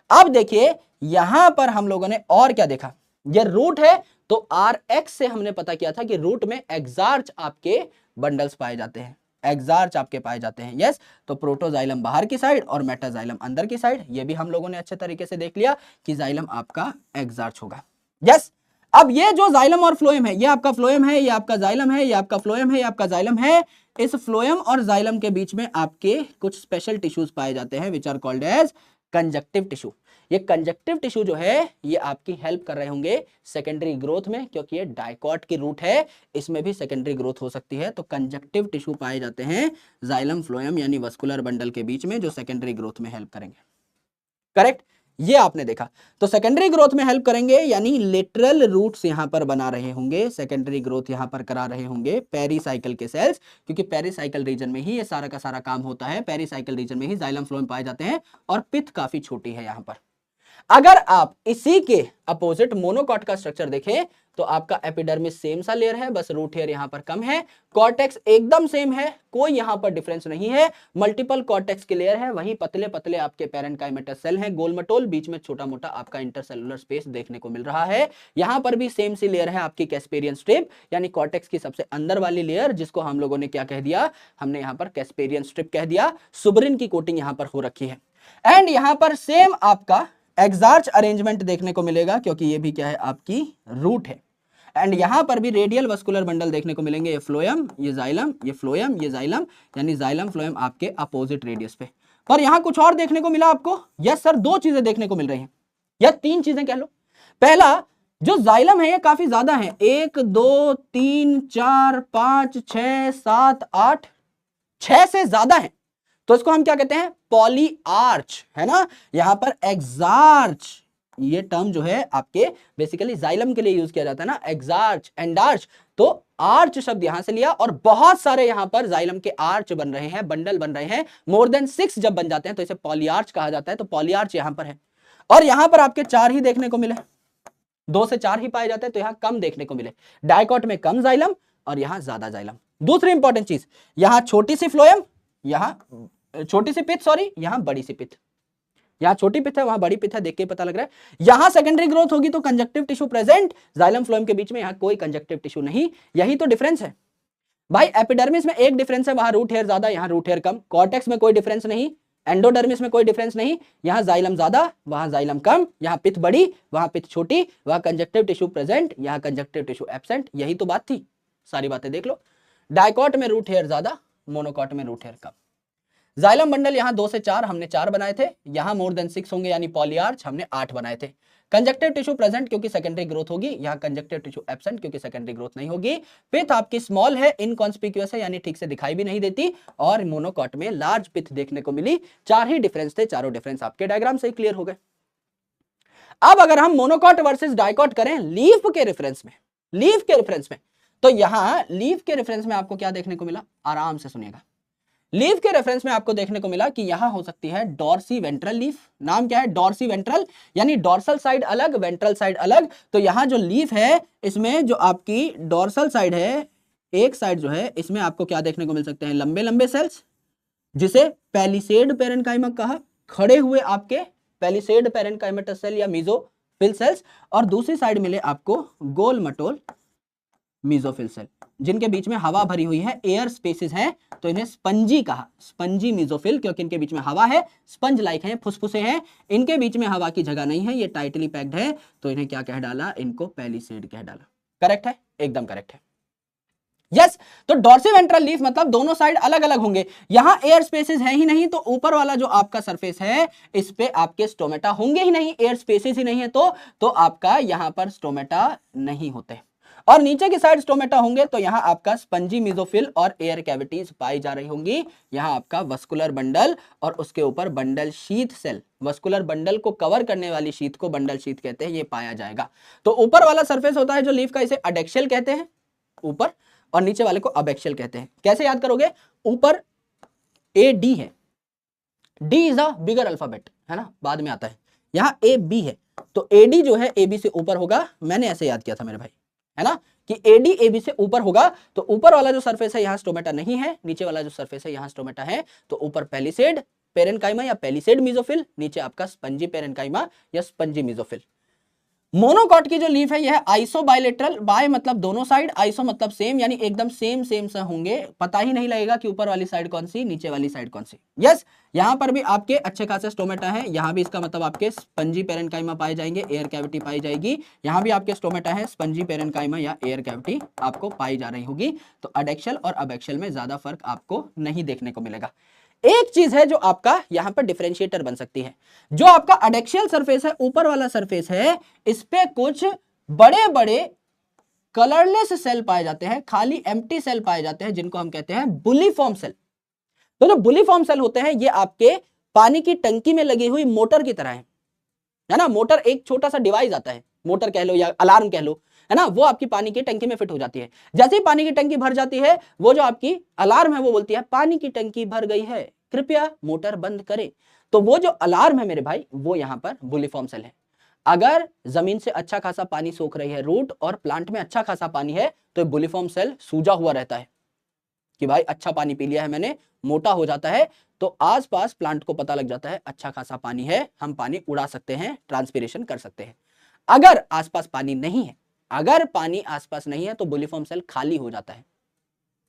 अब देखिए यहां पर हम लोगों ने और क्या देखा? ये रूट है, तो Rx से हमने पता किया था कि रूट में एक्सार्च आपके बंडल्स पाए जाते हैं, एक्सार्च आपके पाए जाते हैं। यस, तो प्रोटोजाइलम बाहर की साइड और मेटाजाइलम अंदर की साइड, ये भी हम लोगों ने अच्छे तरीके से देख लिया कि जाइलम आपका एक्सार्च होगा। यस, अब ये जो जाइलम और फ्लोएम है, ये आपका फ्लोएम है, ये आपका जाइलम है, ये आपका फ्लोएम है, ये आपका जाइलम है। इस फ्लोएम और जाइलम के बीच में आपके कुछ स्पेशल टिश्यूज पाए जाते हैं which are called as conjunctive tissue. ये कंजक्टिव टिश्यू जो है ये आपकी हेल्प कर रहे होंगे सेकेंडरी ग्रोथ में, क्योंकि ये डाइकॉट की रूट है, इसमें भी सेकेंडरी ग्रोथ हो सकती है। तो कंजक्टिव टिश्यू पाए जाते हैं जाइलम फ्लोएम यानी वस्कुलर बंडल के बीच में, जो सेकेंडरी ग्रोथ में हेल्प करेंगे। करेक्ट, ये आपने देखा। तो सेकेंडरी ग्रोथ में हेल्प करेंगे यानी लेटरल रूट्स यहां पर बना रहे होंगे, सेकेंडरी ग्रोथ यहां पर करा रहे होंगे पेरिसाइकिल के सेल्स, क्योंकि पेरिसाइकिल रीजन में ही ये सारा का सारा काम होता है। पेरिसाइकिल रीजन में ही जाइलम फ्लोएम पाए जाते हैं, और पिथ काफी छोटी है यहां पर। अगर आप इसी के अपोजिट मोनोकॉट का स्ट्रक्चर देखें तो आपका एपिडर्मिस सेम सा लेयर है, बस रूट हेयर यहां पर कम है। कॉर्टेक्स एकदम सेम है, कोई यहां पर डिफरेंस नहीं है। मल्टीपल कॉर्टेक्स के लेयर है, वहीं पतले पतले आपके पेरेन्काइमेटस सेल हैं, गोल मटोल, बीच में छोटा मोटा आपका इंटरसेलुलर स्पेस देखने को मिल रहा है। यहां पर भी सेम सी लेयर है आपकी कैस्पेरियन स्ट्रिप, यानी कॉर्टेक्स की सबसे अंदर वाली लेयर, जिसको हम लोगों ने क्या कह दिया? हमने यहां पर कैस्पेरियन स्ट्रिप कह दिया। सुबरिन की कोटिंग यहां पर हो रखी है, एंड यहां पर सेम आपका एक्सार्च अरेंजमेंट देखने को मिलेगा, क्योंकि ये भी क्या है? आपकी रूट है। एंड यहां पर भी रेडियल वस्कुलर बंडल देखने को मिलेंगे, ये फ्लोएम, ये जाइलम, ये फ्लोएम, ये जाइलम, यानी जाइलम फ्लोएम आपके अपोजिट रेडियस पे। पर यहां कुछ और देखने को मिला आपको। यस सर, 2 चीजें देखने को मिल रही हैं, या 3 चीजें कह लो। पहला, जो जाइलम है ये काफी ज्यादा है, 1 2 3 4 5 6 7 8, 6 से ज्यादा है। तो इसको हम क्या कहते हैं? पॉली आर्च, है ना। यहां पर एक्सार्च, ये टर्म जो है आपके बेसिकली जाइलम के लिए यूज किया जाता है ना, एक्सार्च, एंडार्च। तो आर्च शब्द यहां से लिया, और बहुत सारे यहां पर जाइलम के आर्च बन रहे हैं, बंडल बन रहे हैं। मोर देन 6 जब बन जाते हैं तो इसे पॉलीआर्च कहा जाता है। तो पॉलीआर्च यहां पर है, और यहां पर आपके 4 ही देखने को मिले, 2 से 4 ही पाए जाते हैं, तो यहां कम देखने को मिले। डाइकॉट में कम जाइलम और यहां ज्यादा जाइलम। दूसरी इंपॉर्टेंट चीज, यहां छोटी सी फ्लोएम, यहां छोटी सी पिथ, सॉरी, यहां बड़ी सी पिथ। यहां छोटी पिथ है, वहां बड़ी पिथ है, देख के पता लग रहा है। यहां सेकेंडरी ग्रोथ होगी तो conjunctive tissue present, xylem phloem के बीच में यहां कोई कंजक्टिव टिश्यू नहीं। यही तो डिफरेंस है। भाई एपिडर्मिस में एक डिफरेंस है, वहां रूट हेयर ज्यादा, यहाँ रूट हेयर कम। कॉर्टेक्स में कोई डिफरेंस नहीं, एंडोडर्मिस में कोई डिफरेंस नहीं, यहाँ जाइलम ज्यादा वहां जाइलम कम, यहाँ पिथ बड़ी वहां पिथ छोटी, वहां कंजक्टिव टिश्यू प्रेजेंट यहाँ कंजक्टिव टिश्यू एब्सेंट। यही तो बात थी, सारी बातें देख लो। डाइकॉट में रूट हेयर ज्यादा, मोनोकॉट में रूट हेयर कम। जाइलम बंडल यहाँ 2 से 4 हमने 4 बनाए थे, यहाँ मोर देन 6 होंगे यानी पॉलीआर्च हमने 8 बनाए थे। कंजक्टिव टिश्यू प्रेजेंट क्योंकि सेकेंडरी ग्रोथ होगी, यहाँ कंजक्टिव टिश्यू एब्सेंट क्योंकि सेकेंडरी ग्रोथ नहीं होगी। पिथ आपकी स्मॉल है, इनकॉन्स्पिक्यूअस है यानी ठीक से दिखाई भी नहीं देती, और मोनोकॉट में लार्ज पिथ देखने को मिली। 4 ही डिफरेंस थे, चारों डिफरेंस आपके डायग्राम से ही क्लियर हो गए। अब अगर हम मोनोकॉट वर्सेस डाइकॉट करें लीफ के रेफरेंस में, तो यहां लीफ के रेफरेंस में आपको क्या देखने को मिला, आराम से सुनिएगा। लीफ के रेफरेंस में आपको देखने को मिला कि यहां हो सकती है डॉर्सी वेंट्रल लीफ। नाम क्या है, डॉर्सी वेंट्रल, यानी डॉर्सल साइड अलग वेंट्रल साइड अलग। तो यहां जो लीफ है इसमें जो आपकी डॉर्सल साइड है, एक साइड जो है इसमें आपको क्या देखने को मिल सकते हैं, लंबे लंबे सेल्स, जिसे पैलिसेड पेरेन्काइमा कहा, खड़े हुए आपके पैलिसेड पेरेन्काइमेटस सेल या मीजोफिल सेल्स, और दूसरी साइड मिले आपको गोल मटोल मीजोफिल सेल, जिनके बीच में हवा भरी हुई है, एयर स्पेसेस हैं, तो इन्हें स्पंजी कहा, स्पंजी मीजोफिल, क्योंकि इनके बीच में हवा है, स्पंज लाइक है, फुसफुसे हैं, इनके बीच में हवा की जगह नहीं है, ये टाइटली पैक्ड है, तो इन्हें क्या कह डाला, इनको पैलिसेड कह डाला। करेक्ट है, एकदम करेक्ट है। यस, तो डॉर्सी वेंट्रल लीफ मतलब दोनों साइड अलग अलग होंगे, यहां एयर स्पेसेस है ही नहीं, तो ऊपर वाला जो आपका सरफेस है इस पे आपके स्टोमेटा होंगे ही नहीं, एयर स्पेसेस ही नहीं है, तो आपका यहां पर स्टोमेटा नहीं होते, और नीचे की साइड स्टोमेटा होंगे, तो यहां आपका स्पंजी मीजोफिल और एयर कैविटीज पाई जा रही होंगी। यहां आपका वस्कुलर बंडल और उसके ऊपर bundle sheath cell, vascular bundle को कवर करने वाली शीथ को बंडल शीथ कहते हैं, ये पाया जाएगा। तो ऊपर वाला सरफेस होता है जो लीफ का, इसे अडेक्शियल कहते हैं ऊपर, और नीचे वाले को अबैक्शियल कहते हैं। कैसे याद करोगे, ऊपर ए डी है, D is a bigger alphabet है ना, बाद में आता है, यहां ए बी है, तो ए डी जो है ए बी से ऊपर होगा, मैंने ऐसे याद किया था मेरे भाई, है ना, कि एडी एबी से ऊपर होगा, तो ऊपर वाला जो सरफेस है यहां स्टोमेटा नहीं है, नीचे वाला जो सरफेस है यहां स्टोमेटा है, तो ऊपर पैलिसेड पेरेन्काइमा या पैलिसेड मीजोफिल, नीचे आपका स्पंजी पेरेन्काइमा या स्पंजी मीजोफिल। मोनोकॉट की जो लीफ है यह आइसो बायलेटरल, बाय मतलब दोनों साइड, आइसो मतलब सेम, यानी एकदम सेम से होंगे, पता ही नहीं लगेगा कि ऊपर वाली साइड कौन सी, नीचे वाली साइड कौन सी। यस, यहां पर भी आपके अच्छे खासे स्टोमेटा है, यहां भी इसका मतलब आपके स्पंजी पेरेन्काइमा पाए जाएंगे, एयर कैविटी पाई जाएगी, यहां भी आपके स्टोमेटा है, स्पंजी पेरेन्काइमा या एयर कैविटी आपको पाई जा रही होगी। तो अडेक्शियल और अबैक्शियल में ज्यादा फर्क आपको नहीं देखने को मिलेगा। एक चीज है जो आपका यहां पर डिफरेंशिएटर बन सकती है, जो आपका अडेक्शियल सरफेस है, ऊपर वाला सरफेस है, इस पे कुछ बड़े बड़े कलरलेस सेल पाए जाते हैं, खाली एम्प्टी सेल पाए जाते हैं, जिनको हम कहते हैं बुलीफॉर्म सेल। तो जो बुलीफॉर्म सेल होते हैं ये आपके पानी की टंकी में लगी हुई मोटर की तरह है ना, मोटर एक छोटा सा डिवाइस आता है, मोटर कह लो या अलार्म कह लो, है ना, वो आपकी पानी की टंकी में फिट हो जाती है। जैसे ही पानी की टंकी भर जाती है, वो जो आपकी अलार्म है वो बोलती है पानी की टंकी भर गई है, कृपया मोटर बंद करें। तो वो जो अलार्म है मेरे भाई, वो यहां पर बुलीफॉर्म सेल है। अगर जमीन से अच्छा खासा पानी सोख रही है रूट और प्लांट में अच्छा खासा पानी है, तो बुलीफॉर्म सेल सूजा हुआ रहता है कि भाई अच्छा पानी पी लिया है मैंने, मोटा हो जाता है, तो आसपास प्लांट को पता लग जाता है अच्छा खासा पानी है, हम पानी उड़ा सकते हैं, ट्रांसपिरेशन कर सकते हैं। अगर आसपास पानी नहीं है, अगर पानी आसपास नहीं है, तो बुलीफॉर्म सेल खाली हो जाता है,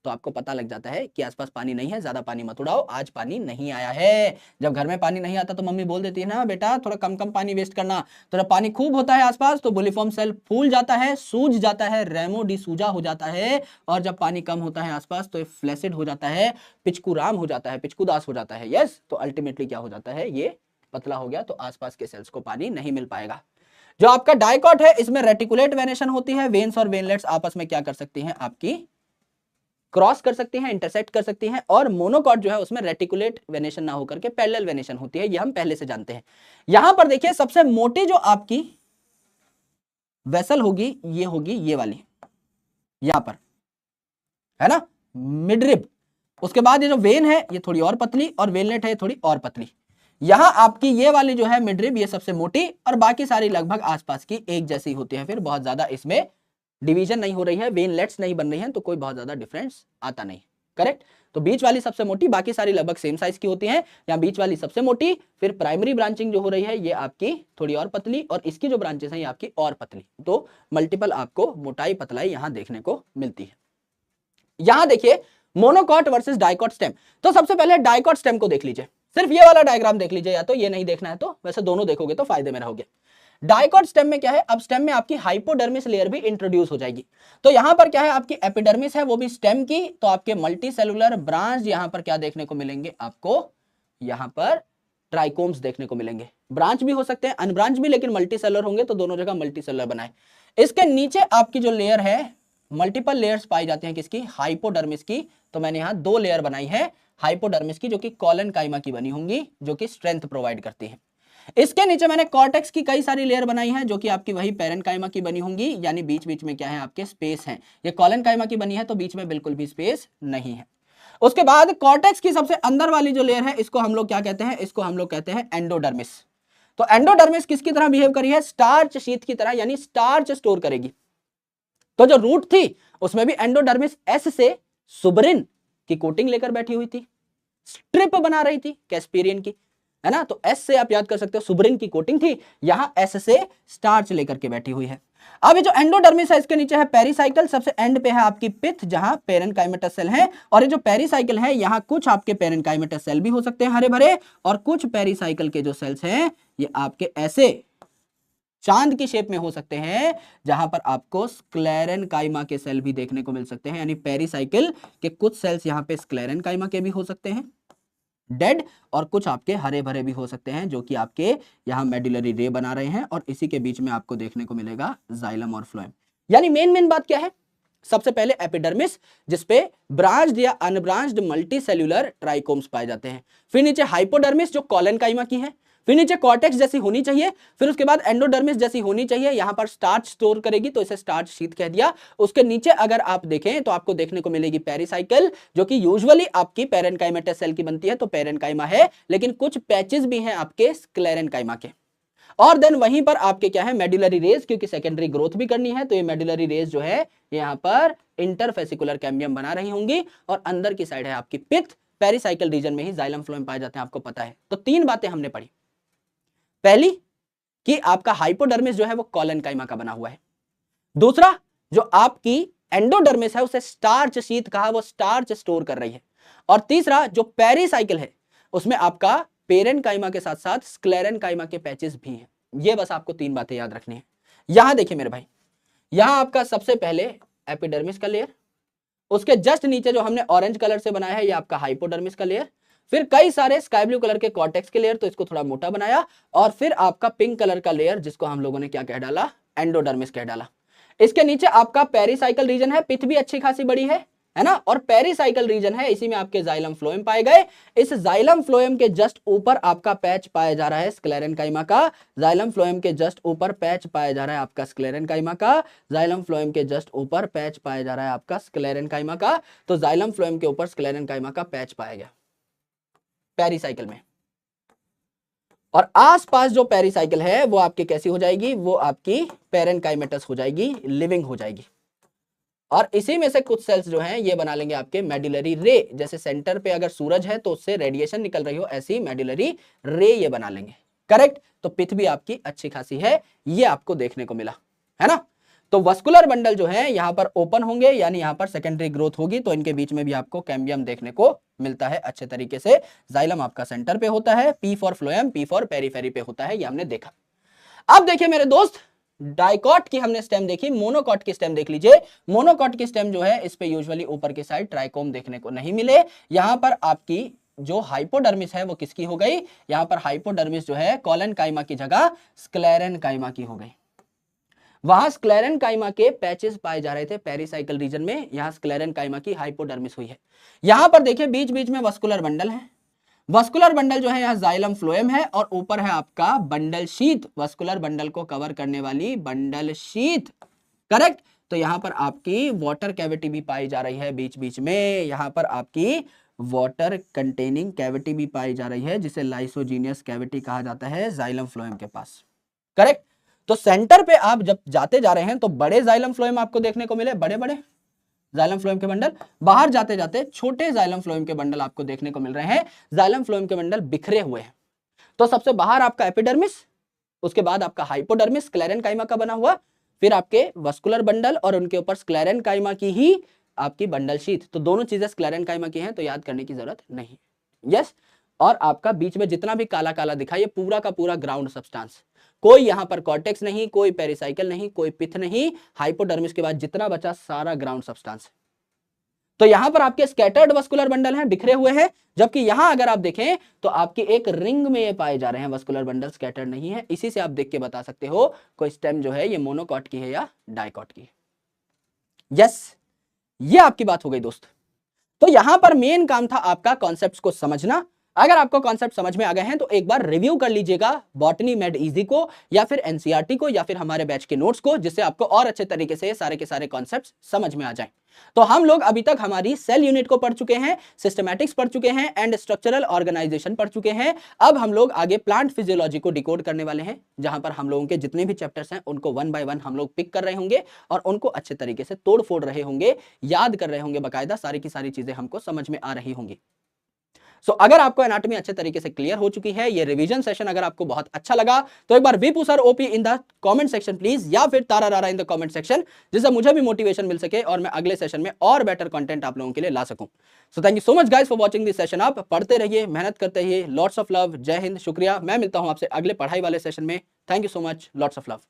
तो आपको पता लग जाता है कि आसपास पानी नहीं है, ज्यादा पानी मत उड़ाओ, आज पानी नहीं आया है। जब घर में पानी नहीं आता तो मम्मी बोल देती है ना, बेटा थोड़ा कम कम पानी वेस्ट करना, तो जब पानी खूब होता है आसपास तो बुलीफॉर्म सेल फूल जाता है, सूज जाता है, रेमो डिसूजा हो जाता है, और जब पानी कम होता है आसपास तो ये फ्लैसिड हो जाता है, पिचकुराम हो जाता है, पिचकुदास हो जाता है। यस, तो अल्टीमेटली क्या हो जाता है, ये पतला हो गया, तो आसपास के सेल्स को पानी नहीं मिल पाएगा। जो आपका डाइकॉट है इसमें रेटिकुलेट वेनेशन होती है, वेन्स और वेनलेट्स आपस में क्या कर सकती हैं, आपकी क्रॉस कर सकती हैं, इंटरसेक्ट कर सकती हैं, और मोनोकॉट जो है उसमें रेटिकुलेट वेनेशन ना होकर के पैरेलल वेनेशन होती है, ये हम पहले से जानते हैं। यहां पर देखिए सबसे मोटी जो आपकी वेसल होगी ये होगी ये वाली, यहां पर है ना, मिडरिब। उसके बाद ये जो वेन है ये थोड़ी और पतली, और वेनलेट है थोड़ी और पतली। यहां आपकी ये वाली जो है मिडरिब ये सबसे मोटी, और बाकी सारी लगभग आसपास की एक जैसी होती है, फिर बहुत ज्यादा इसमें डिवीजन नहीं हो रही है, वेनलेट्स नहीं बन रही हैं, तो कोई बहुत ज्यादा डिफरेंस आता नहीं। करेक्ट, तो बीच वाली सबसे मोटी, बाकी सारी लगभग सेम साइज की होती हैं, या बीच वाली सबसे मोटी, फिर प्राइमरी ब्रांचिंग जो हो रही है ये आपकी थोड़ी और पतली, और इसकी जो ब्रांचेस हैं ये आपकी और पतली, तो मल्टीपल आपको मोटाई पतलाई यहां देखने को मिलती है। यहां देखिए मोनोकॉट वर्सेस डाइकॉट स्टेम। तो सबसे पहले डाइकॉट स्टेम को देख लीजिए, सिर्फ ये वाला डायग्राम देख लीजिए, या तो ये नहीं देखना है तो वैसे दोनों देखोगे तो फायदे में रहोगे। डाइकॉट स्टेम में क्या है, अब स्टेम में आपकी हाइपोडर्मिस लेयर भी इंट्रोड्यूस हो जाएगी। तो यहां पर क्या है, आपकी एपिडर्मिस है वो भी स्टेम की, तो आपके मल्टी सेलुलर ब्रांच यहां पर क्या देखने को मिलेंगे आपको, यहां पर ट्राइकोम्स देखने को मिलेंगे। ब्रांच भी हो सकते हैं अनब्रांच भी, लेकिन मल्टी सेलुलर होंगे तो दोनों जगह मल्टी सेलुलर बनाए। इसके नीचे आपकी जो लेयर है, मल्टीपल लेयर्स पाई जाती हैं किसकी, हाइपोडर्मिस की। तो मैंने यहां 2 लेयर बनाई है हाइपोडर्मिस की, जो कि कॉलन काइमा की बनी होंगी, जो कि स्ट्रेंथ प्रोवाइड करती है। इसके नीचे मैंने कॉर्टेक्स की कई सारी लेयर बनाई है, जो कि आपकी वही पेरेन्काइमा की बनी होंगी, यानी बीच बीच में क्या है आपके स्पेस है। ये कॉलन काइमा की बनी है तो बीच में बिल्कुल भी स्पेस नहीं है। उसके बाद कॉर्टेक्स की सबसे अंदर वाली जो लेयर है, इसको हम लोग क्या कहते हैं, इसको हम लोग कहते हैं एंडोडर्मिस। तो एंडोडर्मिस किसकी तरह बिहेव करी है, स्टार्च शीट की तरह, यानी स्टार्च स्टोर करेगी। तो जो रूट थी उसमें भी एंडोडर्मिस एस से सुबरिन की कोटिंग लेकर बैठी हुई थी, स्ट्रिप बना रही थी कैस्पेरियन की, है ना। तो एस से आप याद कर सकते हो सुबरिन की कोटिंग थी, यहां एस से स्टार्च लेकर के बैठी हुई है। अब ये जो एंडोडर्मिस है, इसके नीचे है पेरिसाइकिल, सबसे एंड पे है आपकी पिथ, जहां पेरेन्काइमेटस सेल है। और ये जो पेरिसाइकिल है, यहां कुछ आपके पेरेन्काइमेटस सेल भी हो सकते हैं हरे भरे, और कुछ पेरिसाइकिल के जो सेल्स हैं ये आपके ऐसे चांद की शेप में हो सकते हैं, जहां पर आपको स्क्लेरेनकाइमा के सेल भी देखने को मिल सकते हैं। यानी पेरिसाइकिल के कुछ सेल्स यहां पे स्क्लेरेनकाइमा के भी हो सकते हैं डेड, और कुछ आपके हरे भरे भी हो सकते हैं, जो कि आपके यहां मेडुलरी रे बना रहे हैं। और इसी के बीच में आपको देखने को मिलेगा जाइलम और फ्लोएम। यानी मेन बात क्या है, सबसे पहले एपिडर्मिस, जिसपे ब्रांच्ड या अनब्रांच्ड मल्टी सेल्यूलर ट्राइकोम्स पाए जाते हैं। फिर नीचे हाइपोडर्मिस जो कॉलन काइमा की है, फिर नीचे कॉर्टेक्स जैसी होनी चाहिए, फिर उसके बाद एंडोडर्मिस जैसी होनी चाहिए, यहां पर स्टार्च स्टोर करेगी तो इसे स्टार्च शीट कह दिया। उसके नीचे अगर आप देखें तो आपको देखने को मिलेगी पेरिसाइकिल, जो कि यूजुअली आपकी पेरेन्काइमेटस सेल की बनती है, तो पेरेन्काइमा है, लेकिन कुछ पैचेस भी हैं आपके स्क्लेरेनकाइमा के। और देन वहीं पर आपके क्या है मेडुलरी रेज, क्योंकि सेकेंडरी ग्रोथ भी करनी है, तो ये मेडुलरी रेज जो है यहाँ पर इंटरफेसिकुलर कैम्बियम बना रही होंगी, और अंदर की साइड है आपकी पिथ। पेरिसाइकिल रीजन में ही जाइलम फ्लोएम पाए जाते हैं, आपको पता है। तो 3 बातें हमने पढ़ी। पहली कि आपका हाइपोडर्मिस जो है वो कॉलन काइमा का बना हुआ है। दूसरा, जो आपकी एंडोडर्मिस है उसे स्टार्च शीट कहा, वो स्टार्च स्टोर कर रही है। और तीसरा, जो पेरिसाइकिल है उसमें आपका पेरेन्काइमा के साथ साथ स्क्लेरेनकाइमा के पैचेस भी हैं। ये बस आपको 3 बातें याद रखनी है। यहां देखिए मेरे भाई, यहां आपका सबसे पहले एपिडर्मिस का लेयर, उसके जस्ट नीचे जो हमने ऑरेंज कलर से बनाया है ये आपका हाइपोडर्मिस का लेयर, फिर कई सारे स्काई ब्लू कलर के कॉर्टेक्स के लेयर, तो इसको थोड़ा मोटा बनाया, और फिर आपका पिंक कलर का लेयर, जिसको हम लोगों ने क्या कह डाला, एंडोडर्मिस कह डाला। इसके नीचे आपका पेरिसाइकिल रीजन है, पिथ भी अच्छी खासी बड़ी है ना, और पेरिसाइकिल रीजन है, इसी में आपके जाइलम फ्लोएम पाए गए। इस जाइलम फ्लोएम के जस्ट ऊपर आपका पैच पाया जा रहा है स्क्लेरेनकाइमा का, जाइलम फ्लोएम के जस्ट ऊपर पैच पाया जा रहा है आपका स्क्लेरेनकाइमा का, जाइलम फ्लोएम के जस्ट ऊपर पैच पाया जा रहा है आपका स्क्लेरेनकाइमा का। तो जाइलम फ्लोएम के ऊपर स्क्लेरेनकाइमा का पैच पाया गया पेरिसाइकिल में, और आसपास जो पेरिसाइकिल है वो आपकी कैसी हो जाएगी, वो आपकी पेरेन्काइमेटस हो जाएगी, लिविंग हो जाएगी। और इसी में से कुछ सेल्स जो हैं ये बना लेंगे आपके मेडुलरी रे, जैसे सेंटर पे अगर सूरज है तो उससे रेडिएशन निकल रही हो, ऐसी मेडुलरी रे ये बना लेंगे। करेक्ट। तो पिथ भी आपकी अच्छी खासी है, ये आपको देखने को मिला, है ना। तो वस्कुलर बंडल जो है यहाँ पर ओपन होंगे, यानी यहाँ पर सेकेंडरी ग्रोथ होगी, तो इनके बीच में भी आपको कैम्बियम देखने को मिलता है अच्छे तरीके से। जाइलम आपका सेंटर पे होता है, P for phloem, P for periphery पे होता है, ये हमने देखा। अब देखिए मेरे दोस्त, डाइकॉट की हमने स्टेम देखी, मोनोकॉट की स्टेम देख लीजिए। मोनोकॉट की स्टेम जो है इस पे यूजुअली ऊपर की साइड ट्राइकोम देखने को नहीं मिले। यहां पर आपकी जो हाइपोडर्मिस है वो किसकी हो गई, यहां पर हाइपोडर्मिस जो है कॉलन काइमा की जगह स्क्लेरेनकाइमा की हो गई। वहां स्क्लेरेनकाइमा के पैचेस पाए जा रहे थे पेरिसाइकिल रीजन में, यहां स्क्लेरेनकाइमा की हाइपोडर्मिस हुई है। यहां पर देखिए बीच बीच में वस्कुलर बंडल है, वस्कुलर बंडल जो है यहाँ जाइलम फ्लोएम है, और ऊपर है आपका बंडल शीथ, वस्कुलर बंडल को कवर करने वाली बंडल शीथ। करेक्ट। तो यहाँ पर आपकी वाटर कैविटी भी पाई जा रही है बीच बीच में, यहाँ पर आपकी वाटर कंटेनिंग कैविटी भी पाई जा रही है, जिसे लाइसोजीनियस कैविटी कहा जाता है जाइलम फ्लोएम के पास। करेक्ट। तो सेंटर पे आप जब जाते जा रहे हैं तो बड़े जाइलम फ्लोएम आपको देखने को मिले, बड़े बड़े जाइलम फ्लोएम के बंडल, बाहर जाते जाते छोटे जाइलम फ्लोएम के बंडल आपको देखने को मिल रहे हैं। जाइलम फ्लोएम के बंडल बिखरे हुए हैं। तो सबसे बाहर आपका एपिडर्मिस, उसके बाद आपका हाइपोडर्मिस स्क्लेरेनकाइमा का बना हुआ, फिर आपके वस्कुलर बंडल और उनके ऊपर स्क्लेरेनकाइमा की ही आपकी बंडल शीथ, तो दोनों चीजें स्क्लेरेनकाइमा की हैं, तो याद करने की जरूरत नहीं। यस, और आपका बीच में जितना भी काला काला दिखा, ये पूरा का पूरा ग्राउंड सब्सटेंस, कोई यहां पर कॉर्टेक्स नहीं, कोई पेरिसाइकल नहीं, कोई पिथ नहीं, हाइपोडर्मिस के बाद जितना बचा सारा ग्राउंड सब्सटेंस। तो यहां पर आपके स्कैटर्ड वस्कुलर बंडल हैं, बिखरे हुए हैं, जबकि यहां अगर आप देखें तो आपके एक रिंग में ये पाए जा रहे हैं वस्कुलर बंडल, स्कैटर्ड नहीं है। इसी से आप देख के बता सकते हो कोई स्टेम जो है ये मोनोकॉट की है या डाइकॉट की। यस, ये आपकी बात हो गई दोस्त। तो यहां पर मेन काम था आपका कॉन्सेप्ट्स को समझना। अगर आपको कॉन्सेप्ट समझ में आ गए हैं तो एक बार रिव्यू कर लीजिएगा बॉटनी मेड इजी को, या फिर एनसीईआरटी को, या फिर हमारे बैच के नोट्स को, जिससे आपको और अच्छे तरीके से सारे के सारे कॉन्सेप्ट्स समझ में आ जाएं। तो हम लोग अभी तक हमारी सेल यूनिट को पढ़ चुके हैं, सिस्टमैटिक्स पढ़ चुके हैं, एंड स्ट्रक्चरल ऑर्गेनाइजेशन पढ़ चुके हैं। अब हम लोग आगे प्लांट फिजियोलॉजी को डिकोड करने वाले हैं, जहां पर हम लोगों के जितने भी चैप्टर्स हैं उनको 1 बाय 1 हम लोग पिक कर रहे होंगे और उनको अच्छे तरीके से तोड़ फोड़ रहे होंगे, याद कर रहे होंगे, बाकायदा सारी की सारी चीजें हमको समझ में आ रही होंगी। अगर आपको एनाटॉमी अच्छे तरीके से क्लियर हो चुकी है, ये रिवीजन सेशन अगर आपको बहुत अच्छा लगा, तो एक बार Vipu sir OP in the comment section please, या फिर तारा रारा इन द कमेंट सेक्शन, जिससे मुझे भी मोटिवेशन मिल सके और मैं अगले सेशन में और बेटर कंटेंट आप लोगों के लिए ला सकूं। So thank you so much guys for watching this session. आप पढ़ते रहिए, मेहनत करते रहिए, लॉट्स ऑफ लव, जय हिंद, शुक्रिया। मैं मिलता हूं आपसे अगले पढ़ाई वाले सेशन में। Thank you so much, lots of love.